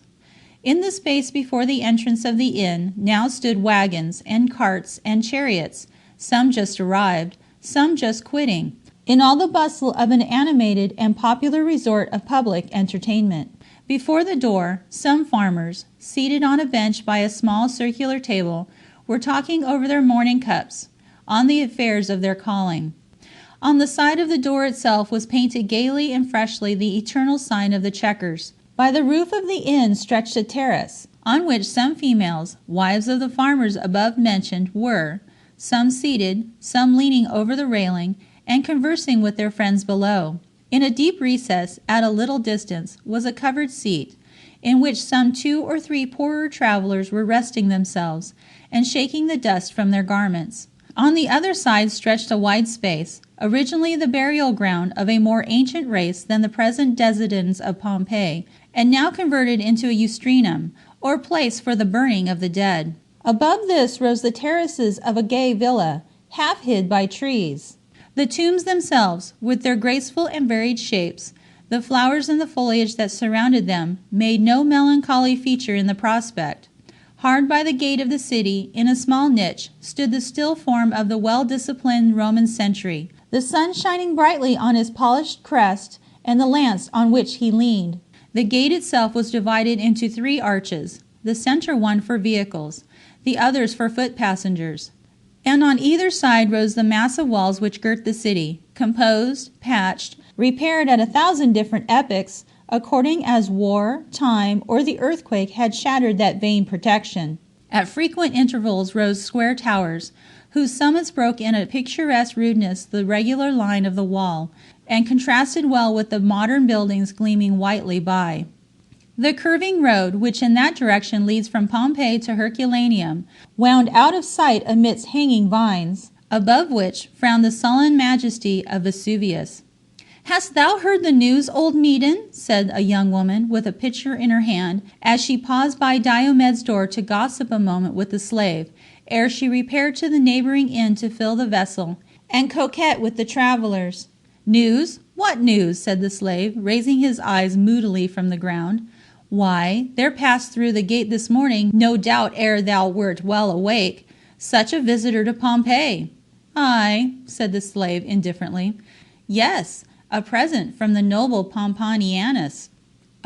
In the space before the entrance of the inn now stood wagons and carts and chariots, some just arrived, some just quitting, in all the bustle of an animated and popular resort of public entertainment. Before the door, some farmers, seated on a bench by a small circular table, were talking over their morning cups, on the affairs of their calling. On the side of the door itself was painted gaily and freshly the eternal sign of the checkers. By the roof of the inn stretched a terrace, on which some females, wives of the farmers above mentioned, were, some seated, some leaning over the railing, and conversing with their friends below. In a deep recess, at a little distance, was a covered seat, in which some 2 or 3 poorer travelers were resting themselves, and shaking the dust from their garments. On the other side stretched a wide space, originally the burial ground of a more ancient race than the present denizens of Pompeii, and now converted into a eustrinum, or place for the burning of the dead. Above this rose the terraces of a gay villa, half hid by trees. The tombs themselves, with their graceful and varied shapes, the flowers and the foliage that surrounded them, made no melancholy feature in the prospect. Hard by the gate of the city, in a small niche, stood the still form of the well-disciplined Roman sentry, the sun shining brightly on his polished crest and the lance on which he leaned. The gate itself was divided into 3 arches, the center one for vehicles, the others for foot passengers. And on either side rose the massive walls which girt the city, composed, patched, repaired at 1,000 different epochs, according as war, time, or the earthquake had shattered that vain protection. At frequent intervals rose square towers, whose summits broke in a picturesque rudeness the regular line of the wall, and contrasted well with the modern buildings gleaming whitely by. The curving road, which in that direction leads from Pompeii to Herculaneum, wound out of sight amidst hanging vines, above which frowned the sullen majesty of Vesuvius. "Hast thou heard the news, old Medon?" said a young woman, with a pitcher in her hand, as she paused by Diomed's door to gossip a moment with the slave, ere she repaired to the neighboring inn to fill the vessel, and coquette with the travelers. "News? What news?" said the slave, raising his eyes moodily from the ground. "Why, there passed through the gate this morning, no doubt ere thou wert well awake, such a visitor to Pompeii." "Aye," said the slave indifferently. "Yes, a present from the noble Pomponianus."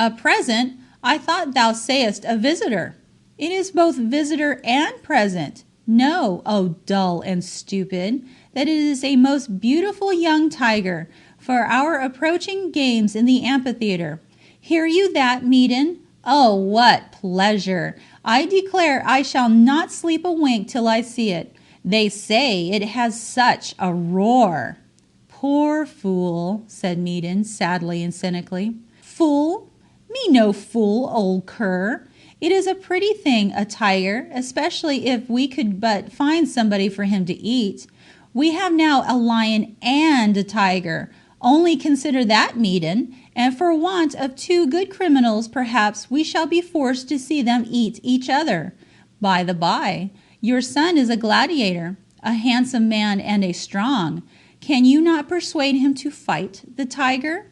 "A present? I thought thou sayest a visitor." "It is both visitor and present. Know, O dull and stupid, that it is a most beautiful young tiger for our approaching games in the amphitheater. Hear you that, Medon? Oh, what pleasure! I declare I shall not sleep a wink till I see it. They say it has such a roar." "Poor fool," said Medon, sadly and cynically. "Fool? Me no fool, old cur. It is a pretty thing, a tiger, especially if we could but find somebody for him to eat. We have now a lion and a tiger. Only consider that, Medon, and for want of 2 good criminals perhaps we shall be forced to see them eat each other. By the by, your son is a gladiator, a handsome man and a strong. Can you not persuade him to fight the tiger?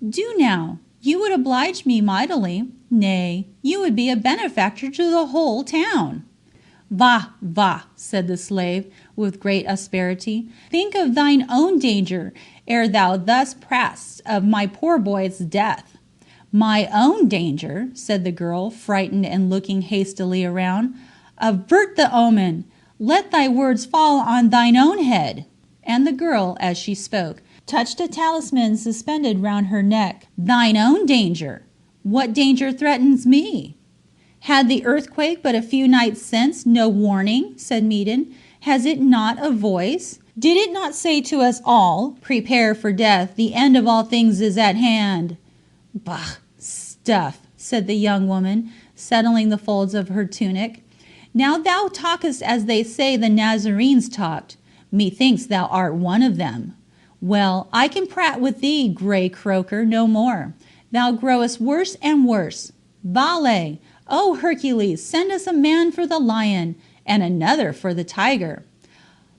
Do now. You would oblige me mightily. Nay, you would be a benefactor to the whole town." "Va, va," said the slave, with great asperity. "Think of thine own danger ere thou thus pratest of my poor boy's death." My own danger, said the girl, frightened and looking hastily around. Avert the omen. Let thy words fall on thine own head. And the girl, as she spoke, touched a talisman suspended round her neck. Thine own danger. What danger threatens me? Had the earthquake but a few nights since no warning? Said Medon. Has it not a voice? Did it not say to us all, prepare for death, the end of all things is at hand? Bah, stuff, said the young woman, settling the folds of her tunic. Now thou talkest as they say the Nazarenes talked. Methinks thou art one of them. Well, I can prate with thee, grey croaker, no more. Thou growest worse and worse. Vale! O Hercules, send us a man for the lion, and another for the tiger.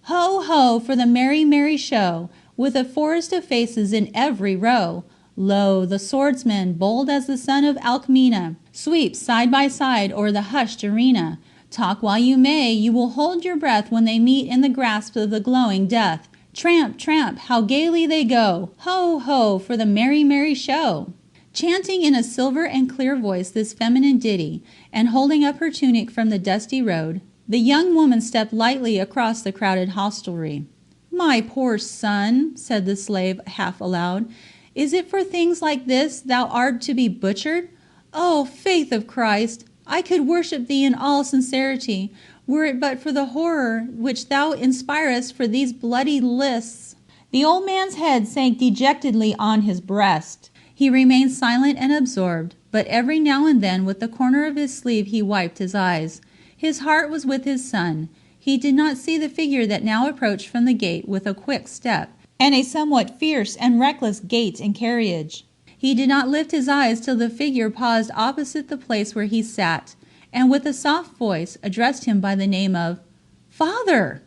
Ho, ho, for the merry, merry show, with a forest of faces in every row. Lo, the swordsman, bold as the son of Alcmena, sweeps side by side o'er the hushed arena. Talk while you may, you will hold your breath when they meet in the grasp of the glowing death. Tramp, tramp, how gaily they go! Ho, ho, for the merry, merry show! Chanting in a silver and clear voice this feminine ditty, and holding up her tunic from the dusty road, the young woman stepped lightly across the crowded hostelry. My poor son, said the slave half aloud, is it for things like this thou art to be butchered? O faith of Christ! I could worship thee in all sincerity, were it but for the horror which thou inspirest for these bloody lists. The old man's head sank dejectedly on his breast. He remained silent and absorbed, but every now and then with the corner of his sleeve he wiped his eyes. His heart was with his son. He did not see the figure that now approached from the gate with a quick step, and a somewhat fierce and reckless gait and carriage. He did not lift his eyes till the figure paused opposite the place where he sat, and with a soft voice addressed him by the name of Father!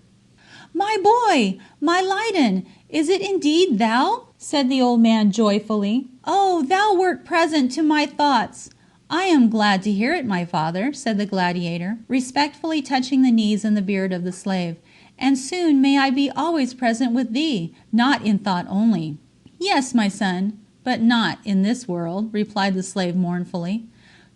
My boy! My Lyden! Is it indeed thou? Said the old man joyfully. Oh, thou wert present to my thoughts! I am glad to hear it, my father, said the gladiator, respectfully touching the knees and the beard of the slave. And soon may I be always present with thee, not in thought only. Yes, my son, but not in this world, replied the slave mournfully.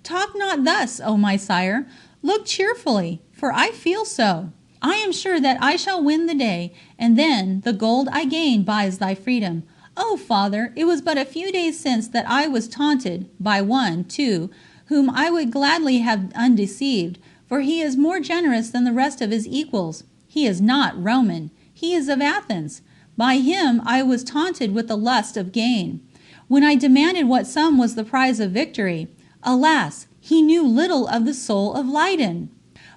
Talk not thus, O my sire. Look cheerfully, for I feel so. I am sure that I shall win the day, and then the gold I gain buys thy freedom. Oh, father, it was but a few days since that I was taunted, by one, too, whom I would gladly have undeceived, for he is more generous than the rest of his equals. He is not Roman. He is of Athens. By him I was taunted with the lust of gain. When I demanded what sum was the prize of victory, alas, he knew little of the soul of Lyden.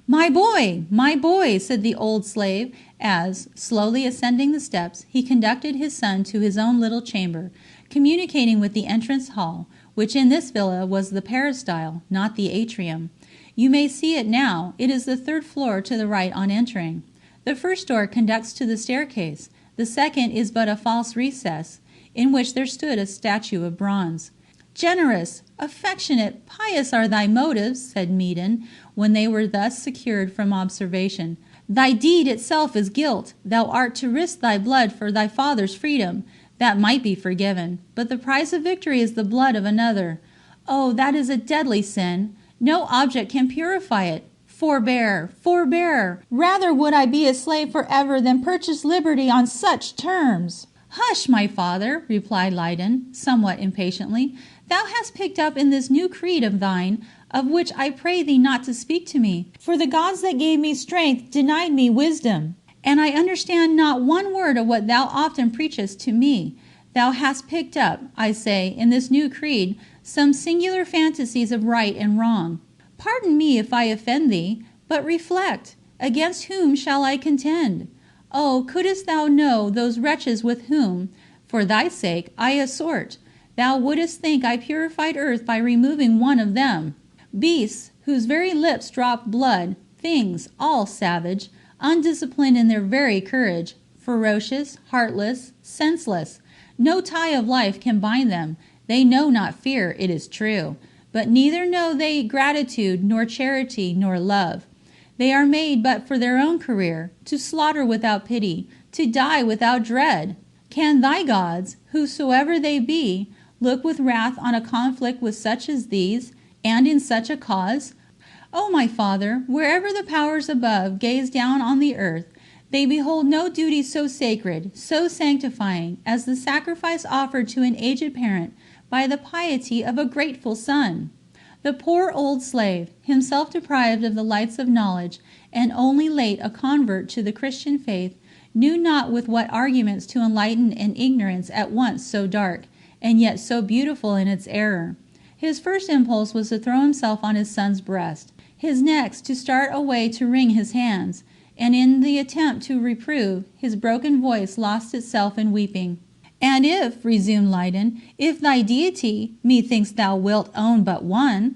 My boy, said the old slave, as, slowly ascending the steps, he conducted his son to his own little chamber, communicating with the entrance hall, which in this villa was the peristyle, not the atrium. You may see it now. It is the third floor to the right on entering. The first door conducts to the staircase. The second is but a false recess, in which there stood a statue of bronze. Generous, affectionate, pious are thy motives, said Medon, when they were thus secured from observation. Thy deed itself is guilt. Thou art to risk thy blood for thy father's freedom. That might be forgiven, but the price of victory is the blood of another. Oh, that is a deadly sin. No object can purify it. Forbear, forbear. Rather would I be a slave forever than purchase liberty on such terms. Hush, my father, replied Lyden, somewhat impatiently. Thou hast picked up in this new creed of thine, of which I pray thee not to speak to me, for the gods that gave me strength denied me wisdom, and I understand not one word of what thou often preachest to me. Thou hast picked up, I say, in this new creed, some singular fantasies of right and wrong. Pardon me if I offend thee, but reflect, against whom shall I contend? Oh, couldst thou know those wretches with whom, for thy sake, I assort, thou wouldst think I purified earth by removing one of them. Beasts, whose very lips drop blood, things, all savage, undisciplined in their very courage, ferocious, heartless, senseless. No tie of life can bind them. They know not fear, it is true, but neither know they gratitude, nor charity, nor love. They are made but for their own career, to slaughter without pity, to die without dread. Can thy gods, whosoever they be, look with wrath on a conflict with such as these, and in such a cause? O my Father, wherever the powers above gaze down on the earth, they behold no duty so sacred, so sanctifying, as the sacrifice offered to an aged parent by the piety of a grateful son. The poor old slave, himself deprived of the lights of knowledge, and only late a convert to the Christian faith, knew not with what arguments to enlighten an ignorance at once so dark, and yet so beautiful in its error. His first impulse was to throw himself on his son's breast, his next to start away to wring his hands, and in the attempt to reprove, his broken voice lost itself in weeping. "And if," resumed Lytton, "if thy deity, methinks thou wilt own but one,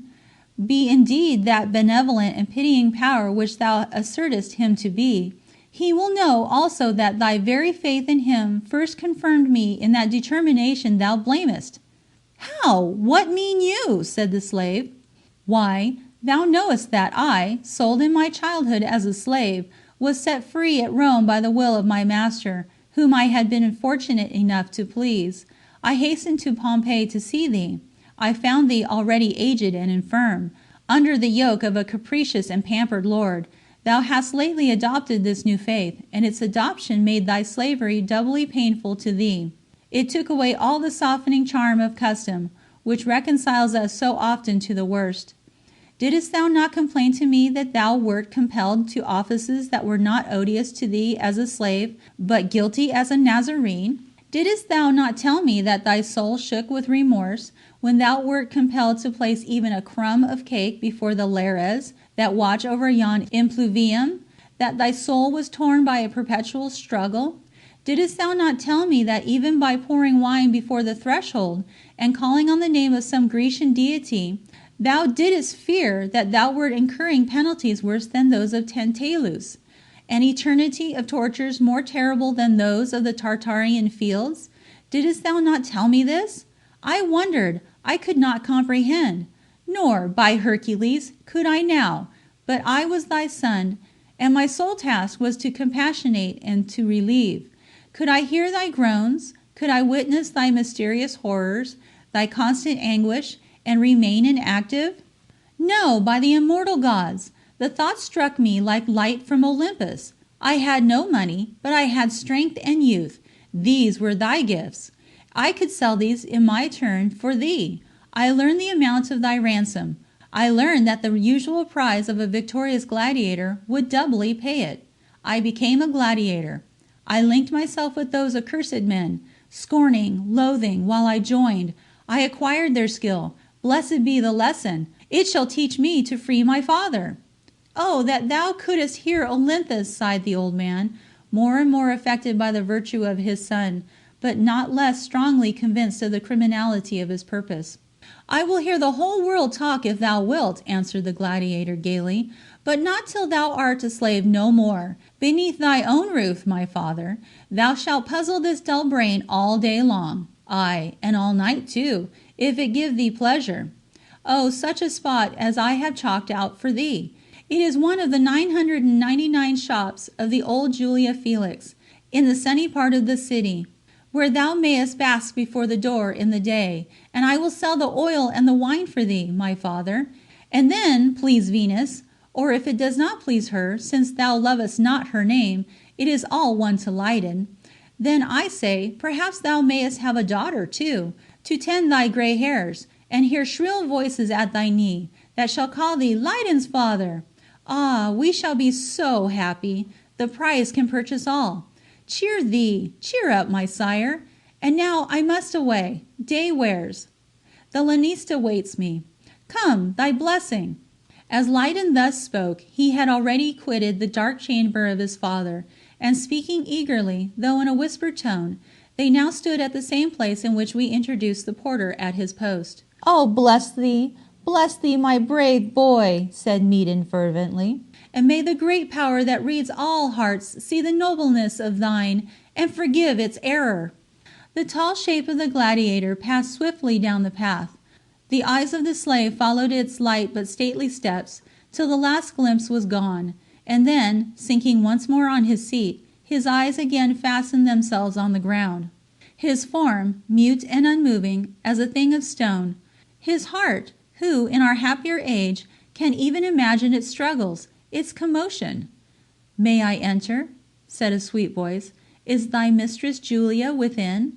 be indeed that benevolent and pitying power which thou assertest him to be, he will know also that thy very faith in him first confirmed me in that determination thou blamest." "How? What mean you?" said the slave. "Why, thou knowest that I, sold in my childhood as a slave, was set free at Rome by the will of my master, whom I had been fortunate enough to please. I hastened to Pompeii to see thee. I found thee already aged and infirm, under the yoke of a capricious and pampered lord. Thou hast lately adopted this new faith, and its adoption made thy slavery doubly painful to thee. It took away all the softening charm of custom, which reconciles us so often to the worst. Didst thou not complain to me that thou wert compelled to offices that were not odious to thee as a slave, but guilty as a Nazarene? Didst thou not tell me that thy soul shook with remorse when thou wert compelled to place even a crumb of cake before the lares that watch over yon impluvium, that thy soul was torn by a perpetual struggle? Didst thou not tell me that even by pouring wine before the threshold, and calling on the name of some Grecian deity, thou didst fear that thou wert incurring penalties worse than those of Tantalus, an eternity of tortures more terrible than those of the Tartarian fields? Didst thou not tell me this? I wondered, I could not comprehend, nor, by Hercules, could I now, but I was thy son, and my sole task was to compassionate and to relieve. Could I hear thy groans? Could I witness thy mysterious horrors, thy constant anguish, and remain inactive? No, by the immortal gods! The thought struck me like light from Olympus. I had no money, but I had strength and youth. These were thy gifts. I could sell these in my turn for thee. I learned the amount of thy ransom. I learned that the usual prize of a victorious gladiator would doubly pay it. I became a gladiator. I linked myself with those accursed men, scorning, loathing, while I joined. I acquired their skill. Blessed be the lesson. It shall teach me to free my father. Oh, that thou couldst hear Olinthus, sighed the old man, more and more affected by the virtue of his son, but not less strongly convinced of the criminality of his purpose. I will hear the whole world talk if thou wilt, answered the gladiator gaily, but not till thou art a slave no more. Beneath thy own roof, my father, thou shalt puzzle this dull brain all day long, ay, and all night too, if it give thee pleasure. Oh, such a spot as I have chalked out for thee! It is one of the 999 shops of the old Julia Felix, in the sunny part of the city, where thou mayest bask before the door in the day, and I will sell the oil and the wine for thee, my father. And then, please Venus, or if it does not please her, since thou lovest not her name, it is all one to Lytton, then I say, perhaps thou mayest have a daughter too, to tend thy grey hairs, and hear shrill voices at thy knee, that shall call thee Lytton's father. Ah, we shall be so happy. The price can purchase all. Cheer thee, cheer up, my sire. And now I must away. Day wears. The lanista waits me. Come, thy blessing. As Lytton thus spoke, he had already quitted the dark chamber of his father, and speaking eagerly, though in a whispered tone, they now stood at the same place in which we introduced the porter at his post. "Oh, bless thee, my brave boy," said Meaden fervently, "and may the great power that reads all hearts see the nobleness of thine, and forgive its error." The tall shape of the gladiator passed swiftly down the path. The eyes of the slave followed its light but stately steps, till the last glimpse was gone, and then, sinking once more on his seat, his eyes again fastened themselves on the ground. his form mute and unmoving as a thing of stone, his heart, who, in our happier age, can even imagine its struggles, its commotion. "May I enter?" said a sweet voice. "Is thy mistress Julia within?"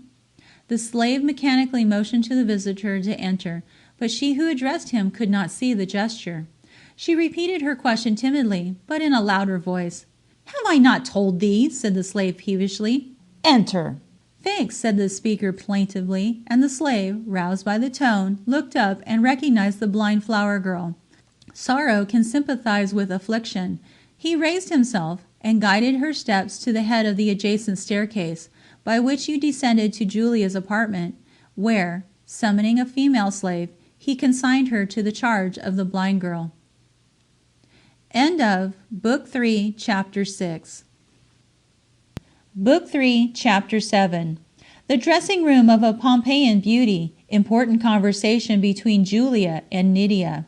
The slave mechanically motioned to the visitor to enter, but she who addressed him could not see the gesture. She repeated her question timidly, but in a louder voice. "Have I not told thee?" said the slave peevishly. "Enter." "Thanks," said the speaker plaintively, and the slave, roused by the tone, looked up and recognized the blind flower girl. Sorrow can sympathize with affliction. He raised himself and guided her steps to the head of the adjacent staircase, by which you descended to Julia's apartment, where, summoning a female slave, he consigned her to the charge of the blind girl. End of Book 3, Chapter 6. Book 3, Chapter 7. The dressing room of a Pompeian beauty. Important conversation between Julia and Nydia.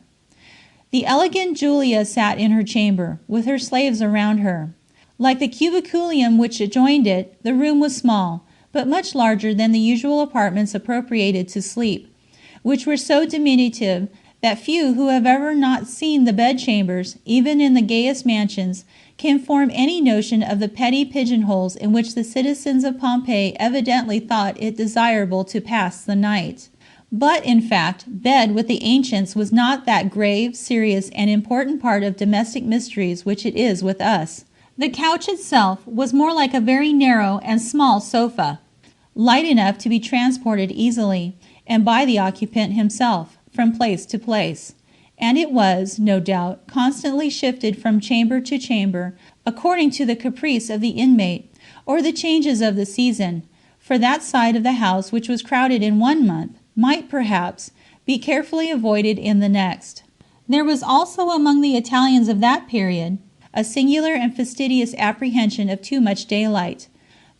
The elegant Julia sat in her chamber, with her slaves around her. Like the cubiculum which adjoined it, the room was small, but much larger than the usual apartments appropriated to sleep, which were so diminutive that few who have ever not seen the bedchambers, even in the gayest mansions, can form any notion of the petty pigeonholes in which the citizens of Pompeii evidently thought it desirable to pass the night. But, in fact, bed with the ancients was not that grave, serious, and important part of domestic mysteries which it is with us. The couch itself was more like a very narrow and small sofa, light enough to be transported easily, and by the occupant himself, from place to place. And it was, no doubt, constantly shifted from chamber to chamber, according to the caprice of the inmate, or the changes of the season, for that side of the house which was crowded in one month might, perhaps, be carefully avoided in the next. There was also among the Italians of that period a singular and fastidious apprehension of too much daylight.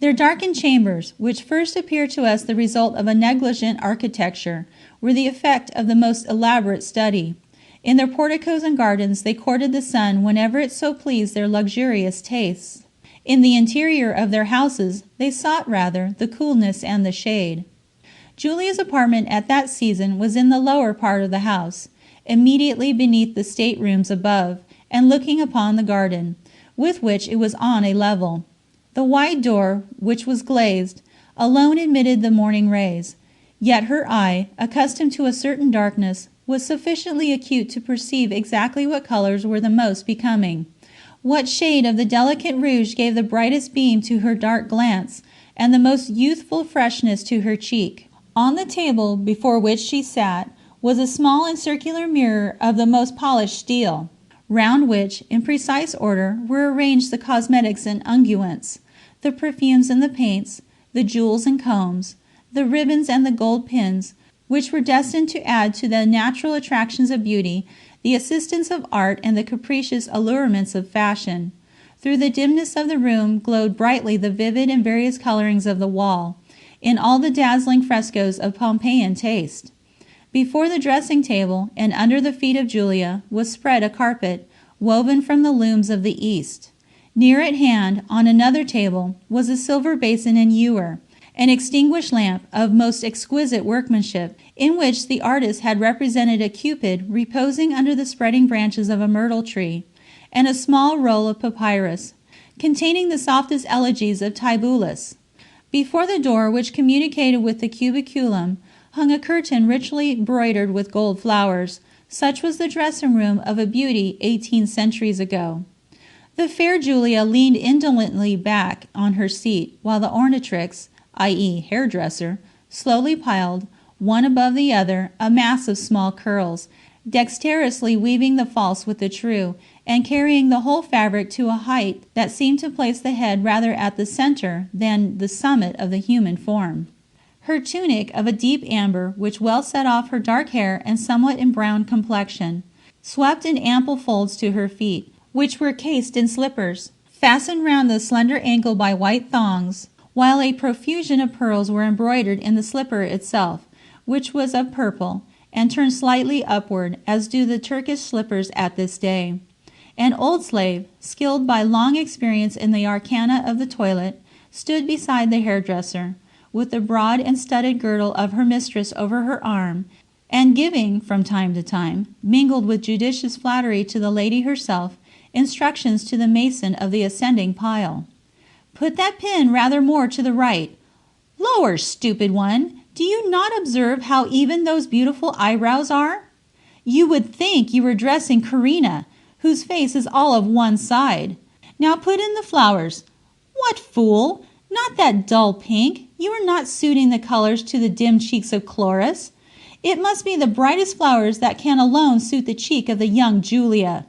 Their darkened chambers, which first appear to us the result of a negligent architecture, were the effect of the most elaborate study. In their porticos and gardens they courted the sun whenever it so pleased their luxurious tastes. In the interior of their houses they sought rather the coolness and the shade. Julia's apartment at that season was in the lower part of the house, immediately beneath the staterooms above, and looking upon the garden, with which it was on a level. The wide door, which was glazed, alone admitted the morning rays, yet her eye, accustomed to a certain darkness, was sufficiently acute to perceive exactly what colors were the most becoming, what shade of the delicate rouge gave the brightest beam to her dark glance, and the most youthful freshness to her cheek. On the table before which she sat was a small and circular mirror of the most polished steel, round which, in precise order, were arranged the cosmetics and unguents, the perfumes and the paints, the jewels and combs, the ribbons and the gold pins, which were destined to add to the natural attractions of beauty the assistance of art and the capricious allurements of fashion. Through the dimness of the room glowed brightly the vivid and various colorings of the wall, in all the dazzling frescoes of Pompeian taste. Before the dressing table, and under the feet of Julia, was spread a carpet, woven from the looms of the East. Near at hand, on another table, was a silver basin and ewer, an extinguished lamp of most exquisite workmanship, in which the artist had represented a Cupid reposing under the spreading branches of a myrtle tree, and a small roll of papyrus, containing the softest elegies of Tibullus. Before the door which communicated with the cubiculum hung a curtain richly embroidered with gold flowers. Such was the dressing room of a beauty 18 centuries ago. The fair Julia leaned indolently back on her seat, while the ornatrix, i.e. hairdresser, slowly piled, one above the other, a mass of small curls, dexterously weaving the false with the true, and carrying the whole fabric to a height that seemed to place the head rather at the center than the summit of the human form. Her tunic of a deep amber, which well set off her dark hair and somewhat embrowned complexion, swept in ample folds to her feet, which were cased in slippers, fastened round the slender ankle by white thongs, while a profusion of pearls were embroidered in the slipper itself, which was of purple, and turned slightly upward, as do the Turkish slippers at this day. An old slave, skilled by long experience in the arcana of the toilet, stood beside the hairdresser, with the broad and studded girdle of her mistress over her arm, and giving, from time to time, mingled with judicious flattery to the lady herself, instructions to the mason of the ascending pile. "Put that pin rather more to the right. Lower, stupid one! Do you not observe how even those beautiful eyebrows are? You would think you were dressing Corinna, whose face is all of one side. Now put in the flowers. What fool! Not that dull pink. You are not suiting the colors to the dim cheeks of Chloris. It must be the brightest flowers that can alone suit the cheek of the young Julia."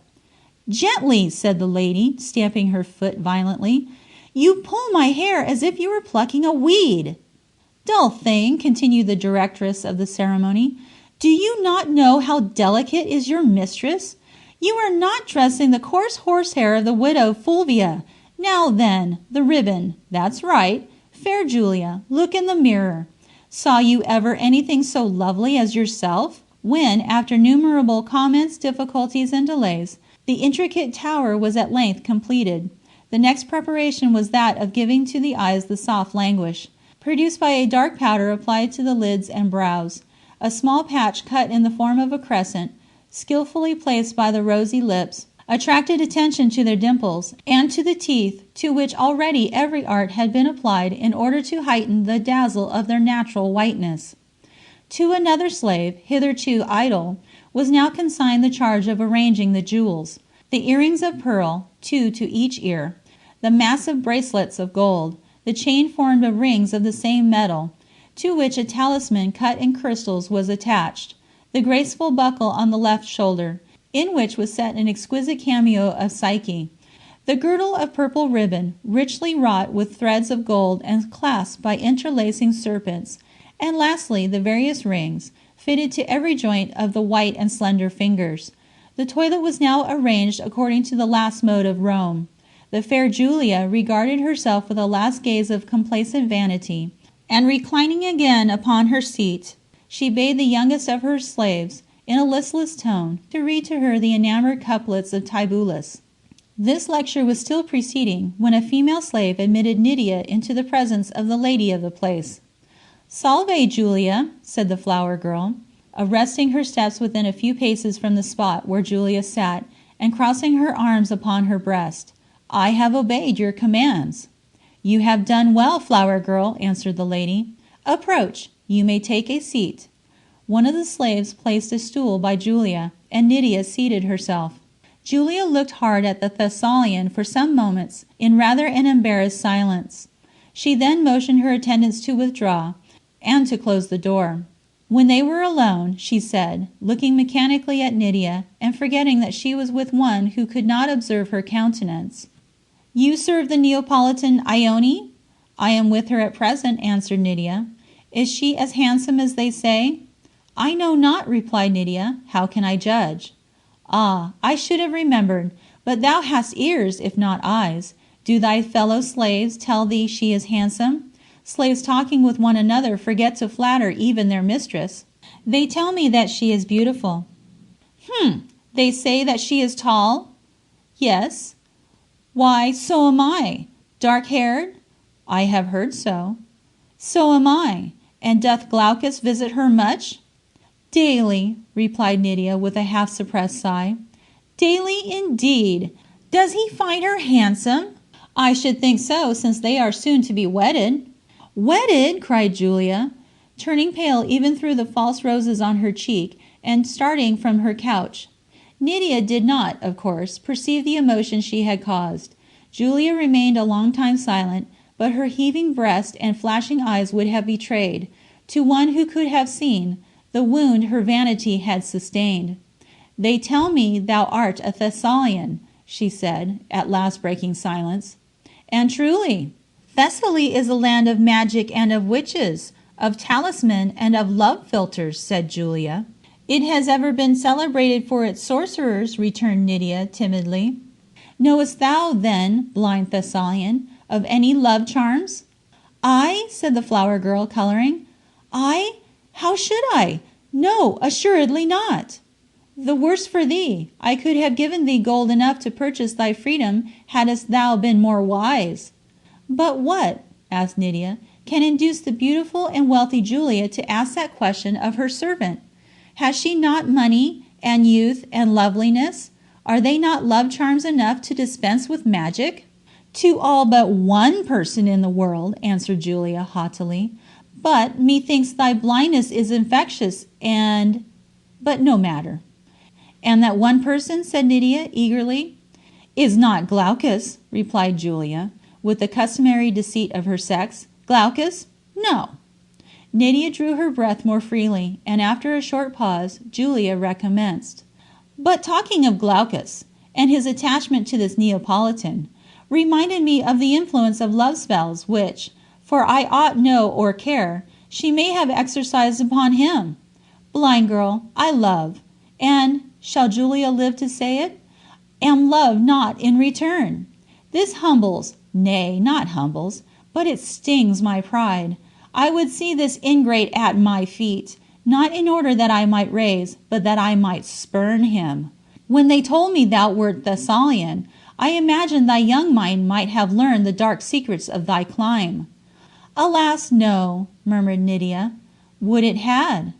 "Gently," said the lady, stamping her foot violently. "You pull my hair as if you were plucking a weed." "Dull thing," continued the directress of the ceremony, "do you not know how delicate is your mistress? You are not dressing the coarse horsehair of the widow Fulvia. Now then, the ribbon. That's right. Fair Julia, look in the mirror. Saw you ever anything so lovely as yourself?" When, after innumerable comments, difficulties, and delays, the intricate tower was at length completed, the next preparation was that of giving to the eyes the soft languish, produced by a dark powder applied to the lids and brows. A small patch cut in the form of a crescent, skillfully placed by the rosy lips, attracted attention to their dimples, and to the teeth, to which already every art had been applied in order to heighten the dazzle of their natural whiteness. To another slave, hitherto idle, was now consigned the charge of arranging the jewels, the earrings of pearl, 2 to each ear, the massive bracelets of gold, the chain formed of rings of the same metal, to which a talisman cut in crystals was attached, the graceful buckle on the left shoulder, in which was set an exquisite cameo of Psyche, the girdle of purple ribbon, richly wrought with threads of gold and clasped by interlacing serpents, and lastly the various rings, fitted to every joint of the white and slender fingers. The toilet was now arranged according to the last mode of Rome. The fair Julia regarded herself with a last gaze of complacent vanity, and reclining again upon her seat, she bade the youngest of her slaves, in a listless tone, to read to her the enamored couplets of Tibullus. This lecture was still proceeding when a female slave admitted Nydia into the presence of the lady of the place. "Salve, Julia," said the flower girl, arresting her steps within a few paces from the spot where Julia sat, and crossing her arms upon her breast. "I have obeyed your commands." "You have done well, flower girl," answered the lady. "Approach. You may take a seat." One of the slaves placed a stool by Julia, and Nydia seated herself. Julia looked hard at the Thessalian for some moments in rather an embarrassed silence. She then motioned her attendants to withdraw, and to close the door. When they were alone, she said, looking mechanically at Nydia, and forgetting that she was with one who could not observe her countenance, "You serve the Neapolitan Ione?" "I am with her at present," answered Nydia. "Is she as handsome as they say?" "I know not," replied Nydia. "How can I judge?" "Ah, I should have remembered. But thou hast ears, if not eyes. Do thy fellow slaves tell thee she is handsome? Slaves talking with one another forget to flatter even their mistress." "They tell me that she is beautiful." "They say that she is tall?" "Yes." "Why, so am I. Dark-haired?" "I have heard so." "So am I. And doth Glaucus visit her much?" "Daily," replied Nydia with a half-suppressed sigh. "Daily indeed! Does he find her handsome?" "I should think so, since they are soon to be wedded." "Wedded!" cried Julia, turning pale even through the false roses on her cheek, and starting from her couch. Nydia did not, of course, perceive the emotion she had caused. Julia remained a long time silent, but her heaving breast and flashing eyes would have betrayed, to one who could have seen, the wound her vanity had sustained. "They tell me thou art a Thessalian," she said, at last breaking silence. "And truly, Thessaly is a land of magic and of witches, of talisman and of love philters," said Julia. "It has ever been celebrated for its sorcerers," returned Nydia timidly. "Knowest thou, then, blind Thessalian, of any love charms?" "I?" said the flower girl, coloring. "I? How should I? No, assuredly not." "The worse for thee. I could have given thee gold enough to purchase thy freedom hadst thou been more wise." "But what," asked Nydia, can induce the beautiful and wealthy Julia to ask that question of her servant? Has she not money and youth and loveliness? Are they not love charms enough to dispense with magic? To all but one person in the world, answered Julia haughtily. But methinks thy blindness is infectious, but no matter. And that one person, said Nydia eagerly. Is not Glaucus, replied Julia, with the customary deceit of her sex. Glaucus? No. Nydia drew her breath more freely, and after a short pause, Julia recommenced. But talking of Glaucus, and his attachment to this Neapolitan, reminded me of the influence of love spells which, for I ought know or care, she may have exercised upon him. Blind girl, I love, and, shall Julia live to say it, am loved not in return. This humbles, nay, not humbles, but it stings my pride. I would see this ingrate at my feet, not in order that I might raise, but that I might spurn him. When they told me thou wert Thessalian, I imagined thy young mind might have learned the dark secrets of thy clime. Alas, no, murmured Nydia. Would it had.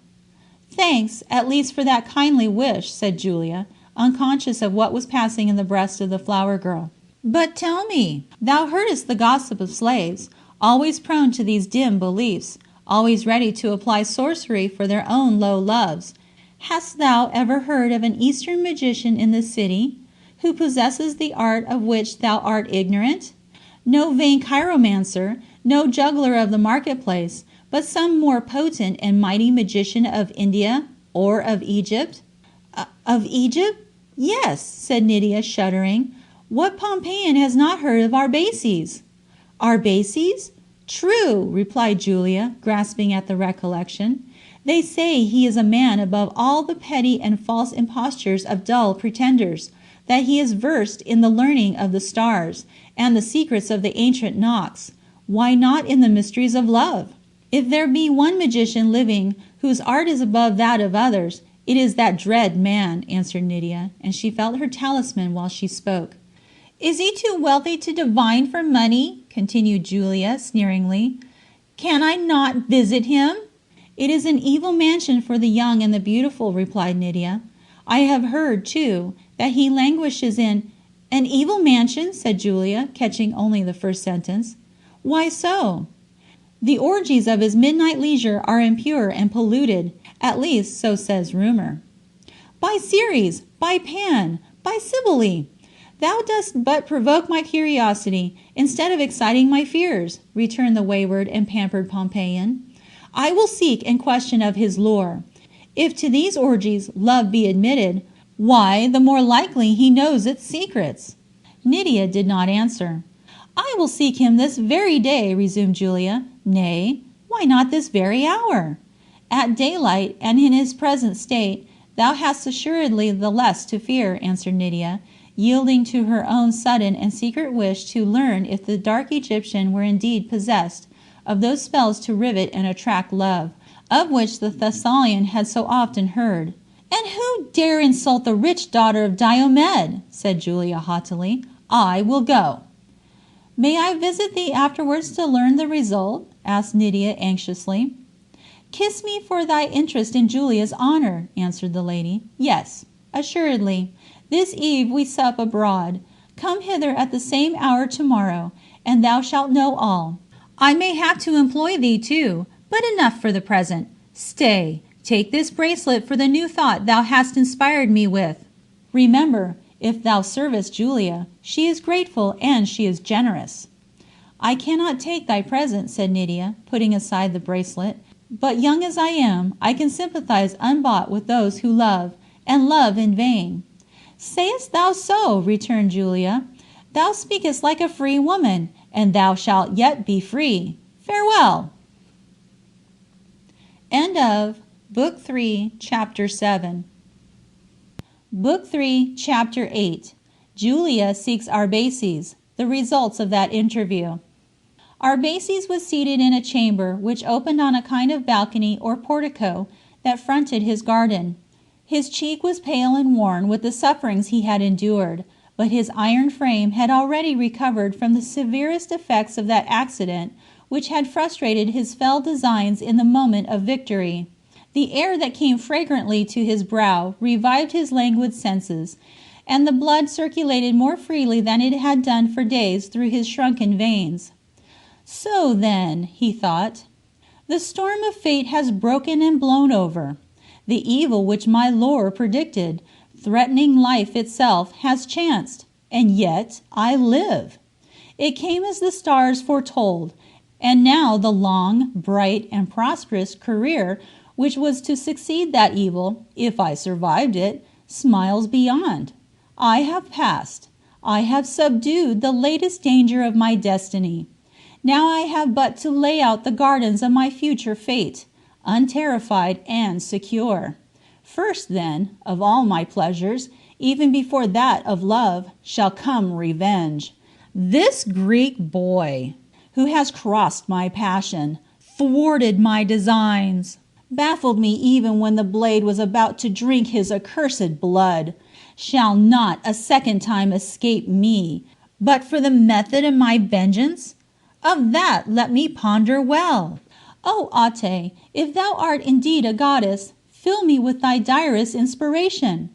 Thanks, at least for that kindly wish, said Julia, unconscious of what was passing in the breast of the flower girl. But tell me, thou heardest the gossip of slaves, always prone to these dim beliefs, always ready to apply sorcery for their own low loves. Hast thou ever heard of an Eastern magician in this city, who possesses the art of which thou art ignorant? No vain chiromancer, no juggler of the marketplace, but some more potent and mighty magician of India or of Egypt? Of Egypt? Yes, said Nydia, shuddering. What Pompeian has not heard of Arbaces? Arbaces? True, replied Julia, grasping at the recollection. They say he is a man above all the petty and false impostures of dull pretenders, that he is versed in the learning of the stars, and the secrets of the ancient Nox. Why not in the mysteries of love? If there be one magician living whose art is above that of others, it is that dread man, answered Nydia, and she felt her talisman while she spoke. Is he too wealthy to divine for money? Continued Julia sneeringly. Can I not visit him? It is an evil mansion for the young and the beautiful, replied Nydia. I have heard, too, that he languishes in... An evil mansion, said Julia, catching only the first sentence. Why so? The orgies of his midnight leisure are impure and polluted, at least so says rumor. By Ceres, by Pan, by Cybele, thou dost but provoke my curiosity, instead of exciting my fears, returned the wayward and pampered Pompeian. I will seek and question of his lore. If to these orgies love be admitted, why, the more likely he knows its secrets. Nydia did not answer. I will seek him this very day, resumed Julia. Nay, why not this very hour? At daylight, and in his present state, thou hast assuredly the less to fear, answered Nydia, yielding to her own sudden and secret wish to learn if the dark Egyptian were indeed possessed of those spells to rivet and attract love, of which the Thessalian had so often heard. And who dare insult the rich daughter of Diomed? Said Julia haughtily. I will go. May I visit thee afterwards to learn the result? Asked Nydia anxiously. Kiss me for thy interest in Julia's honor, answered the lady. Yes, assuredly. This eve we sup abroad. Come hither at the same hour tomorrow, and thou shalt know all. I may have to employ thee too, but enough for the present. Stay, take this bracelet for the new thought thou hast inspired me with. Remember, if thou servest Julia, she is grateful and she is generous. I cannot take thy present, said Nydia, putting aside the bracelet, but young as I am, I can sympathize unbought with those who love, and love in vain. Sayest thou so? Returned Julia. Thou speakest like a free woman, and thou shalt yet be free. Farewell. End of Book 3, Chapter 7. Book 3, Chapter 8. Julia seeks Arbaces. The results of that interview. Arbaces was seated in a chamber which opened on a kind of balcony or portico that fronted his garden. His cheek was pale and worn with the sufferings he had endured, but his iron frame had already recovered from the severest effects of that accident which had frustrated his fell designs in the moment of victory. The air that came fragrantly to his brow revived his languid senses, and the blood circulated more freely than it had done for days through his shrunken veins. So then, he thought, the storm of fate has broken and blown over. The evil which my lore predicted, threatening life itself, has chanced, and yet I live. It came as the stars foretold, and now the long, bright, and prosperous career which was to succeed that evil, if I survived it, smiles beyond. I have passed. I have subdued the latest danger of my destiny. Now I have but to lay out the gardens of my future fate, unterrified and secure. First, then, of all my pleasures, even before that of love, shall come revenge. This Greek boy, who has crossed my passion, thwarted my designs, baffled me even when the blade was about to drink his accursed blood, shall not a second time escape me. But for the method of my vengeance, of that let me ponder well. O Ate, if thou art indeed a goddess, fill me with thy direst inspiration.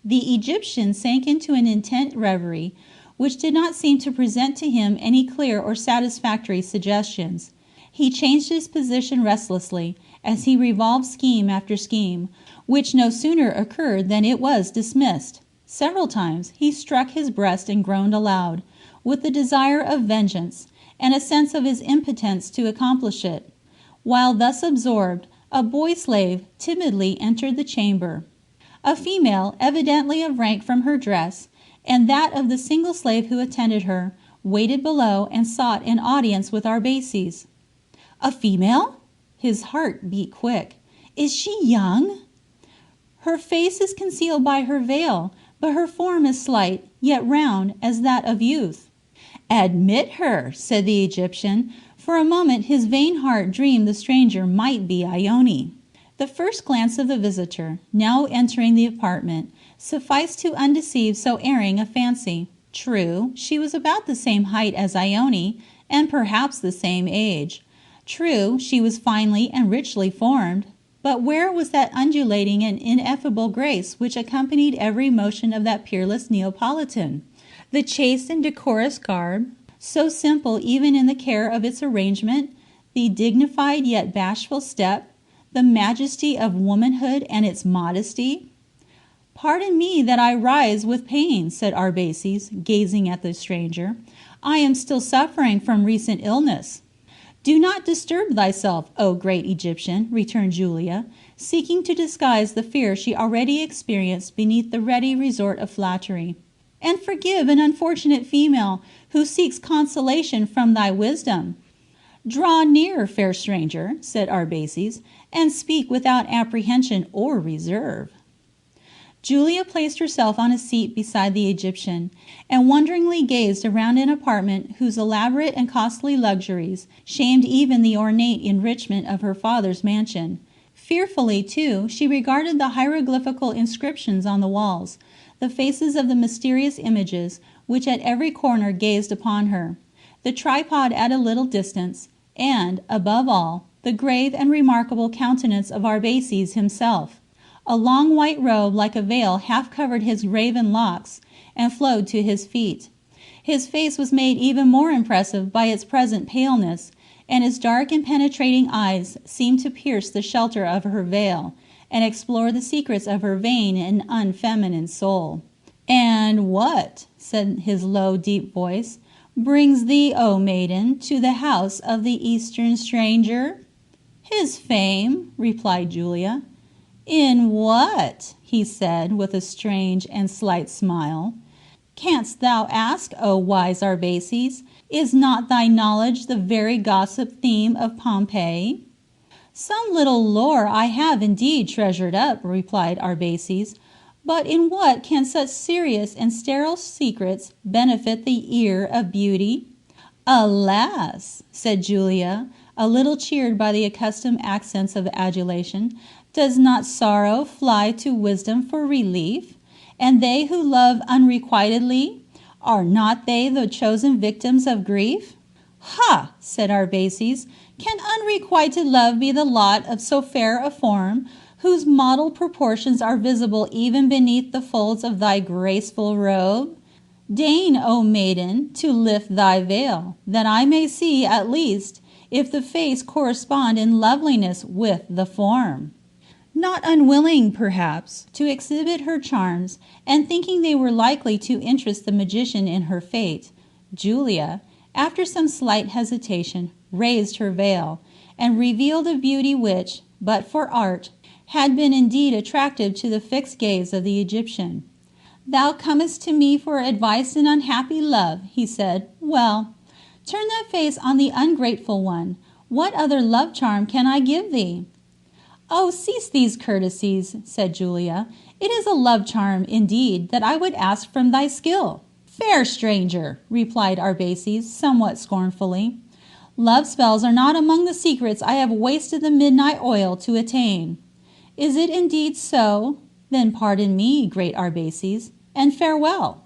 The Egyptian sank into an intent reverie, which did not seem to present to him any clear or satisfactory suggestions. He changed his position restlessly, as he revolved scheme after scheme, which no sooner occurred than it was dismissed. Several times he struck his breast and groaned aloud, with the desire of vengeance, and a sense of his impotence to accomplish it. While thus absorbed, a boy-slave timidly entered the chamber. A female, evidently of rank from her dress, and that of the single slave who attended her, waited below and sought an audience with Arbaces. A female? His heart beat quick. Is she young? Her face is concealed by her veil, but her form is slight, yet round as that of youth. Admit her, said the Egyptian. For a moment his vain heart dreamed the stranger might be Ione. The first glance of the visitor, now entering the apartment, sufficed to undeceive so erring a fancy. True, she was about the same height as Ione, and perhaps the same age. True, she was finely and richly formed. But where was that undulating and ineffable grace which accompanied every motion of that peerless Neapolitan? The chaste and decorous garb, so simple even in the care of its arrangement, the dignified yet bashful step, the majesty of womanhood and its modesty? Pardon me that I rise with pain, said Arbaces, gazing at the stranger. I am still suffering from recent illness. Do not disturb thyself, O great Egyptian, returned Julia, seeking to disguise the fear she already experienced beneath the ready resort of flattery. And forgive an unfortunate female who seeks consolation from thy wisdom. Draw near, fair stranger, said Arbaces, and speak without apprehension or reserve. Julia placed herself on a seat beside the Egyptian, and wonderingly gazed around an apartment whose elaborate and costly luxuries shamed even the ornate enrichment of her father's mansion. Fearfully, too, she regarded the hieroglyphical inscriptions on the walls, the faces of the mysterious images which at every corner gazed upon her, the tripod at a little distance, and, above all, the grave and remarkable countenance of Arbaces himself. A long white robe like a veil half covered his raven locks and flowed to his feet. His face was made even more impressive by its present paleness, and his dark and penetrating eyes seemed to pierce the shelter of her veil and explore the secrets of her vain and unfeminine soul. "And what," said his low, deep voice, "brings thee, O maiden, to the house of the Eastern stranger?" "His fame," replied Julia. "In what?" he said, with a strange and slight smile. "Canst thou ask, O wise Arbaces? Is not thy knowledge the very gossip theme of Pompeii?" "Some little lore I have indeed treasured up," replied Arbaces, "but in what can such serious and sterile secrets benefit the ear of beauty?" "Alas!" said Julia, a little cheered by the accustomed accents of adulation, "does not sorrow fly to wisdom for relief? And they who love unrequitedly, are not they the chosen victims of grief?" Ha! said Arbaces, can unrequited love be the lot of so fair a form, whose model proportions are visible even beneath the folds of thy graceful robe? Deign, O maiden, to lift thy veil, that I may see, at least, if the face correspond in loveliness with the form. Not unwilling, perhaps, to exhibit her charms, and thinking they were likely to interest the magician in her fate, Julia, after some slight hesitation, raised her veil, and revealed a beauty which, but for art, had been indeed attractive to the fixed gaze of the Egyptian. "Thou comest to me for advice in unhappy love," he said. "Well, turn that face on the ungrateful one. What other love charm can I give thee?" "Oh, cease these courtesies," said Julia. "It is a love charm, indeed, that I would ask from thy skill." "Fair stranger," replied Arbaces, somewhat scornfully, "love spells are not among the secrets I have wasted the midnight oil to attain." "Is it indeed so? Then pardon me, great Arbaces, and farewell."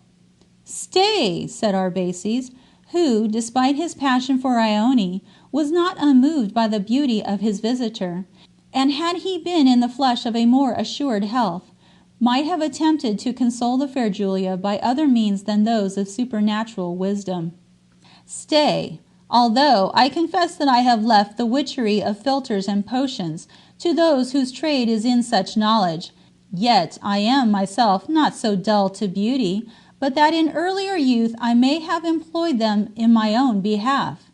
"Stay," said Arbaces, who, despite his passion for Ione, was not unmoved by the beauty of his visitor, and had he been in the flush of a more assured health, might have attempted to console the fair Julia by other means than those of supernatural wisdom. "Stay, although I confess that I have left the witchery of philters and potions to those whose trade is in such knowledge, yet I am myself not so dull to beauty, but that in earlier youth I may have employed them in my own behalf.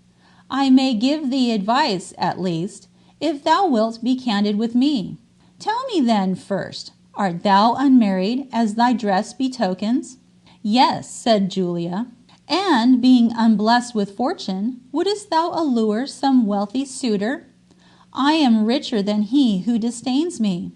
I may give thee advice, at least, if thou wilt be candid with me. Tell me then, first, art thou unmarried, as thy dress betokens?" "Yes," said Julia. "And, being unblessed with fortune, wouldst thou allure some wealthy suitor?" "I am richer than he who disdains me."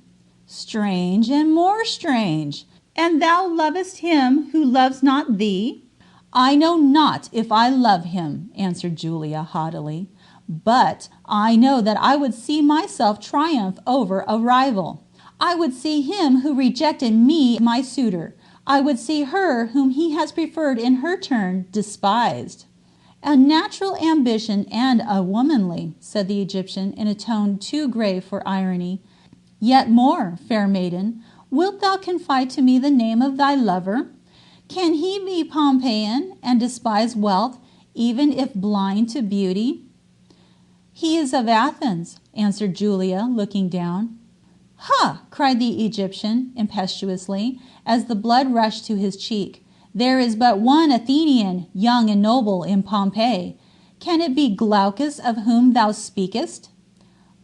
"Strange and more strange! And thou lovest him who loves not thee?" "I know not if I love him," answered Julia haughtily, "but I know that I would see myself triumph over a rival. I would see him who rejected me my suitor. I would see her whom he has preferred in her turn despised." "A natural ambition and a womanly," said the Egyptian in a tone too grave for irony. "Yet more, fair maiden, wilt thou confide to me the name of thy lover? Can he be Pompeian and despise wealth, even if blind to beauty?" "He is of Athens," answered Julia, looking down. "Ha!" cried the Egyptian impetuously, as the blood rushed to his cheek. "There is but one Athenian, young and noble, in Pompeii. Can it be Glaucus of whom thou speakest?"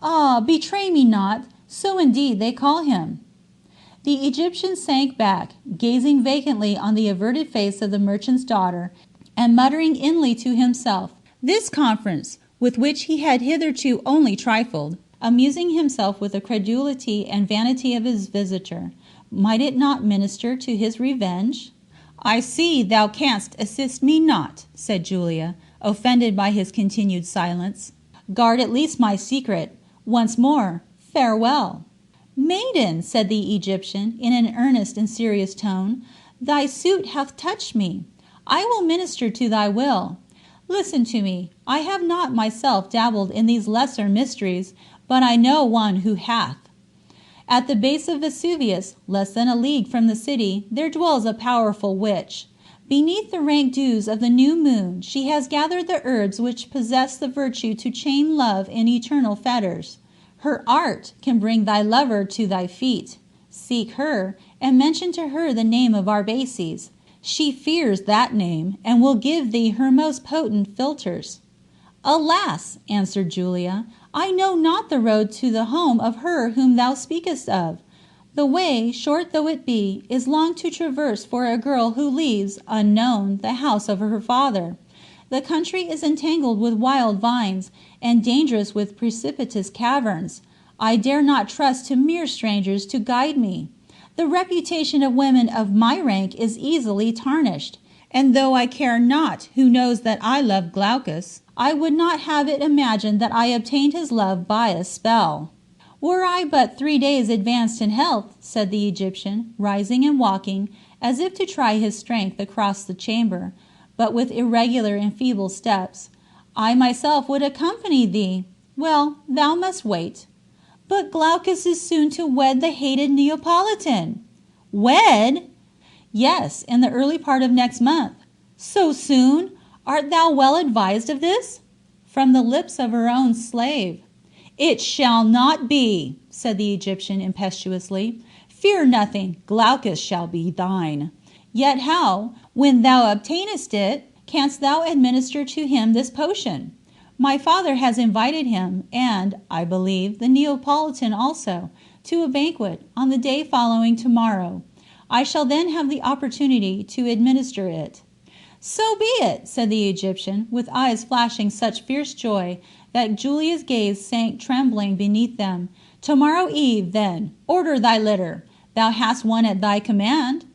"Ah, betray me not, so indeed they call him." The Egyptian sank back, gazing vacantly on the averted face of the merchant's daughter, and muttering inly to himself. This conference, with which he had hitherto only trifled, amusing himself with the credulity and vanity of his visitor, might it not minister to his revenge? "I see thou canst assist me not," said Julia, offended by his continued silence. "Guard at least my secret. Once more, farewell." "Maiden," said the Egyptian in an earnest and serious tone, "thy suit hath touched me. I will minister to thy will. Listen to me. I have not myself dabbled in these lesser mysteries, but I know one who hath. At the base of Vesuvius, less than a league from the city, there dwells a powerful witch. Beneath the rank dews of the new moon she has gathered the herbs which possess the virtue to chain love in eternal fetters. Her art can bring thy lover to thy feet. Seek her, and mention to her the name of Arbaces. She fears that name, and will give thee her most potent philters." "Alas," answered Julia, "I know not the road to the home of her whom thou speakest of. The way, short though it be, is long to traverse for a girl who leaves, unknown, the house of her father. The country is entangled with wild vines, and dangerous with precipitous caverns. I dare not trust to mere strangers to guide me. The reputation of women of my rank is easily tarnished, and though I care not who knows that I love Glaucus, I would not have it imagined that I obtained his love by a spell." "Were I but 3 days advanced in health," said the Egyptian, rising and walking, as if to try his strength across the chamber, but with irregular and feeble steps, I myself would accompany thee. Well, thou must wait. But Glaucus is soon to wed the hated Neapolitan. Wed? Yes, in the early part of next month. So soon? Art thou well advised of this? From the lips of her own slave. It shall not be, said the Egyptian impetuously. Fear nothing, Glaucus shall be thine. Yet how, when thou obtainest it, canst thou administer to him this potion? My father has invited him, and, I believe, the Neapolitan also, to a banquet on the day following tomorrow. I shall then have the opportunity to administer it. So be it, said the Egyptian, with eyes flashing such fierce joy that Julia's gaze sank trembling beneath them. Tomorrow eve, then, order thy litter. Thou hast one at thy command.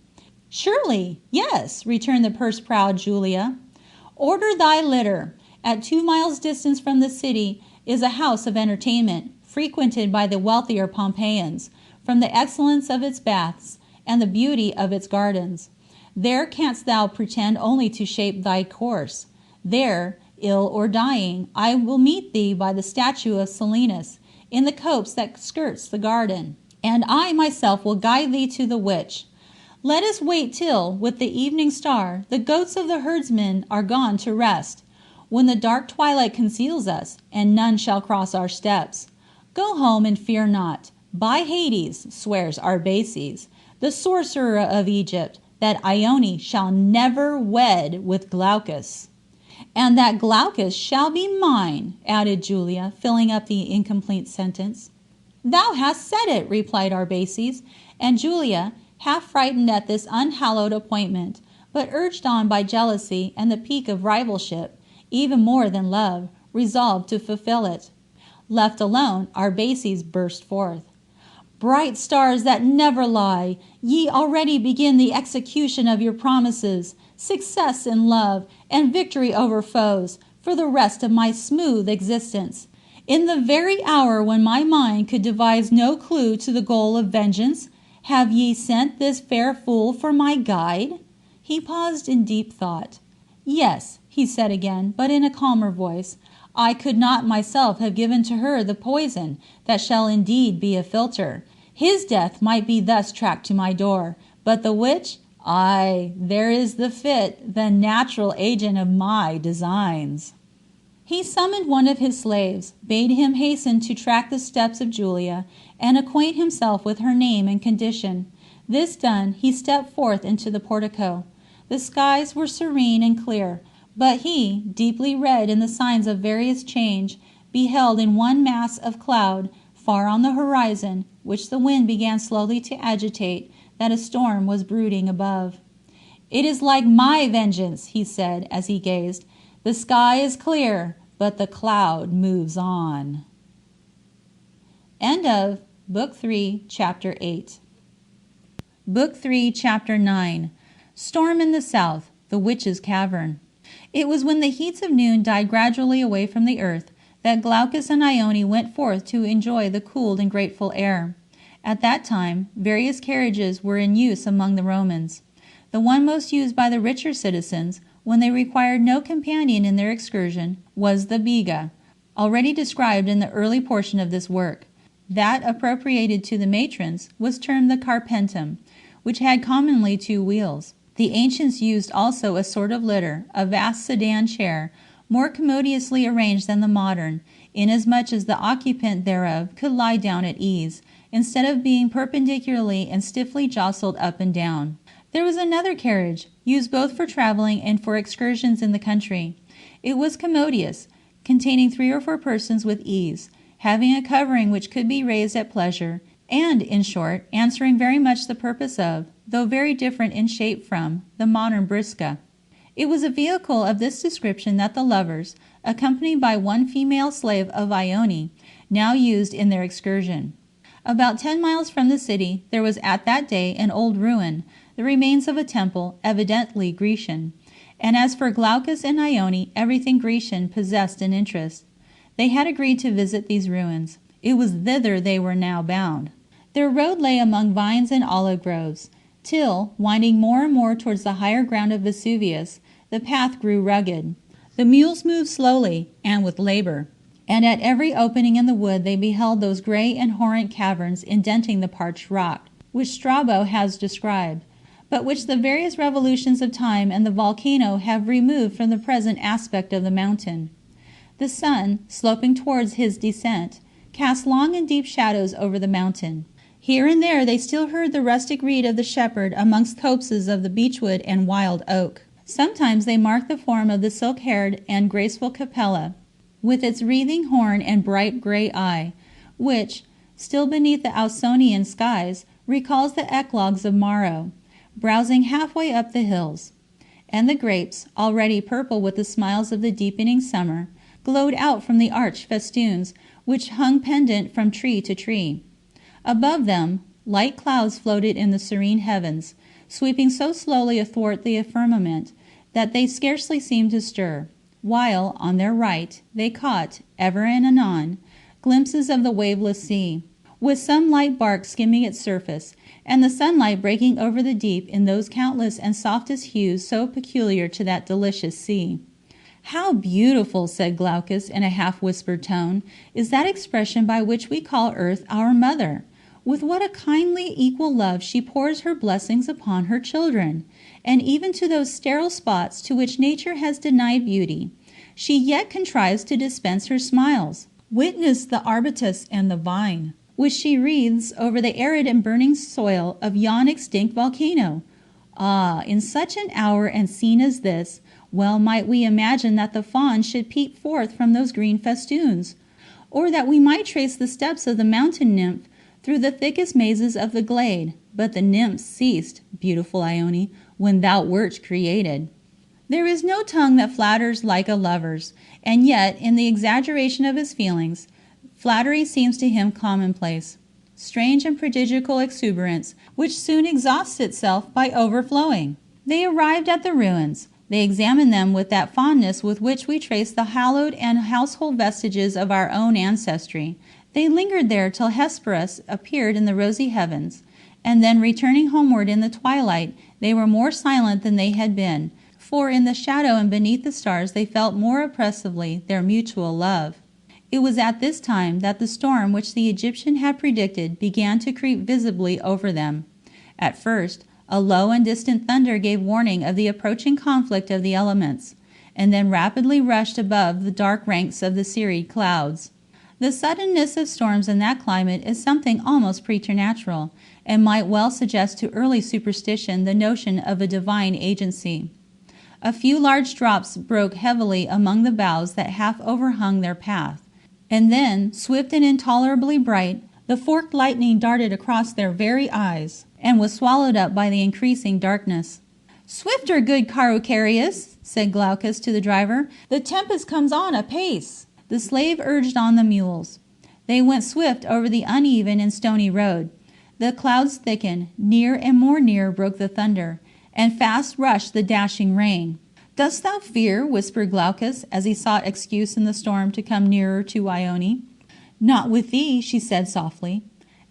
Surely, yes, returned the purse-proud Julia. Order thy litter. At 2 miles' distance from the city is a house of entertainment, frequented by the wealthier Pompeians, from the excellence of its baths and the beauty of its gardens. There canst thou pretend only to shape thy course. There, ill or dying, I will meet thee by the statue of Silenus, in the copse that skirts the garden, and I myself will guide thee to the witch. Let us wait till, with the evening star, the goats of the herdsmen are gone to rest, when the dark twilight conceals us, and none shall cross our steps. Go home and fear not. By Hades, swears Arbaces, the sorcerer of Egypt, that Ione shall never wed with Glaucus. And that Glaucus shall be mine, added Julia, filling up the incomplete sentence. Thou hast said it, replied Arbaces, and Julia, half frightened at this unhallowed appointment, but urged on by jealousy and the pique of rivalship, even more than love, resolved to fulfill it. Left alone, Arbaces burst forth. Bright stars that never lie, ye already begin the execution of your promises, success in love, and victory over foes, for the rest of my smooth existence. In the very hour when my mind could devise no clue to the goal of vengeance, have ye sent this fair fool for my guide? He paused in deep thought. Yes, he said again, but in a calmer voice. I could not myself have given to her the poison that shall indeed be a philtre. His death might be thus tracked to my door, but the witch, aye, there is the fit, the natural agent of my designs. He summoned one of his slaves, bade him hasten to track the steps of Julia, and acquaint himself with her name and condition. This done, he stepped forth into the portico. The skies were serene and clear, but he, deeply read in the signs of various change, beheld in one mass of cloud, far on the horizon, which the wind began slowly to agitate, that a storm was brooding above. It is like my vengeance, he said as he gazed. The sky is clear, but the cloud moves on. End of Book 3, Chapter 8. Book 3, Chapter 9. Storm in the South, the Witch's Cavern. It was when the heats of noon died gradually away from the earth that Glaucus and Ione went forth to enjoy the cool and grateful air. At that time, various carriages were in use among the Romans. The one most used by the richer citizens, when they required no companion in their excursion, was the biga, already described in the early portion of this work. That appropriated to the matrons was termed the carpentum, which had commonly 2 wheels. The ancients used also a sort of litter, a vast sedan chair, more commodiously arranged than the modern, inasmuch as the occupant thereof could lie down at ease, instead of being perpendicularly and stiffly jostled up and down. There was another carriage, used both for traveling and for excursions in the country. It was commodious, containing 3 or 4 persons with ease, having a covering which could be raised at pleasure, and, in short, answering very much the purpose of, though very different in shape from, the modern briska. It was a vehicle of this description that the lovers, accompanied by one female slave of Ione, now used in their excursion. About 10 miles from the city there was at that day an old ruin, the remains of a temple, evidently Grecian, and as for Glaucus and Ione, everything Grecian possessed an interest. They had agreed to visit these ruins. It was thither they were now bound. Their road lay among vines and olive groves, till, winding more and more towards the higher ground of Vesuvius, the path grew rugged. The mules moved slowly, and with labor, and at every opening in the wood they beheld those gray and horrent caverns indenting the parched rock, which Strabo has described, but which the various revolutions of time and the volcano have removed from the present aspect of the mountain. The sun, sloping towards his descent, cast long and deep shadows over the mountain. Here and there they still heard the rustic reed of the shepherd amongst copses of the beechwood and wild oak. Sometimes they marked the form of the silk-haired and graceful Capella, with its wreathing horn and bright grey eye, which, still beneath the Ausonian skies, recalls the eclogues of Maro, browsing halfway up the hills. And the grapes, already purple with the smiles of the deepening summer, glowed out from the arched festoons which hung pendant from tree to tree. Above them, light clouds floated in the serene heavens, sweeping so slowly athwart the firmament that they scarcely seemed to stir, while, on their right, they caught, ever and anon, glimpses of the waveless sea, with some light bark skimming its surface, and the sunlight breaking over the deep in those countless and softest hues so peculiar to that delicious sea. "How beautiful," said Glaucus in a half-whispered tone, "is that expression by which we call earth our mother! With what a kindly, equal love she pours her blessings upon her children! And even to those sterile spots to which nature has denied beauty, she yet contrives to dispense her smiles. Witness the arbutus and the vine, which she wreathes over the arid and burning soil of yon extinct volcano. Ah, in such an hour and scene as this, well might we imagine that the fawn should peep forth from those green festoons, or that we might trace the steps of the mountain nymph through the thickest mazes of the glade. But the nymphs ceased, beautiful Ione, when thou wert created." There is no tongue that flatters like a lover's, and yet, in the exaggeration of his feelings, flattery seems to him commonplace. Strange and prodigical exuberance, which soon exhausts itself by overflowing. They arrived at the ruins. They examined them with that fondness with which we trace the hallowed and household vestiges of our own ancestry. They lingered there till Hesperus appeared in the rosy heavens, and then returning homeward in the twilight, they were more silent than they had been, for in the shadow and beneath the stars they felt more oppressively their mutual love. It was at this time that the storm which the Egyptian had predicted began to creep visibly over them. At first, a low and distant thunder gave warning of the approaching conflict of the elements, and then rapidly rushed above the dark ranks of the serried clouds. The suddenness of storms in that climate is something almost preternatural, and might well suggest to early superstition the notion of a divine agency. A few large drops broke heavily among the boughs that half overhung their path, and then, swift and intolerably bright, the forked lightning darted across their very eyes, and was swallowed up by the increasing darkness. "Swifter, good Carucarius," said Glaucus to the driver. "The tempest comes on apace." The slave urged on the mules. They went swift over the uneven and stony road. The clouds thickened, near and more near broke the thunder, and fast rushed the dashing rain. "Dost thou fear," whispered Glaucus, as he sought excuse in the storm to come nearer to Ione. "Not with thee," she said softly.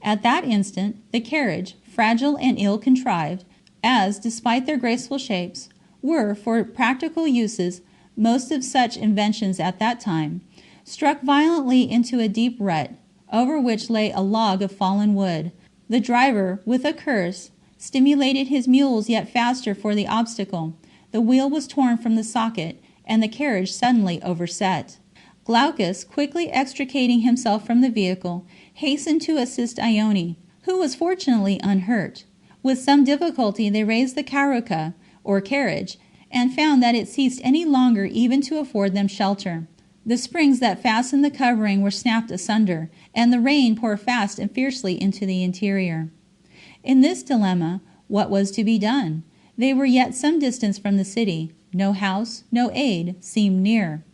At that instant, the carriage, fragile and ill-contrived, as, despite their graceful shapes, were, for practical uses, most of such inventions at that time, struck violently into a deep rut, over which lay a log of fallen wood. The driver, with a curse, stimulated his mules yet faster for the obstacle. The wheel was torn from the socket, and the carriage suddenly overset. Glaucus, quickly extricating himself from the vehicle, hastened to assist Ione, who was fortunately unhurt. With some difficulty they raised the caruca, or carriage, and found that it ceased any longer even to afford them shelter. The springs that fastened the covering were snapped asunder, and the rain poured fast and fiercely into the interior. In this dilemma, what was to be done? They were yet some distance from the city. No house, no aid, seemed near.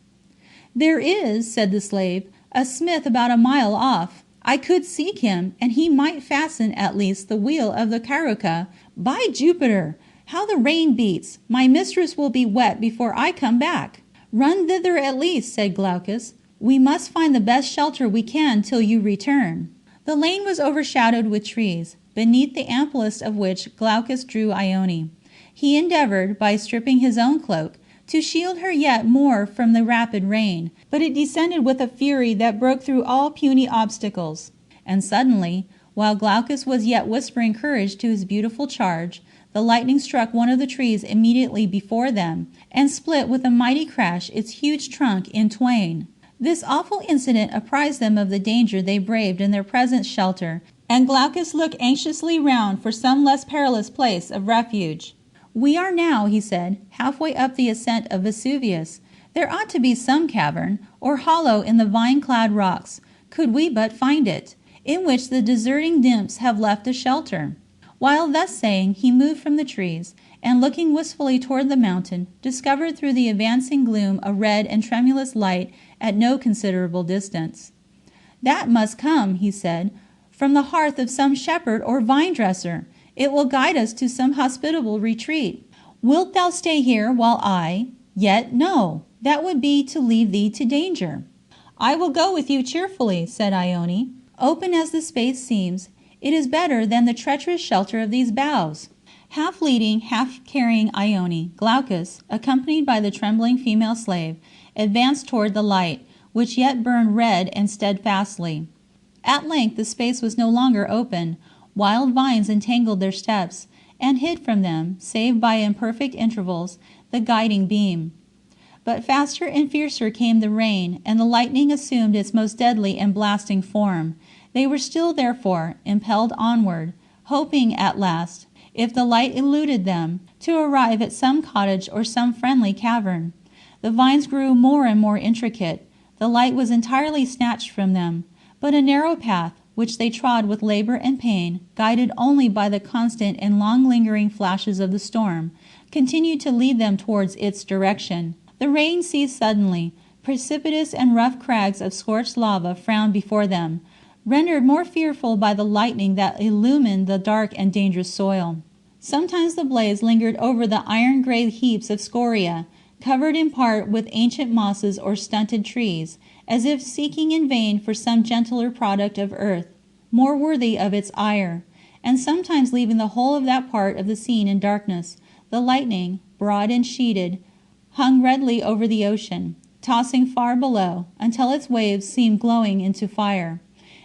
"There is," said the slave, "a smith about a mile off. I could seek him, and he might fasten at least the wheel of the caruca. By Jupiter! How the rain beats! My mistress will be wet before I come back." "Run thither at least," said Glaucus. "We must find the best shelter we can till you return." The lane was overshadowed with trees, beneath the amplest of which Glaucus drew Ione. He endeavoured, by stripping his own cloak, to shield her yet more from the rapid rain, but it descended with a fury that broke through all puny obstacles. And suddenly, while Glaucus was yet whispering courage to his beautiful charge, the lightning struck one of the trees immediately before them, and split with a mighty crash its huge trunk in twain. This awful incident apprised them of the danger they braved in their present shelter, and Glaucus looked anxiously round for some less perilous place of refuge. "We are now," he said, "halfway up the ascent of Vesuvius. There ought to be some cavern, or hollow in the vine-clad rocks, could we but find it, in which the deserting nymphs have left a shelter." While thus saying, he moved from the trees, and looking wistfully toward the mountain, discovered through the advancing gloom a red and tremulous light at no considerable distance. "That must come," he said, "from the hearth of some shepherd or vine-dresser. It will guide us to some hospitable retreat. Wilt thou stay here while I— Yet no, that would be to leave thee to danger." "I will go with you cheerfully," said Ione. "Open as the space seems, it is better than the treacherous shelter of these boughs." Half leading, half carrying Ione, Glaucus, accompanied by the trembling female slave, advanced toward the light, which yet burned red and steadfastly. At length the space was no longer open. Wild vines entangled their steps, and hid from them, save by imperfect intervals, the guiding beam. But faster and fiercer came the rain, and the lightning assumed its most deadly and blasting form. They were still, therefore, impelled onward, hoping at last, if the light eluded them, to arrive at some cottage or some friendly cavern. The vines grew more and more intricate. The light was entirely snatched from them, but a narrow path, which they trod with labor and pain, guided only by the constant and long-lingering flashes of the storm, continued to lead them towards its direction. The rain ceased suddenly. Precipitous and rough crags of scorched lava frowned before them, rendered more fearful by the lightning that illumined the dark and dangerous soil. Sometimes the blaze lingered over the iron-grey heaps of scoria, covered in part with ancient mosses or stunted trees, as if seeking in vain for some gentler product of earth, more worthy of its ire, and sometimes leaving the whole of that part of the scene in darkness. The lightning, broad and sheeted, hung redly over the ocean, tossing far below, until its waves seemed glowing into fire.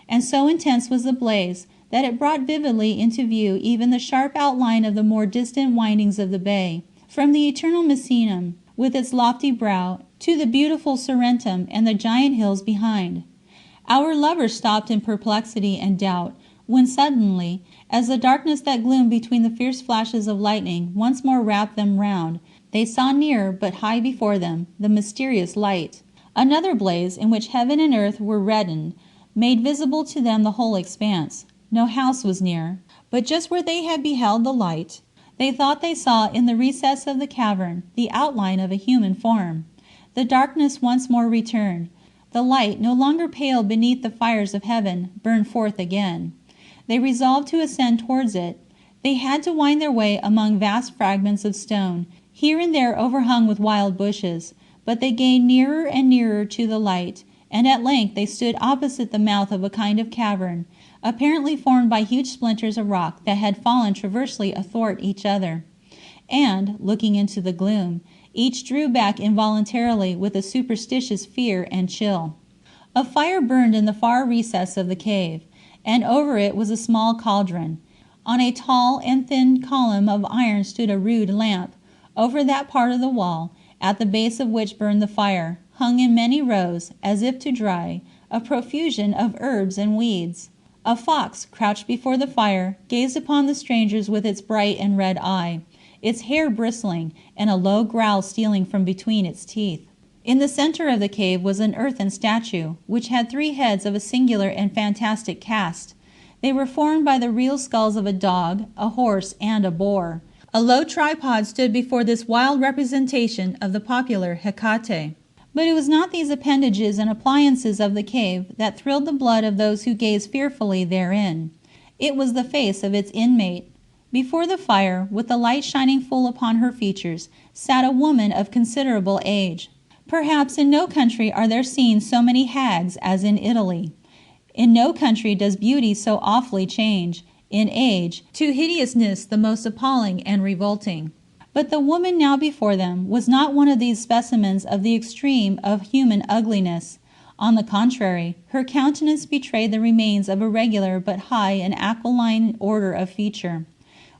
And so intense was the blaze, that it brought vividly into view even the sharp outline of the more distant windings of the bay, from the eternal Misenum, with its lofty brow, to the beautiful Sorrentum and the giant hills behind. Our lovers stopped in perplexity and doubt, when suddenly, as the darkness that gloomed between the fierce flashes of lightning once more wrapped them round, they saw near, but high before them, the mysterious light. Another blaze, in which heaven and earth were reddened, made visible to them the whole expanse. No house was near, but just where they had beheld the light, they thought they saw in the recess of the cavern the outline of a human form. The darkness once more returned. The light, no longer pale beneath the fires of heaven, burned forth again. They resolved to ascend towards it. They had to wind their way among vast fragments of stone, here and there overhung with wild bushes, but they gained nearer and nearer to the light, and at length they stood opposite the mouth of a kind of cavern, apparently formed by huge splinters of rock that had fallen transversely athwart each other. And, looking into the gloom, each drew back involuntarily with a superstitious fear and chill. A fire burned in the far recess of the cave, and over it was a small cauldron. On a tall and thin column of iron stood a rude lamp. Over that part of the wall, at the base of which burned the fire, hung in many rows, as if to dry, a profusion of herbs and weeds. A fox, crouched before the fire, gazed upon the strangers with its bright and red eye, its hair bristling, and a low growl stealing from between its teeth. In the center of the cave was an earthen statue, which had 3 heads of a singular and fantastic cast. They were formed by the real skulls of a dog, a horse, and a boar. A low tripod stood before this wild representation of the popular Hecate. But it was not these appendages and appliances of the cave that thrilled the blood of those who gazed fearfully therein. It was the face of its inmate. Before the fire, with the light shining full upon her features, sat a woman of considerable age. Perhaps in no country are there seen so many hags as in Italy. In no country does beauty so awfully change, in age, to hideousness the most appalling and revolting. But the woman now before them was not one of these specimens of the extreme of human ugliness. On the contrary, her countenance betrayed the remains of a regular but high and aquiline order of feature.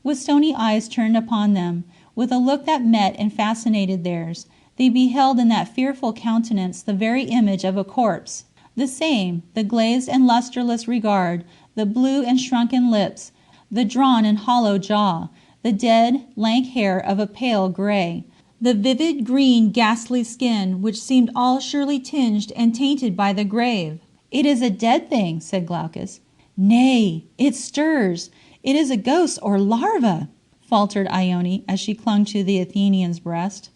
With stony eyes turned upon them, with a look that met and fascinated theirs, they beheld in that fearful countenance the very image of a corpse. The same, the glazed and lustreless regard, the blue and shrunken lips, the drawn and hollow jaw, the dead, lank hair of a pale grey, the vivid green ghastly skin which seemed all surely tinged and tainted by the grave. "It is a dead thing," said Glaucus. "Nay, it stirs. It is a ghost or larva," faltered Ione as she clung to the Athenian's breast.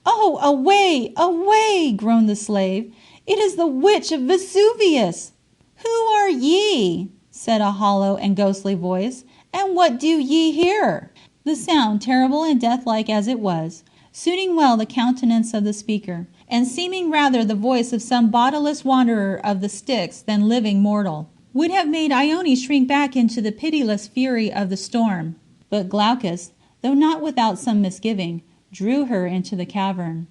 "Oh, away, away!" groaned the slave. "It is the witch of Vesuvius!" "Who are ye?" said a hollow and ghostly voice, "and what do ye here?" The sound, terrible and deathlike as it was, suiting well the countenance of the speaker, and seeming rather the voice of some bodiless wanderer of the Styx than living mortal, would have made Ione shrink back into the pitiless fury of the storm. But Glaucus, though not without some misgiving, drew her into the cavern.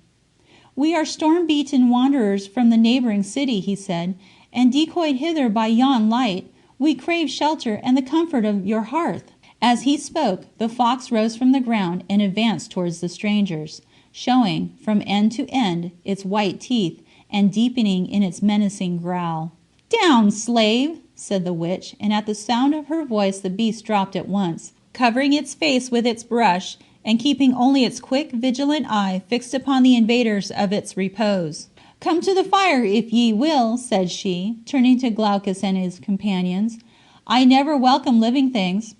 "We are storm-beaten wanderers from the neighboring city," he said, "and decoyed hither by yon light. We crave shelter and the comfort of your hearth." As he spoke, the fox rose from the ground and advanced towards the strangers, showing, from end to end, its white teeth, and deepening in its menacing growl. "Down, slave!" said the witch, and at the sound of her voice the beast dropped at once, covering its face with its brush, and keeping only its quick, vigilant eye fixed upon the invaders of its repose. "Come to the fire, if ye will," said she, turning to Glaucus and his companions. "I never welcome living things,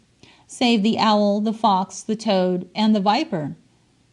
save the owl, the fox, the toad, and the viper.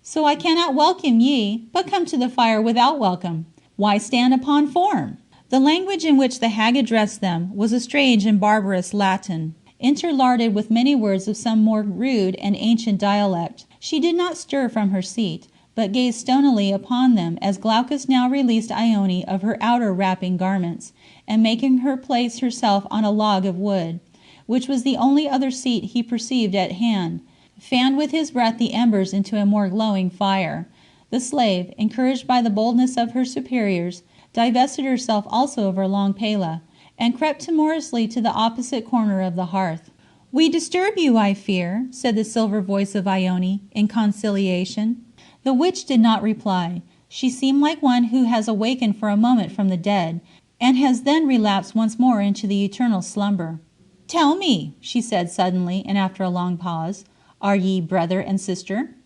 So I cannot welcome ye, but come to the fire without welcome. Why stand upon form?" The language in which the hag addressed them was a strange and barbarous Latin, interlarded with many words of some more rude and ancient dialect. She did not stir from her seat, but gazed stonily upon them as Glaucus now released Ione of her outer wrapping garments, and making her place herself on a log of wood, which was the only other seat he perceived at hand, fanned with his breath the embers into a more glowing fire. The slave, encouraged by the boldness of her superiors, divested herself also of her long pela, and crept timorously to the opposite corner of the hearth. "We disturb you, I fear," said the silver voice of Ione, in conciliation. The witch did not reply. She seemed like one who has awakened for a moment from the dead, and has then relapsed once more into the eternal slumber. "Tell me," she said suddenly, and after a long pause, "are ye brother and sister?"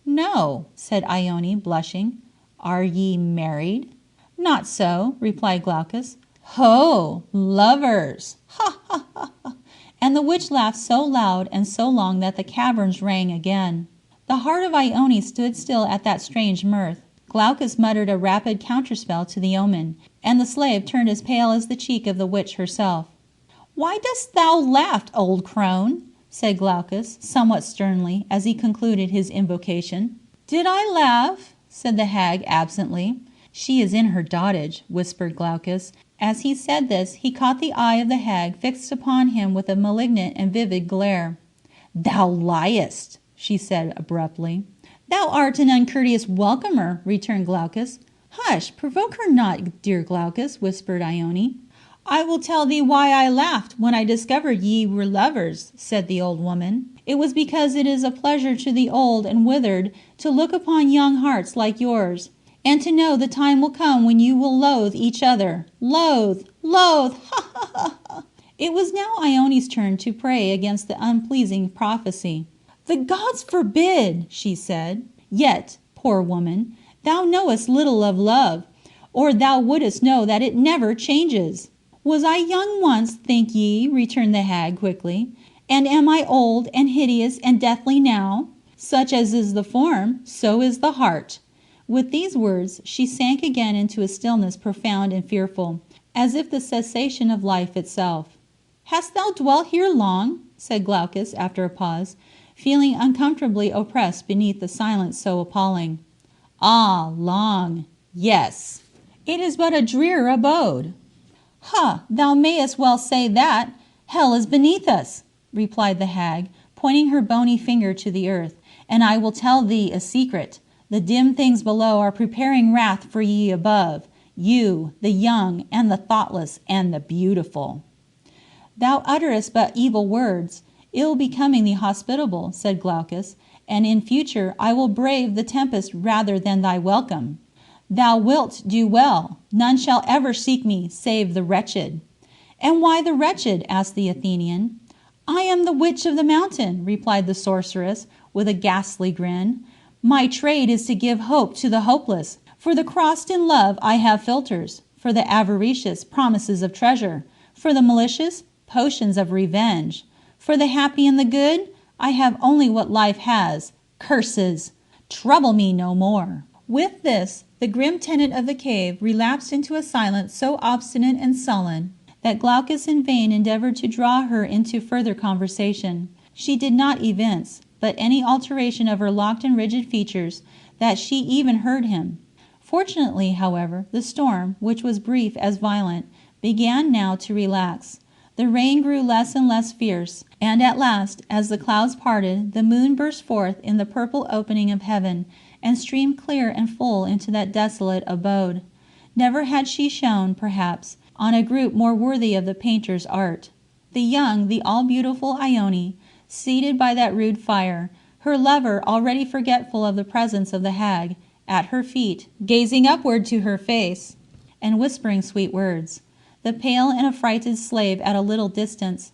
"No," said Ione, blushing. "Are ye married?" "Not so," replied Glaucus. "Ho, lovers! Ha, ha, ha, ha!" And the witch laughed so loud and so long that the caverns rang again. The heart of Ione stood still at that strange mirth. Glaucus muttered a rapid counterspell to the omen, and the slave turned as pale as the cheek of the witch herself. "Why dost thou laugh, old crone?" said Glaucus, somewhat sternly, as he concluded his invocation. "Did I laugh?" said the hag absently. "She is in her dotage," whispered Glaucus. As he said this, he caught the eye of the hag fixed upon him with a malignant and vivid glare. "Thou liest," she said abruptly. "Thou art an uncourteous welcomer," returned Glaucus. "Hush, provoke her not, dear Glaucus," whispered Ione. "I will tell thee why I laughed when I discovered ye were lovers," said the old woman. "It was because it is a pleasure to the old and withered to look upon young hearts like yours, and to know the time will come when you will loathe each other. Loathe! Loathe! Ha, ha, ha, ha!" It was now Ione's turn to pray against the unpleasing prophecy. "The gods forbid!" she said. "Yet, poor woman, thou knowest little of love, or thou wouldst know that it never changes." "Was I young once, think ye?" returned the hag quickly. "And am I old and hideous and deathly now? Such as is the form, so is the heart." With these words she sank again into a stillness profound and fearful, as if the cessation of life itself. "Hast thou dwelt here long?" said Glaucus after a pause, feeling uncomfortably oppressed beneath the silence so appalling. "Ah, long. Yes. It is but a drear abode." "Ha, thou mayest well say that. Hell is beneath us," replied the hag, pointing her bony finger to the earth, And I will tell thee a secret. The dim things below are preparing wrath for ye above, you, the young, and the thoughtless, and the beautiful. Thou utterest but evil words, ill becoming the hospitable, said Glaucus, and in future I will brave the tempest rather than thy welcome. Thou wilt do well. None shall ever seek me, save the wretched. And why the wretched? Asked the Athenian. I am the witch of the mountain, replied the sorceress, with a ghastly grin. My trade is to give hope to the hopeless. For the crossed in love I have philters, for the avaricious promises of treasure, for the malicious potions of revenge, for the happy and the good I have only what life has, curses. Trouble me no more. With this, the grim tenant of the cave relapsed into a silence so obstinate and sullen that Glaucus in vain endeavored to draw her into further conversation. She did not evince, but any alteration of her locked and rigid features, that she even heard him. Fortunately, however, the storm, which was brief as violent, began now to relax. The rain grew less and less fierce, and at last, as the clouds parted, the moon burst forth in the purple opening of heaven, and streamed clear and full into that desolate abode. Never had she shone, perhaps, on a group more worthy of the painter's art. The young, the all-beautiful Ione, seated by that rude fire, her lover already forgetful of the presence of the hag, at her feet, gazing upward to her face, and whispering sweet words. The pale and affrighted slave at a little distance,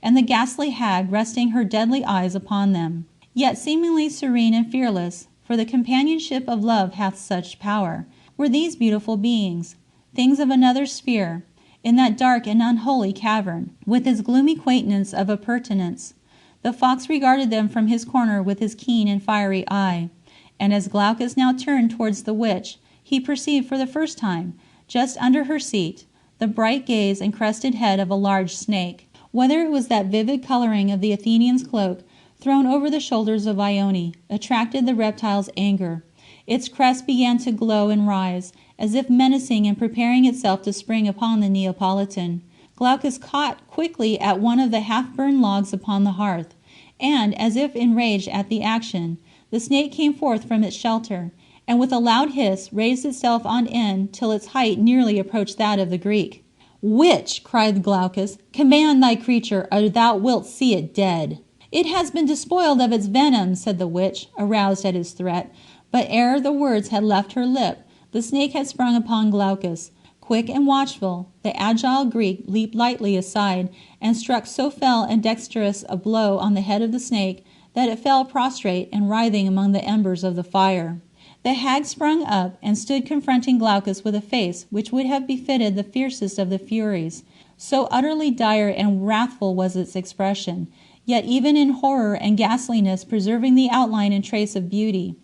and the ghastly hag resting her deadly eyes upon them, yet seemingly serene and fearless, for the companionship of love hath such power, were these beautiful beings, things of another sphere, in that dark and unholy cavern, with its gloomy quaintness of appurtenance. The fox regarded them from his corner with his keen and fiery eye, and as Glaucus now turned towards the witch, he perceived for the first time, just under her seat, the bright gaze and crested head of a large snake. Whether it was that vivid coloring of the Athenian's cloak, thrown over the shoulders of Ione, attracted the reptile's anger. Its crest began to glow and rise, as if menacing and preparing itself to spring upon the Neapolitan. Glaucus caught quickly at one of the half-burned logs upon the hearth, and, as if enraged at the action, the snake came forth from its shelter, and with a loud hiss raised itself on end till its height nearly approached that of the Greek. "Witch!" cried Glaucus, "command thy creature, or thou wilt see it dead." "It has been despoiled of its venom," said the witch, aroused at his threat, but ere the words had left her lip, the snake had sprung upon Glaucus. Quick and watchful, the agile Greek leaped lightly aside, and struck so fell and dexterous a blow on the head of the snake that it fell prostrate and writhing among the embers of the fire. The hag sprung up and stood confronting Glaucus with a face which would have befitted the fiercest of the Furies. So utterly dire and wrathful was its expression, yet even in horror and ghastliness preserving the outline and trace of beauty,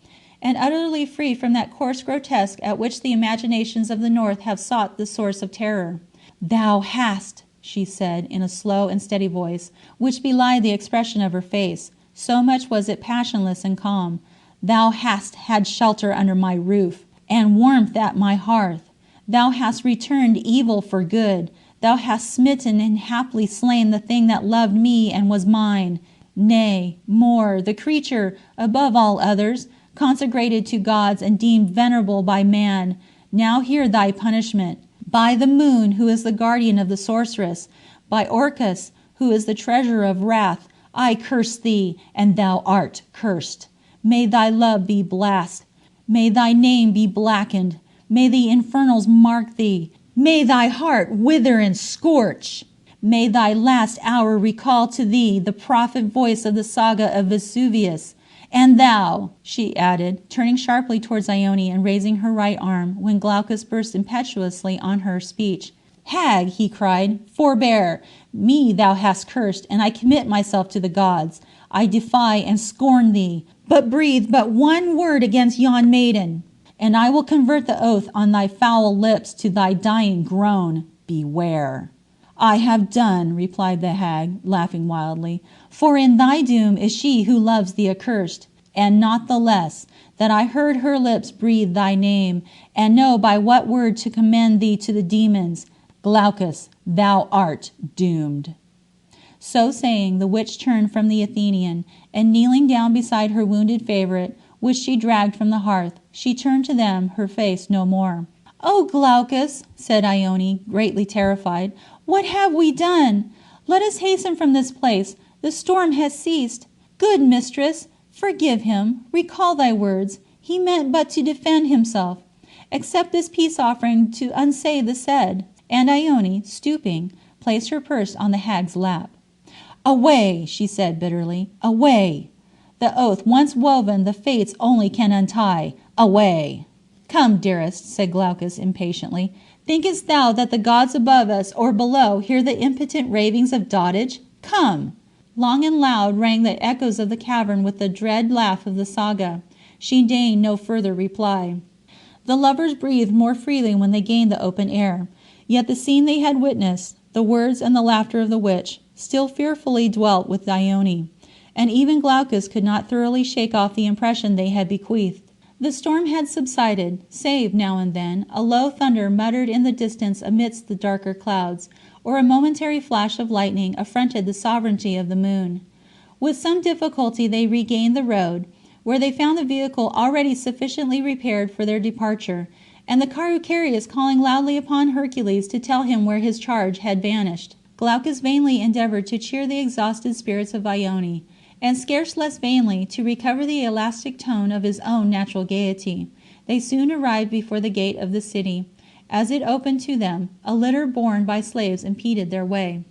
and utterly free from that coarse grotesque at which the imaginations of the North have sought the source of terror. "Thou hast," she said, in a slow and steady voice, which belied the expression of her face, so much was it passionless and calm, "thou hast had shelter under my roof, and warmth at my hearth. Thou hast returned evil for good. Thou hast smitten and haply slain the thing that loved me and was mine. Nay, more, the creature, above all others, consecrated to gods and deemed venerable by man. Now hear thy punishment. By the moon, who is the guardian of the sorceress, by Orcus, who is the treasurer of wrath, I curse thee, and thou art cursed. May thy love be blast. May thy name be blackened. May the infernals mark thee. May thy heart wither and scorch. May thy last hour recall to thee the prophet voice of the saga of Vesuvius. And thou," she added, turning sharply towards Ione and raising her right arm, when Glaucus burst impetuously on her speech. "Hag," he cried, "forbear! Me thou hast cursed, and I commit myself to the gods. I defy and scorn thee. But breathe but one word against yon maiden, and I will convert the oath on thy foul lips to thy dying groan. Beware." "I have done," replied the hag, laughing wildly, "for in thy doom is she who loves the accursed, and not the less, that I heard her lips breathe thy name, and know by what word to commend thee to the demons. Glaucus, thou art doomed." So saying, the witch turned from the Athenian, and kneeling down beside her wounded favorite, which she dragged from the hearth, she turned to them her face no more. "O Glaucus," said Ione, greatly terrified, "what have we done? Let us hasten from this place. The storm has ceased. Good mistress, forgive him. Recall thy words. He meant but to defend himself. Accept this peace offering to unsay the said." And Ione, stooping, placed her purse on the hag's lap. "Away," she said bitterly, "away! The oath once woven the fates only can untie. Away!" "Come, dearest," said Glaucus impatiently. "Thinkest thou that the gods above us or below hear the impotent ravings of dotage? Come!" Long and loud rang the echoes of the cavern with the dread laugh of the saga. She deigned no further reply. The lovers breathed more freely when they gained the open air. Yet the scene they had witnessed, the words and the laughter of the witch, still fearfully dwelt with Ione, and even Glaucus could not thoroughly shake off the impression they had bequeathed. The storm had subsided, save, now and then, a low thunder muttered in the distance amidst the darker clouds, or a momentary flash of lightning affronted the sovereignty of the moon. With some difficulty they regained the road, where they found the vehicle already sufficiently repaired for their departure, and the carucarius calling loudly upon Hercules to tell him where his charge had vanished. Glaucus vainly endeavored to cheer the exhausted spirits of Ione, and scarce less vainly to recover the elastic tone of his own natural gaiety. They soon arrived before the gate of the city. As it opened to them, a litter borne by slaves impeded their way.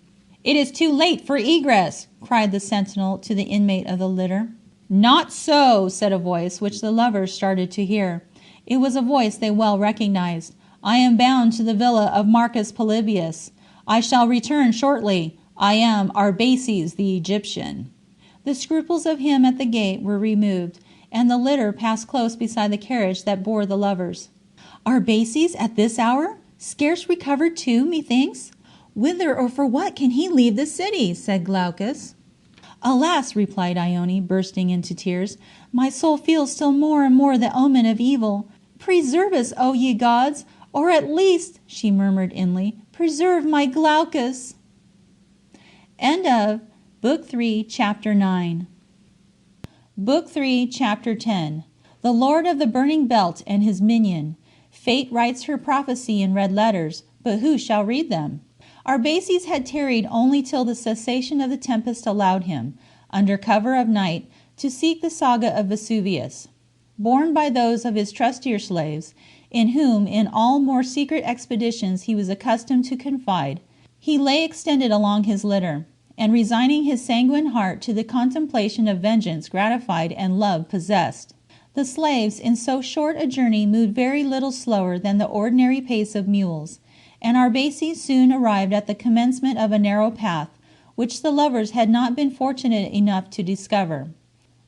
"It is too late for egress!" cried the sentinel to the inmate of the litter. "Not so," said a voice which the lovers started to hear. It was a voice they well recognized. "I am bound to the villa of Marcus Polybius. I shall return shortly. I am Arbaces the Egyptian." The scruples of him at the gate were removed, and the litter passed close beside the carriage that bore the lovers. "Arbaces at this hour? Scarce recovered too, methinks? Whither or for what can he leave the city?" said Glaucus. "Alas," replied Ione, bursting into tears, "my soul feels still more and more the omen of evil. Preserve us, O ye gods, or at least," she murmured inly, "preserve my Glaucus." End of Book 3, Chapter 9. Book 3, Chapter 10. The Lord of the Burning Belt and his minion. Fate writes her prophecy in red letters, but who shall read them? Arbaces had tarried only till the cessation of the tempest allowed him, under cover of night, to seek the saga of Vesuvius. Borne by those of his trustier slaves, in whom in all more secret expeditions he was accustomed to confide, he lay extended along his litter, and resigning his sanguine heart to the contemplation of vengeance gratified and love possessed. The slaves in so short a journey moved very little slower than the ordinary pace of mules, and Arbaces soon arrived at the commencement of a narrow path, which the lovers had not been fortunate enough to discover,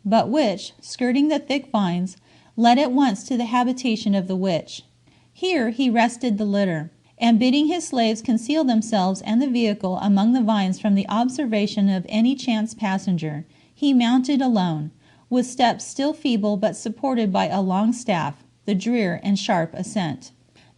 but which, skirting the thick vines, led at once to the habitation of the witch. Here he rested the litter, and bidding his slaves conceal themselves and the vehicle among the vines from the observation of any chance passenger, he mounted alone, with steps still feeble but supported by a long staff, the drear and sharp ascent.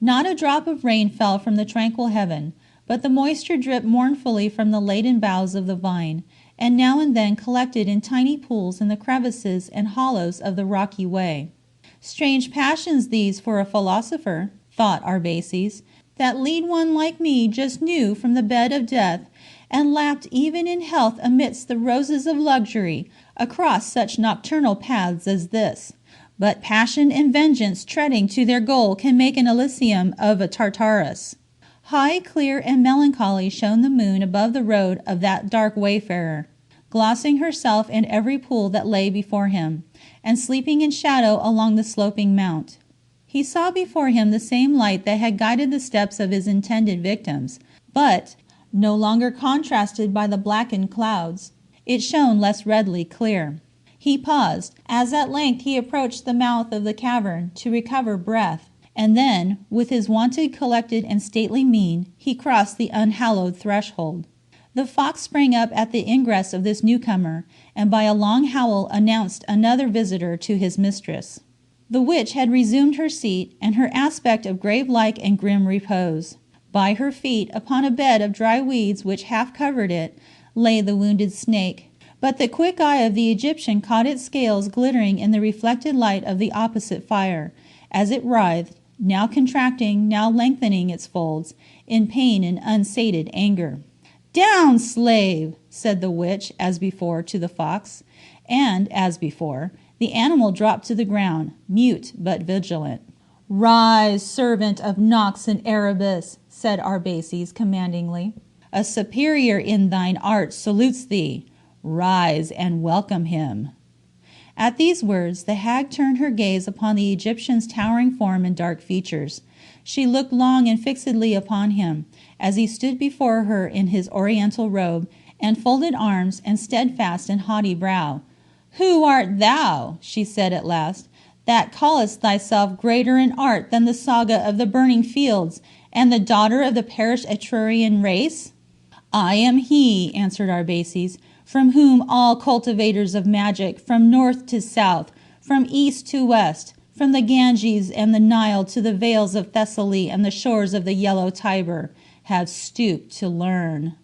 Not a drop of rain fell from the tranquil heaven, but the moisture dripped mournfully from the laden boughs of the vine, and now and then collected in tiny pools in the crevices and hollows of the rocky way. "Strange passions these for a philosopher," thought Arbaces, "that lead one like me just new from the bed of death, and lapped even in health amidst the roses of luxury, across such nocturnal paths as this. But passion and vengeance treading to their goal can make an Elysium of a Tartarus." High, clear, and melancholy shone the moon above the road of that dark wayfarer, glossing herself in every pool that lay before him, and sleeping in shadow along the sloping mount. He saw before him the same light that had guided the steps of his intended victims, but, no longer contrasted by the blackened clouds, it shone less redly clear. He paused, as at length he approached the mouth of the cavern, to recover breath, and then, with his wonted collected and stately mien, he crossed the unhallowed threshold. The fox sprang up at the ingress of this newcomer, and by a long howl announced another visitor to his mistress. The witch had resumed her seat, and her aspect of grave-like and grim repose. By her feet, upon a bed of dry weeds which half covered it, lay the wounded snake. But the quick eye of the Egyptian caught its scales glittering in the reflected light of the opposite fire, as it writhed, now contracting, now lengthening its folds, in pain and unsated anger. "Down, slave!" said the witch, as before, to the fox. And, as before, the animal dropped to the ground, mute but vigilant. "Rise, servant of Nox and Arbaces," said Arbaces commandingly. "A superior in thine art salutes thee. Rise and welcome him." At these words, the hag turned her gaze upon the Egyptian's towering form and dark features. She looked long and fixedly upon him, as he stood before her in his oriental robe, and folded arms, and steadfast and haughty brow. "Who art thou," she said at last, "that callest thyself greater in art than the saga of the burning fields, and the daughter of the perished Etrurian race?" "I am he," answered Arbaces, "from whom all cultivators of magic, from north to south, from east to west, from the Ganges and the Nile to the vales of Thessaly and the shores of the yellow Tiber, have stooped to learn."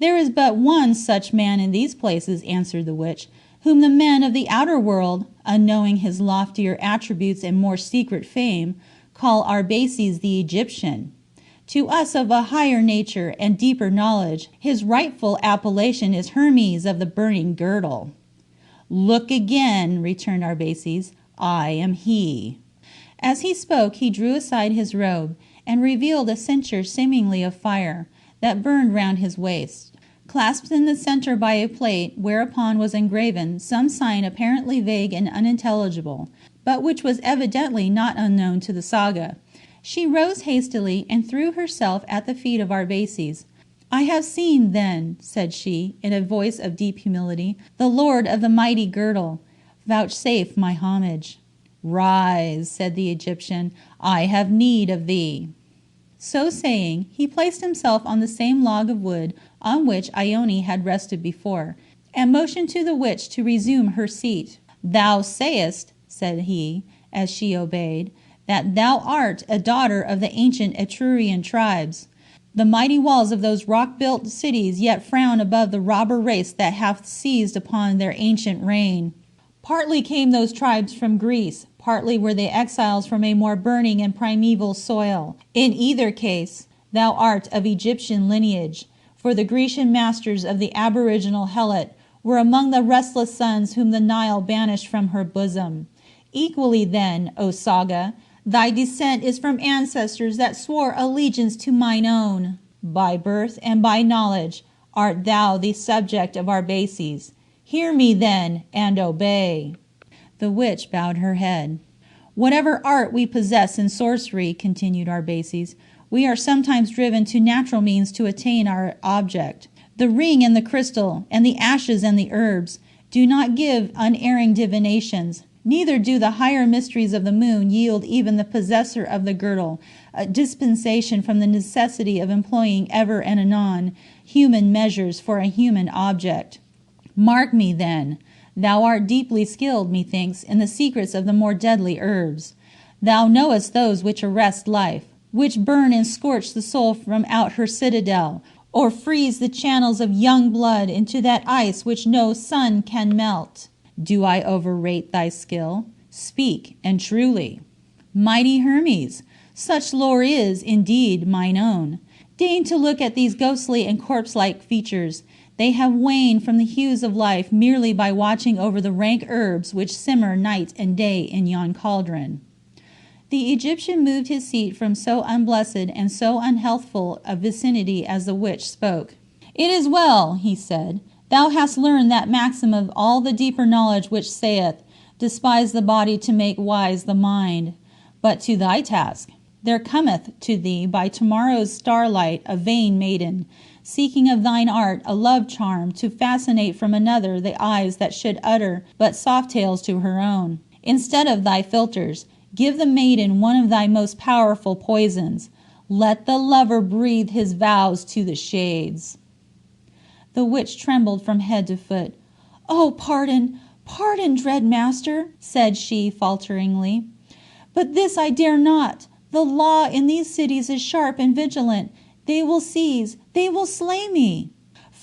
"There is but one such man in these places," answered the witch, "whom the men of the outer world, unknowing his loftier attributes and more secret fame, call Arbaces the Egyptian. To us of a higher nature and deeper knowledge, his rightful appellation is Hermes of the burning girdle." "Look again," returned Arbaces, "I am he." As he spoke, he drew aside his robe, and revealed a censer seemingly of fire, that burned round his waist, clasped in the center by a plate whereupon was engraven some sign apparently vague and unintelligible, but which was evidently not unknown to the saga. She rose hastily and threw herself at the feet of Arbaces. "I have seen, then," said she, in a voice of deep humility, "the Lord of the mighty girdle. Vouchsafe my homage." "Rise," said the Egyptian, "I have need of thee." So saying, he placed himself on the same log of wood on which Ione had rested before, and motioned to the witch to resume her seat. "Thou sayest," said he, as she obeyed, "that thou art a daughter of the ancient Etrurian tribes. The mighty walls of those rock-built cities yet frown above the robber race that hath seized upon their ancient reign. Partly came those tribes from Greece, partly were they exiles from a more burning and primeval soil. In either case, thou art of Egyptian lineage, for the Grecian masters of the aboriginal Helot were among the restless sons whom the Nile banished from her bosom. Equally then, O Saga, thy descent is from ancestors that swore allegiance to mine own. By birth and by knowledge art thou the subject of Arbaces. Hear me then, and obey." The witch bowed her head. "Whatever art we possess in sorcery," continued Arbaces, "we are sometimes driven to natural means to attain our object. The ring and the crystal, and the ashes and the herbs, do not give unerring divinations, neither do the higher mysteries of the moon yield even the possessor of the girdle a dispensation from the necessity of employing ever and anon human measures for a human object. Mark me, then. Thou art deeply skilled, methinks, in the secrets of the more deadly herbs. Thou knowest those which arrest life, which burn and scorch the soul from out her citadel, or freeze the channels of young blood into that ice which no sun can melt. Do I overrate thy skill? Speak, and truly." "Mighty Hermes, such lore is, indeed, mine own. Deign to look at these ghostly and corpse-like features. They have waned from the hues of life merely by watching over the rank herbs which simmer night and day in yon cauldron." The Egyptian moved his seat from so unblessed and so unhealthful a vicinity as the witch spoke. "It is well," he said. "Thou hast learned that maxim of all the deeper knowledge which saith, Despise the body to make wise the mind. But to thy task. There cometh to thee by tomorrow's starlight a vain maiden, seeking of thine art a love charm to fascinate from another the eyes that should utter but soft tales to her own. Instead of thy philters, give the maiden one of thy most powerful poisons. Let the lover breathe his vows to the shades." The witch trembled from head to foot. "Oh, pardon, pardon, dread master," said she falteringly. "But this I dare not. The law in these cities is sharp and vigilant. They will seize, they will slay me."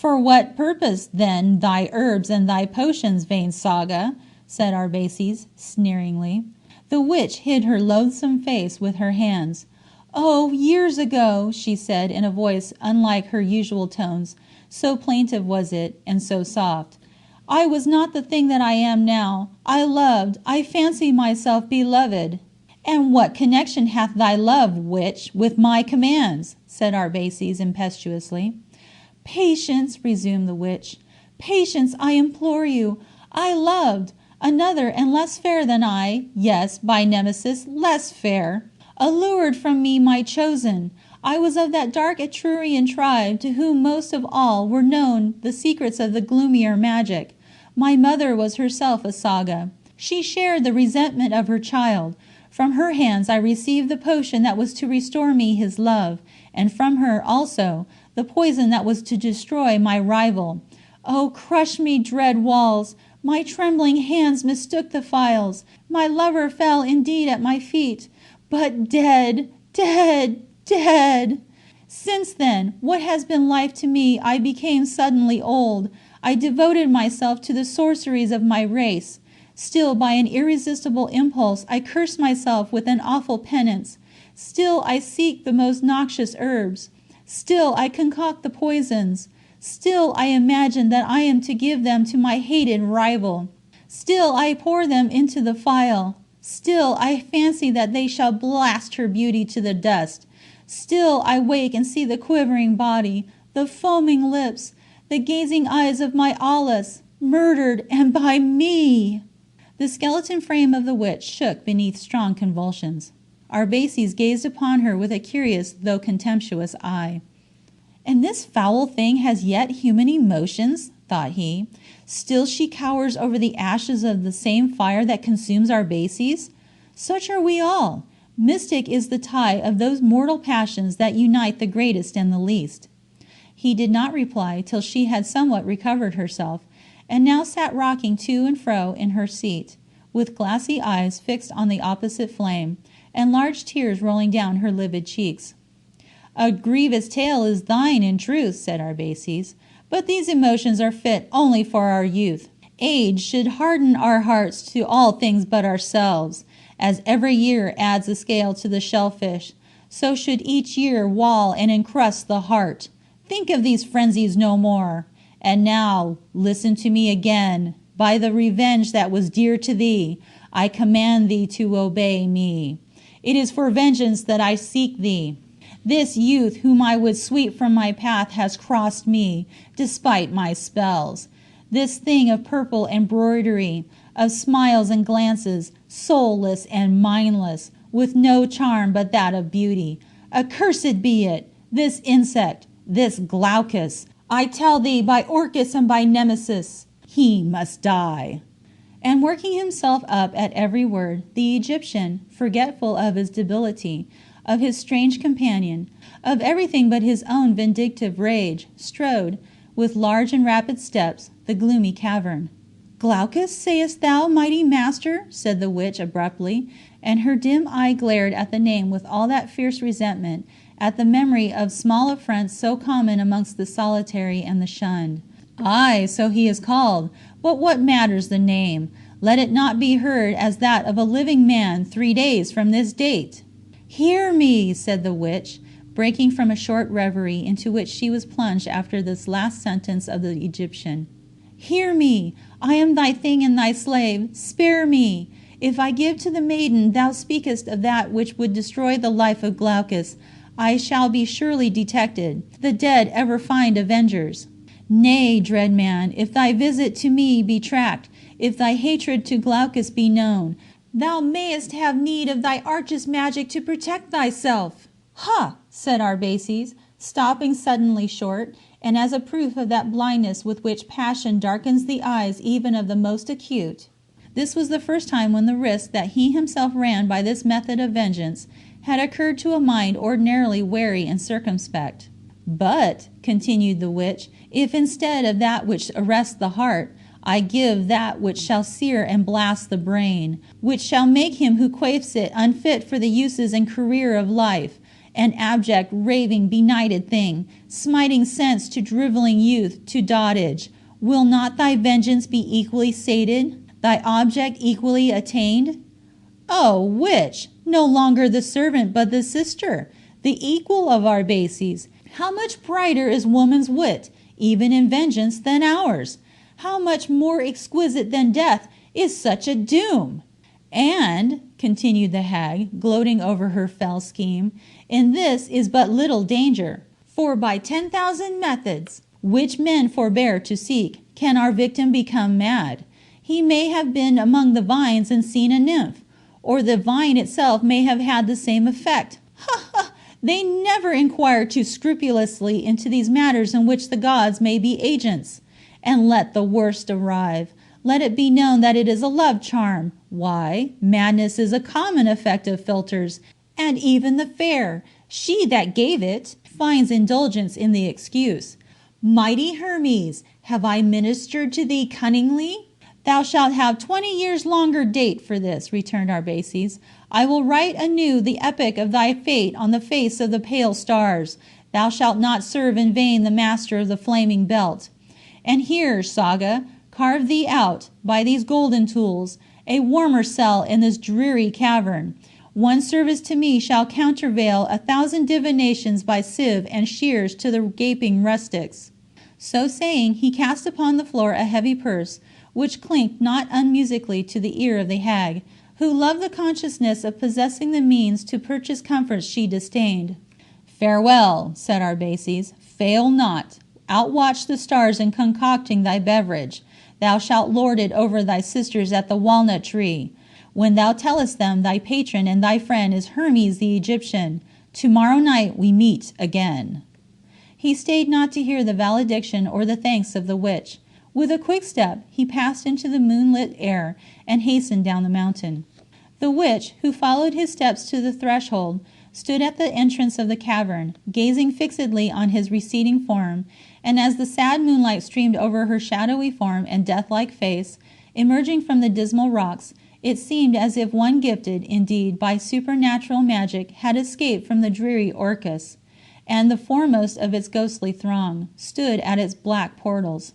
For what purpose, then, thy herbs and thy potions, vain Saga? Said Arbaces, sneeringly. The witch hid her loathsome face with her hands. Oh, years ago, she said in a voice unlike her usual tones, so plaintive was it, and so soft. I was not the thing that I am now. I loved, I fancied myself beloved. And what connection hath thy love, witch, with my commands? Said Arbaces impetuously. Patience, resumed the witch. Patience, I implore you. I loved another and less fair than I, yes, by Nemesis, less fair. Allured from me my chosen. I was of that dark Etrurian tribe to whom most of all were known the secrets of the gloomier magic. My mother was herself a Saga. She shared the resentment of her child. From her hands I received the potion that was to restore me his love, and from her also the poison that was to destroy my rival. Oh, crush me, dread walls! My trembling hands mistook the phials. My lover fell indeed at my feet, but dead, dead, dead. Since then, what has been life to me? I became suddenly old. I devoted myself to the sorceries of my race. Still, by an irresistible impulse, I curse myself with an awful penance. Still, I seek the most noxious herbs. Still, I concoct the poisons. Still, I imagine that I am to give them to my hated rival. Still, I pour them into the phial. Still, I fancy that they shall blast her beauty to the dust. Still, I wake and see the quivering body, the foaming lips, the gazing eyes of my Aulus, murdered, and by me. The skeleton frame of the witch shook beneath strong convulsions. Arbaces gazed upon her with a curious though contemptuous eye. And this foul thing has yet human emotions, thought he. Still she cowers over the ashes of the same fire that consumes Arbaces. Such are we all. Mystic is the tie of those mortal passions that unite the greatest and the least. He did not reply till she had somewhat recovered herself, and now sat rocking to and fro in her seat, with glassy eyes fixed on the opposite flame, and large tears rolling down her livid cheeks. A grievous tale is thine in truth, said Arbaces, but these emotions are fit only for our youth. Age should harden our hearts to all things but ourselves. As every year adds a scale to the shellfish, so should each year wall and encrust the heart. Think of these frenzies no more. And now, listen to me again. By the revenge that was dear to thee, I command thee to obey me. It is for vengeance that I seek thee. This youth whom I would sweep from my path has crossed me, despite my spells. This thing of purple embroidery, of smiles and glances, soulless and mindless, with no charm but that of beauty. Accursed be it, this insect, this Glaucus. I tell thee by Orcus and by Nemesis, he must die. And working himself up at every word, the Egyptian, forgetful of his debility, of his strange companion, of everything but his own vindictive rage, strode, with large and rapid steps, the gloomy cavern. Glaucus, sayest thou, mighty master? Said the witch abruptly, and her dim eye glared at the name with all that fierce resentment, at the memory of small affronts so common amongst the solitary and the shunned. Aye, so he is called, but what matters the name? Let it not be heard as that of a living man 3 days from this date. Hear me, said the witch, breaking from a short reverie into which she was plunged after this last sentence of the Egyptian. Hear me, I am thy thing and thy slave, spare me. If I give to the maiden thou speakest of that which would destroy the life of Glaucus, I shall be surely detected. The dead ever find avengers. Nay, dread man, if thy visit to me be tracked, if thy hatred to Glaucus be known, thou mayest have need of thy archest magic to protect thyself. Ha! Said Arbaces, stopping suddenly short, and as a proof of that blindness with which passion darkens the eyes even of the most acute. This was the first time when the risk that he himself ran by this method of vengeance had occurred to a mind ordinarily wary and circumspect. But, continued the witch, if instead of that which arrests the heart, I give that which shall sear and blast the brain, which shall make him who quaffs it unfit for the uses and career of life, an abject, raving, benighted thing, smiting sense to drivelling youth, to dotage. Will not thy vengeance be equally sated, thy object equally attained? Oh, which? No longer the servant, but the sister, the equal of Arbaces. How much brighter is woman's wit, even in vengeance, than ours? How much more exquisite than death is such a doom? And, continued the hag, gloating over her fell scheme, in this is but little danger, for by 10,000 methods, which men forbear to seek, can our victim become mad. He may have been among the vines and seen a nymph, or the vine itself may have had the same effect. Ha ha! They never inquire too scrupulously into these matters in which the gods may be agents. And let the worst arrive. Let it be known that it is a love charm. Why, madness is a common effect of philters, and even the fair, she that gave it, finds indulgence in the excuse. Mighty Hermes, have I ministered to thee cunningly? Thou shalt have 20 years longer date for this, returned Arbaces. I will write anew the epic of thy fate on the face of the pale stars. Thou shalt not serve in vain the master of the flaming belt. And here, Saga, carve thee out, by these golden tools, a warmer cell in this dreary cavern. One service to me shall countervail 1,000 divinations by sieve and shears to the gaping rustics. So saying, he cast upon the floor a heavy purse, which clinked not unmusically to the ear of the hag, who loved the consciousness of possessing the means to purchase comforts she disdained. Farewell, said Arbaces, fail not. Outwatch the stars in concocting thy beverage. Thou shalt lord it over thy sisters at the walnut tree. When thou tellest them thy patron and thy friend is Hermes the Egyptian, tomorrow night we meet again. He stayed not to hear the valediction or the thanks of the witch. With a quick step he passed into the moonlit air and hastened down the mountain. The witch, who followed his steps to the threshold, stood at the entrance of the cavern, gazing fixedly on his receding form, and as the sad moonlight streamed over her shadowy form and death-like face, emerging from the dismal rocks, it seemed as if one gifted, indeed, by supernatural magic had escaped from the dreary Orcus, and the foremost of its ghostly throng stood at its black portals,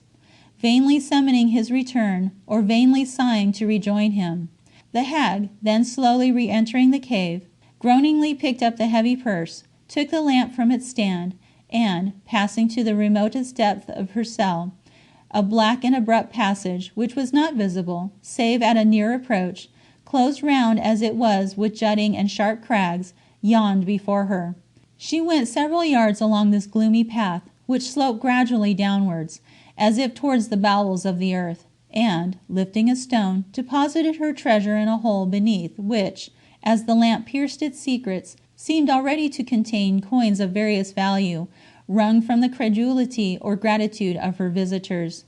vainly summoning his return, or vainly sighing to rejoin him. The hag, then slowly re-entering the cave, groaningly picked up the heavy purse, took the lamp from its stand, and, passing to the remotest depth of her cell, a black and abrupt passage, which was not visible, save at a near approach, closed round as it was with jutting and sharp crags, yawned before her. She went several yards along this gloomy path, which sloped gradually downwards, as if towards the bowels of the earth, and, lifting a stone, deposited her treasure in a hole beneath, which, as the lamp pierced its secrets, seemed already to contain coins of various value, wrung from the credulity or gratitude of her visitors.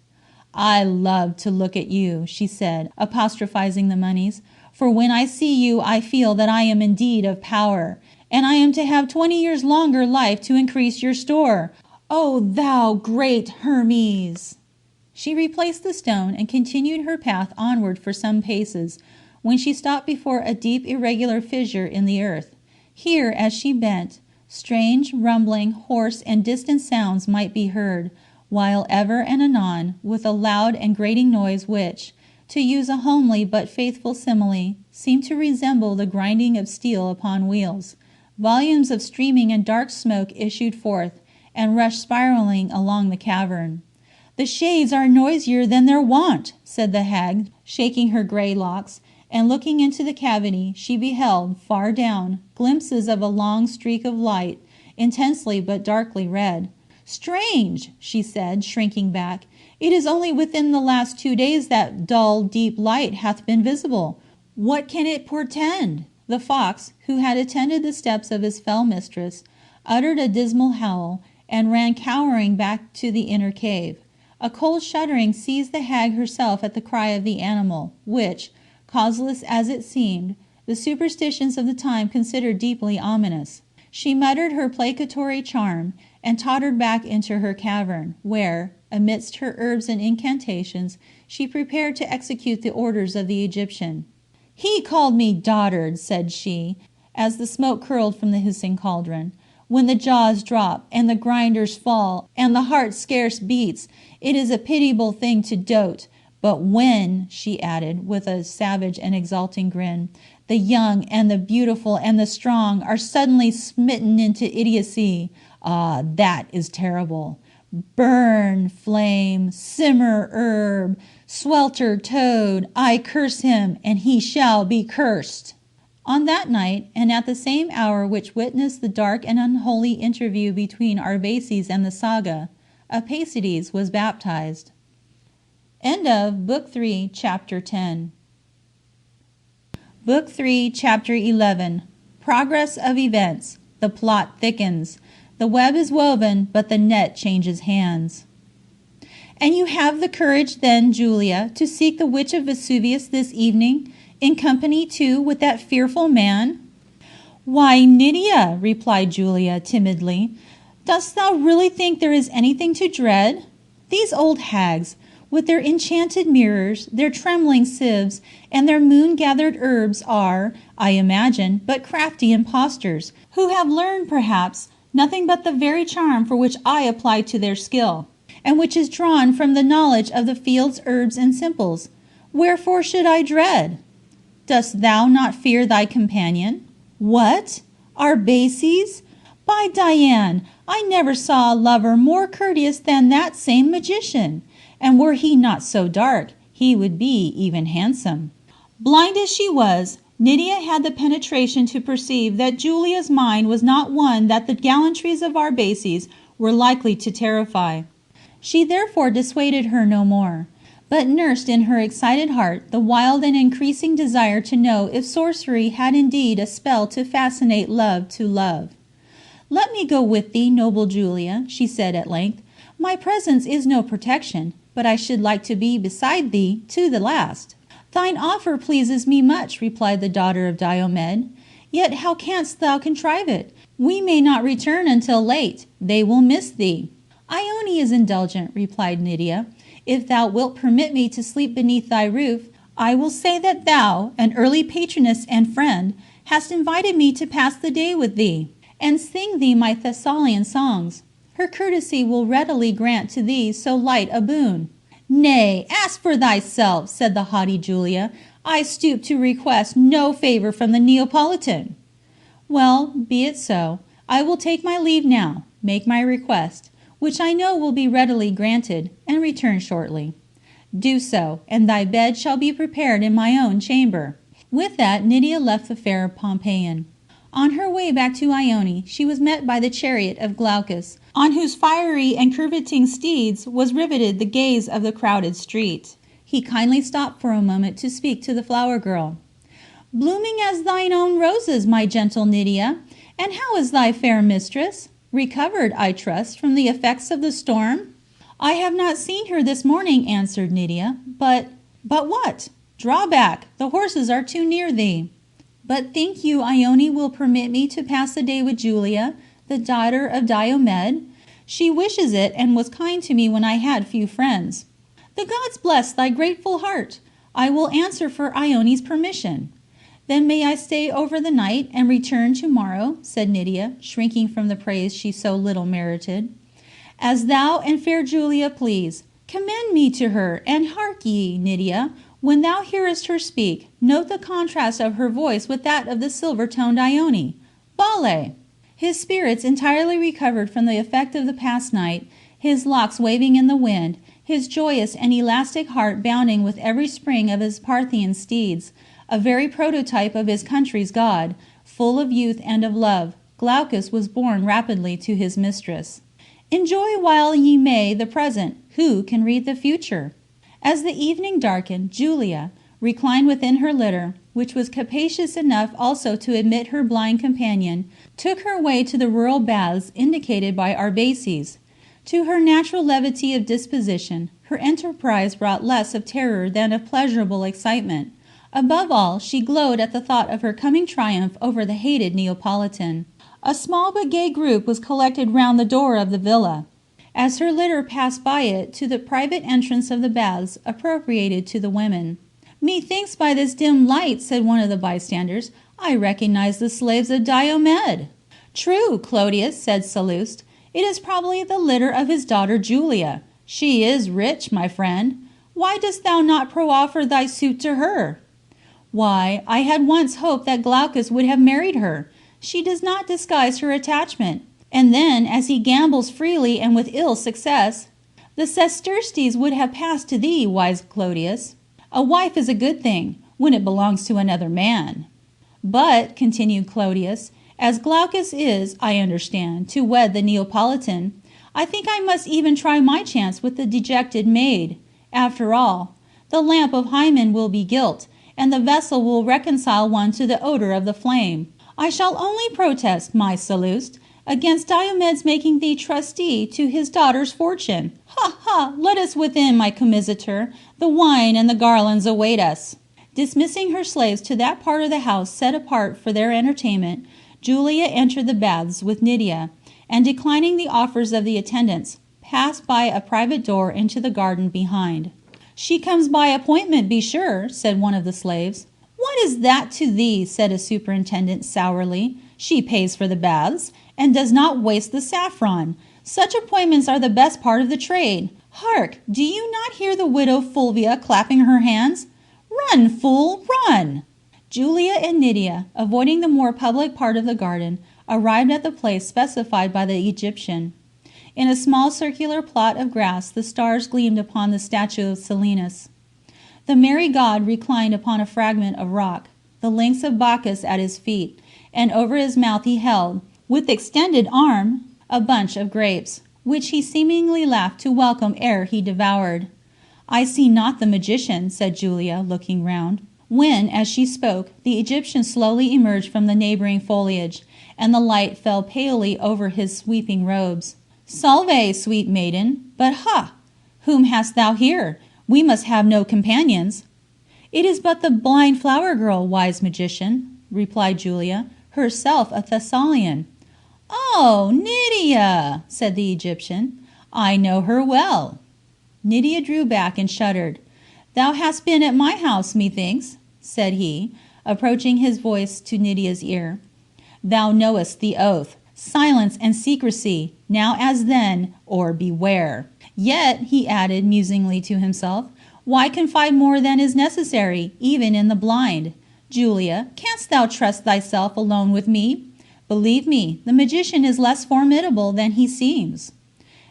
I love to look at you, she said, apostrophizing the moneys, for when I see you I feel that I am indeed of power, and I am to have 20 years longer life to increase your store. O thou great Hermes! She replaced the stone and continued her path onward for some paces, when she stopped before a deep irregular fissure in the earth. Here, as she bent, strange, rumbling, hoarse, and distant sounds might be heard, while ever and anon, with a loud and grating noise which, to use a homely but faithful simile, seemed to resemble the grinding of steel upon wheels, volumes of streaming and dark smoke issued forth, and rushed spiraling along the cavern. The shades are noisier than their wont, said the hag, shaking her grey locks, and looking into the cavity, she beheld, far down, glimpses of a long streak of light, intensely but darkly red. Strange, she said, shrinking back. It is only within the last 2 days that dull, deep light hath been visible. What can it portend? The fox, who had attended the steps of his fell mistress, uttered a dismal howl, and ran cowering back to the inner cave. A cold shuddering seized the hag herself at the cry of the animal, which, causeless as it seemed, the superstitions of the time considered deeply ominous. She muttered her placatory charm, and tottered back into her cavern, where, amidst her herbs and incantations, she prepared to execute the orders of the Egyptian. He called me dotard, said she, as the smoke curled from the hissing cauldron. when the jaws drop, and the grinders fall, and the heart scarce beats, it is a pitiable thing to dote. But when, she added, with a savage and exulting grin, the young and the beautiful and the strong are suddenly smitten into idiocy, ah, that is terrible. Burn, flame, simmer, herb, swelter, toad, I curse him, and he shall be cursed. On that night, and at the same hour which witnessed the dark and unholy interview between Arbaces and the saga, Arbaces was baptized. End of Book 3, Chapter 10. Book 3, Chapter 11. Progress of events. The plot thickens. The web is woven, but the net changes hands. And you have the courage then, Julia, to seek the witch of Vesuvius this evening, in company too with that fearful man? Why, Nydia, replied Julia timidly, dost thou really think there is anything to dread? These old hags, with their enchanted mirrors, their trembling sieves, and their moon-gathered herbs are, I imagine, but crafty impostors, who have learned, perhaps, nothing but the very charm for which I apply to their skill, and which is drawn from the knowledge of the field's herbs and simples. Wherefore should I dread? Dost thou not fear thy companion? What? Arbaces? By Diane, I never saw a lover more courteous than that same magician, and were he not so dark, he would be even handsome. Blind as she was, Nydia had the penetration to perceive that Julia's mind was not one that the gallantries of Arbaces were likely to terrify. She therefore dissuaded her no more, but nursed in her excited heart the wild and increasing desire to know if sorcery had indeed a spell to fascinate love to love. "Let me go with thee, noble Julia," she said at length. "My presence is no protection, but I should like to be beside thee to the last." "Thine offer pleases me much," replied the daughter of Diomed. "Yet how canst thou contrive it? We may not return until late. They will miss thee." "Ione is indulgent," replied Nydia. "If thou wilt permit me to sleep beneath thy roof, I will say that thou, an early patroness and friend, hast invited me to pass the day with thee, and sing thee my Thessalian songs. Her courtesy will readily grant to thee so light a boon." "Nay, ask for thyself," said the haughty Julia. "I stoop to request no favor from the Neapolitan." "Well, be it so. I will take my leave now, make my request, which I know will be readily granted, and return shortly." "Do so, and thy bed shall be prepared in my own chamber." With that, Nydia left the fair Pompeian. On her way back to Ione, she was met by the chariot of Glaucus, on whose fiery and curveting steeds was riveted the gaze of the crowded street. He kindly stopped for a moment to speak to the flower girl. "Blooming as thine own roses, my gentle Nydia, and how is thy fair mistress? Recovered, I trust, from the effects of the storm?" "I have not seen her this morning," answered Nydia, but what? Draw back, the horses are too near thee." "But think you Ione will permit me to pass the day with Julia, the daughter of Diomed? She wishes it, and was kind to me when I had few friends." "The gods bless thy grateful heart. I will answer for Ione's permission." "Then may I stay over the night, and return tomorrow?" said Nydia, shrinking from the praise she so little merited. "As thou and fair Julia please. Commend me to her, and hark ye, Nydia, when thou hearest her speak, note the contrast of her voice with that of the silver-toned Ione. Vale!" His spirits entirely recovered from the effect of the past night, his locks waving in the wind, his joyous and elastic heart bounding with every spring of his Parthian steeds, a very prototype of his country's god, full of youth and of love, Glaucus was borne rapidly to his mistress. Enjoy while ye may the present, who can read the future? As the evening darkened, Julia, reclined within her litter, which was capacious enough also to admit her blind companion, took her way to the rural baths indicated by Arbaces. To her natural levity of disposition, her enterprise brought less of terror than of pleasurable excitement. Above all, she glowed at the thought of her coming triumph over the hated Neapolitan. A small but gay group was collected round the door of the villa. As her litter passed by it to the private entrance of the baths appropriated to the women. "Methinks by this dim light," said one of the bystanders, "I recognize the slaves of Diomed." True, Clodius, said Sallust. It is probably the litter of his daughter Julia. She is rich, my friend. Why dost thou not proffer thy suit to her? Why, I had once hoped that Glaucus would have married her. She does not disguise her attachment. And then, as he gambles freely and with ill success, the sesterces would have passed to thee, wise Clodius. A wife is a good thing, when it belongs to another man. But, continued Clodius, as Glaucus is, I understand, to wed the Neapolitan, I think I must even try my chance with the dejected maid. After all, the lamp of Hymen will be gilt, and the vessel will reconcile one to the odor of the flame. I shall only protest, my Sallust, against Diomed's making thee trustee to his daughter's fortune. Ha, ha! Let us within, my compositor. The wine and the garlands await us. Dismissing her slaves to that part of the house set apart for their entertainment, Julia entered the baths with Nydia, and declining the offers of the attendants, passed by a private door into the garden behind. She comes by appointment, be sure, said one of the slaves. What is that to thee? Said a superintendent sourly. She pays for the baths, and does not waste the saffron. Such appointments are the best part of the trade. Hark! Do you not hear the widow Fulvia clapping her hands? Run, fool, run! Julia and Nydia, avoiding the more public part of the garden, arrived at the place specified by the Egyptian. In a small circular plot of grass the stars gleamed upon the statue of Silenus. The merry god reclined upon a fragment of rock, the links of Bacchus at his feet, and over his mouth he held, with extended arm, a bunch of grapes, which he seemingly laughed to welcome ere he devoured. I see not the magician, said Julia, looking round, when, as she spoke, the Egyptian slowly emerged from the neighbouring foliage, and the light fell palely over his sweeping robes. Salve, sweet maiden, but ha! Whom hast thou here? We must have no companions. It is but the blind flower girl, wise magician, replied Julia, herself a Thessalian. Oh, Nydia, said the Egyptian, I know her well. Nydia drew back and shuddered. Thou hast been at my house, methinks, said he, approaching his voice to Nydia's ear. Thou knowest the oath. Silence and secrecy, now as then, or beware. Yet, he added musingly to himself, why confide more than is necessary, even in the blind? Julia, canst thou trust thyself alone with me? Believe me, the magician is less formidable than he seems.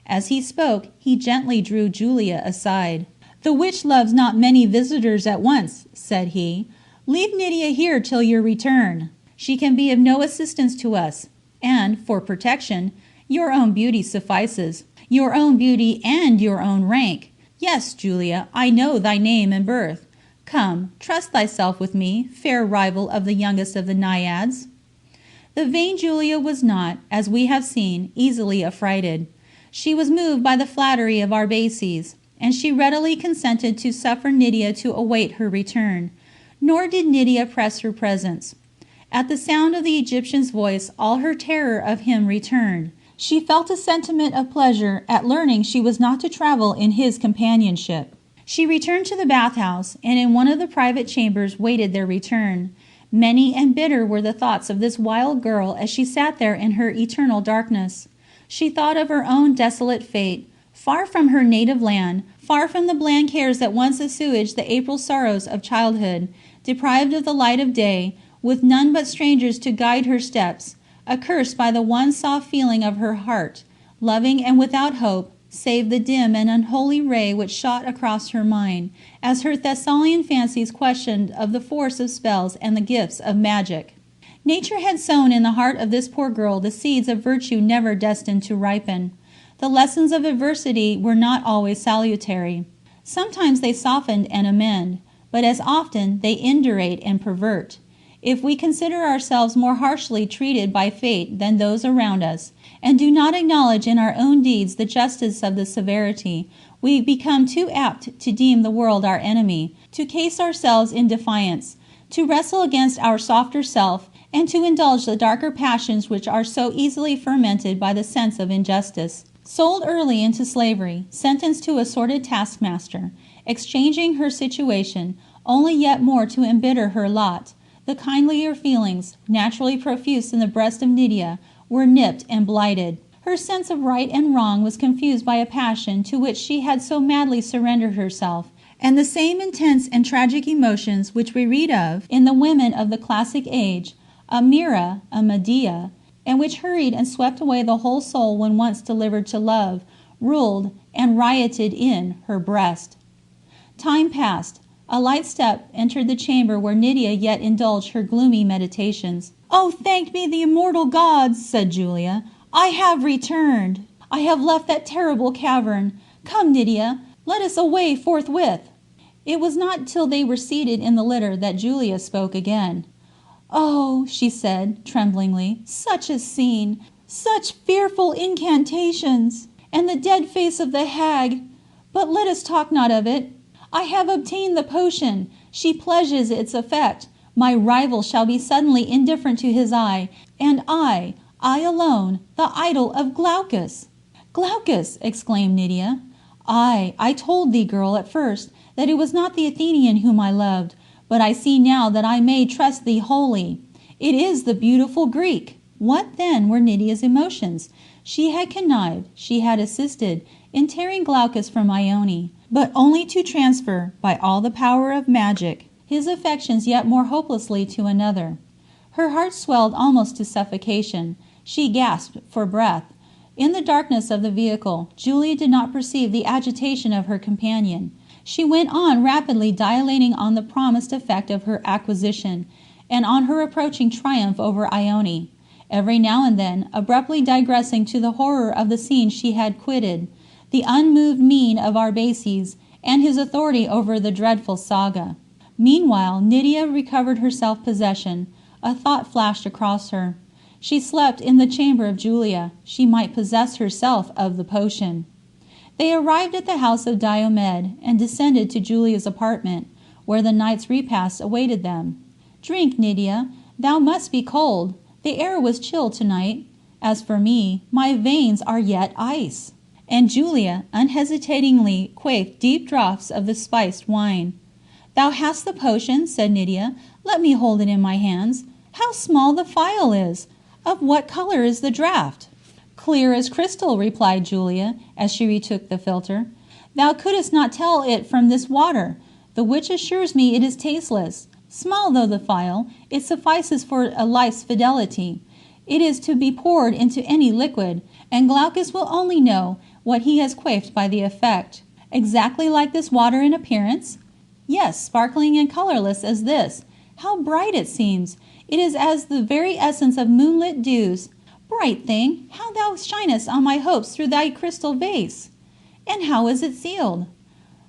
As he spoke, he gently drew Julia aside. The witch loves not many visitors at once, said he. Leave Nydia here till your return. She can be of no assistance to us, and, for protection, your own beauty suffices. Your own beauty and your own rank. Yes, Julia, I know thy name and birth. Come, trust thyself with me, fair rival of the youngest of the naiads. The vain Julia was not, as we have seen, easily affrighted. She was moved by the flattery of Arbaces, and she readily consented to suffer Nydia to await her return. Nor did Nydia press her presence. At the sound of the Egyptian's voice, all her terror of him returned. She felt a sentiment of pleasure at learning she was not to travel in his companionship. She returned to the bathhouse, and in one of the private chambers waited their return. Many and bitter were the thoughts of this wild girl as she sat there in her eternal darkness. She thought of her own desolate fate, far from her native land, far from the bland cares that once assuaged the April sorrows of childhood, deprived of the light of day, with none but strangers to guide her steps, accursed by the one soft feeling of her heart, loving and without hope, save the dim and unholy ray which shot across her mind, as her Thessalian fancies questioned of the force of spells and the gifts of magic. Nature had sown in the heart of this poor girl the seeds of virtue never destined to ripen. The lessons of adversity were not always salutary. Sometimes they softened and amend, but as often they indurate and pervert. If we consider ourselves more harshly treated by fate than those around us, and do not acknowledge in our own deeds the justice of the severity, we become too apt to deem the world our enemy, to case ourselves in defiance, to wrestle against our softer self, and to indulge the darker passions which are so easily fermented by the sense of injustice. Sold early into slavery, sentenced to a sordid taskmaster, exchanging her situation, only yet more to embitter her lot, the kindlier feelings, naturally profuse in the breast of Nydia, were nipped and blighted. Her sense of right and wrong was confused by a passion to which she had so madly surrendered herself, and the same intense and tragic emotions which we read of in the women of the classic age, a Mira, a Medea, and which hurried and swept away the whole soul when once delivered to love, ruled and rioted in her breast. Time passed. A light step entered the chamber where Nydia yet indulged her gloomy meditations. "Oh, thanked be the immortal gods," said Julia. "I have returned. I have left that terrible cavern. Come, Nydia, let us away forthwith." It was not till they were seated in the litter that Julia spoke again. "Oh," she said, tremblingly, "such a scene! Such fearful incantations! And the dead face of the hag! But let us talk not of it. I have obtained the potion. She pledges its effect. My rival shall be suddenly indifferent to his eye, and I alone, the idol of Glaucus." "Glaucus!" exclaimed Nydia. I told thee, girl, at first, that it was not the Athenian whom I loved, but I see now that I may trust thee wholly. It is the beautiful Greek." What then were Nydia's emotions? She had connived, she had assisted, in tearing Glaucus from Ione, but only to transfer, by all the power of magic, his affections yet more hopelessly to another. Her heart swelled almost to suffocation. She gasped for breath. In the darkness of the vehicle, Julia did not perceive the agitation of her companion. She went on rapidly dilating on the promised effect of her acquisition, and on her approaching triumph over Ione, every now and then abruptly digressing to the horror of the scene she had quitted, the unmoved mien of Arbaces, and his authority over the dreadful saga. Meanwhile Nydia recovered her self-possession. A thought flashed across her. She slept in the chamber of Julia. She might possess herself of the potion. They arrived at the house of Diomed, and descended to Julia's apartment, where the night's repast awaited them. "Drink, Nydia. Thou must be cold. The air was chill tonight. As for me, my veins are yet ice." And Julia unhesitatingly quaffed deep draughts of the spiced wine. "Thou hast the potion," said Nydia. "Let me hold it in my hands. How small the phial is! Of what color is the draught?" "Clear as crystal," replied Julia, as she retook the philter. "Thou couldst not tell it from this water. The witch assures me it is tasteless. Small though the phial, it suffices for a life's fidelity. It is to be poured into any liquid, and Glaucus will only know what he has quaffed by the effect." "Exactly like this water in appearance?" "Yes, sparkling and colorless as this. How bright it seems! It is as the very essence of moonlit dews. Bright thing, how thou shinest on my hopes through thy crystal vase! And how is it sealed?"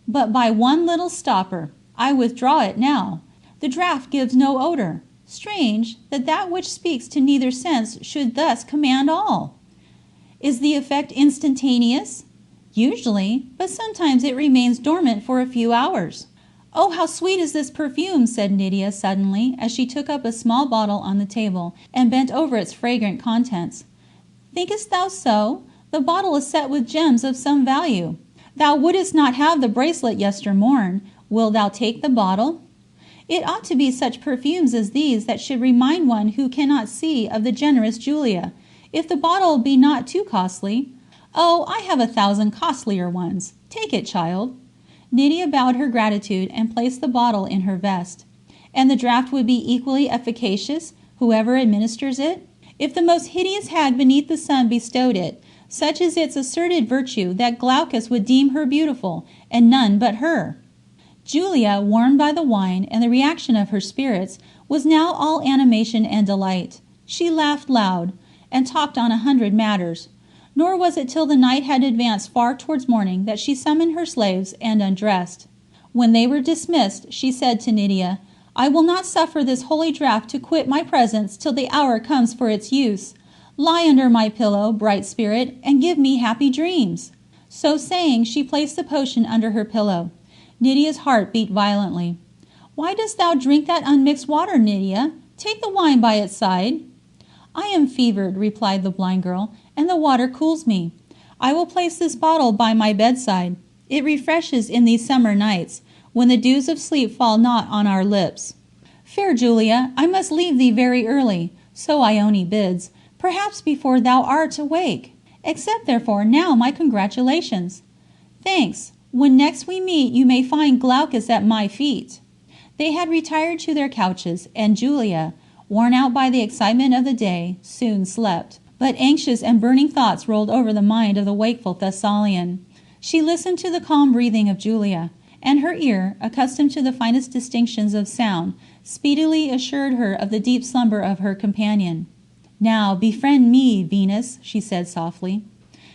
"But by one little stopper. I withdraw it now. The draught gives no odor. Strange, that that which speaks to neither sense should thus command all." "Is the effect instantaneous?" "Usually, but sometimes it remains dormant for a few hours." "Oh, how sweet is this perfume!" said Nydia suddenly, as she took up a small bottle on the table, and bent over its fragrant contents. "Thinkest thou so? The bottle is set with gems of some value. Thou wouldst not have the bracelet yestermorn. Wilt thou take the bottle?" "It ought to be such perfumes as these that should remind one who cannot see of the generous Julia, if the bottle be not too costly." "Oh, I have 1,000 costlier ones. Take it, child." Nydia bowed her gratitude and placed the bottle in her vest. "And the draught would be equally efficacious, whoever administers it? If the most hideous hag beneath the sun bestowed it, such is its asserted virtue that Glaucus would deem her beautiful, and none but her." Julia, warmed by the wine and the reaction of her spirits, was now all animation and delight. She laughed loud, and talked on 100 matters. Nor was it till the night had advanced far towards morning that she summoned her slaves and undressed. When they were dismissed, she said to Nydia, "I will not suffer this holy draught to quit my presence till the hour comes for its use. Lie under my pillow, bright spirit, and give me happy dreams." So saying, she placed the potion under her pillow. Nydia's heart beat violently. "Why dost thou drink that unmixed water, Nydia? Take the wine by its side." "I am fevered," replied the blind girl, "and the water cools me. I will place this bottle by my bedside. It refreshes in these summer nights, when the dews of sleep fall not on our lips. Fair Julia, I must leave thee very early, so Ione bids. perhaps before thou art awake. Accept therefore now my congratulations. Thanks. When next we meet you may find Glaucus at my feet." They had retired to their couches, and Julia, worn out by the excitement of the day, soon slept. But anxious and burning thoughts rolled over the mind of the wakeful Thessalian. She listened to the calm breathing of Julia, and her ear, accustomed to the finest distinctions of sound, speedily assured her of the deep slumber of her companion. "Now befriend me, Venus," she said softly.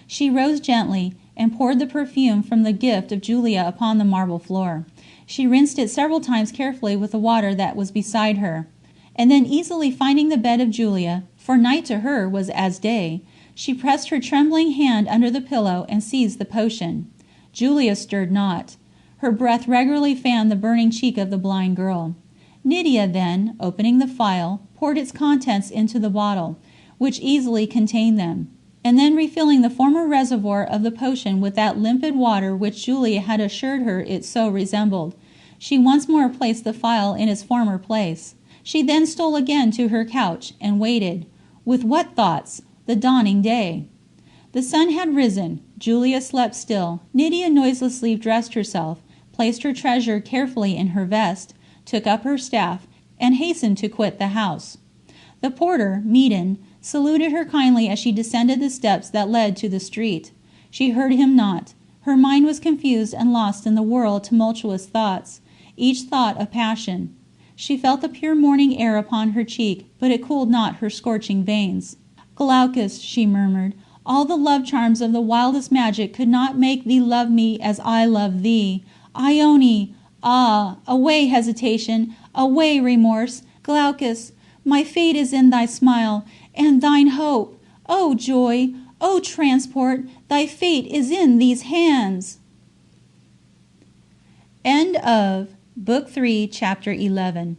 She rose gently, and poured the perfume from the gift of Julia upon the marble floor. She rinsed it several times carefully with the water that was beside her, and then easily finding the bed of Julia, for night to her was as day, she pressed her trembling hand under the pillow and seized the potion. Julia stirred not. Her breath regularly fanned the burning cheek of the blind girl. Nydia then, opening the phial, poured its contents into the bottle, which easily contained them, and then refilling the former reservoir of the potion with that limpid water which Julia had assured her it so resembled, she once more placed the phial in its former place. She then stole again to her couch, and waited. With what thoughts? The dawning day. The sun had risen. Julia slept still. Nydia noiselessly dressed herself, placed her treasure carefully in her vest, took up her staff, and hastened to quit the house. The porter, Medon, saluted her kindly as she descended the steps that led to the street. She heard him not. Her mind was confused and lost in the whirl of tumultuous thoughts, each thought a passion. She felt the pure morning air upon her cheek, but it cooled not her scorching veins. "Glaucus," she murmured, "all the love charms of the wildest magic could not make thee love me as I love thee. Ione! Ah, away hesitation, away remorse! Glaucus, my fate is in thy smile, and thine hope. O joy! O transport! Thy fate is in these hands." End of Book 3, Chapter 11.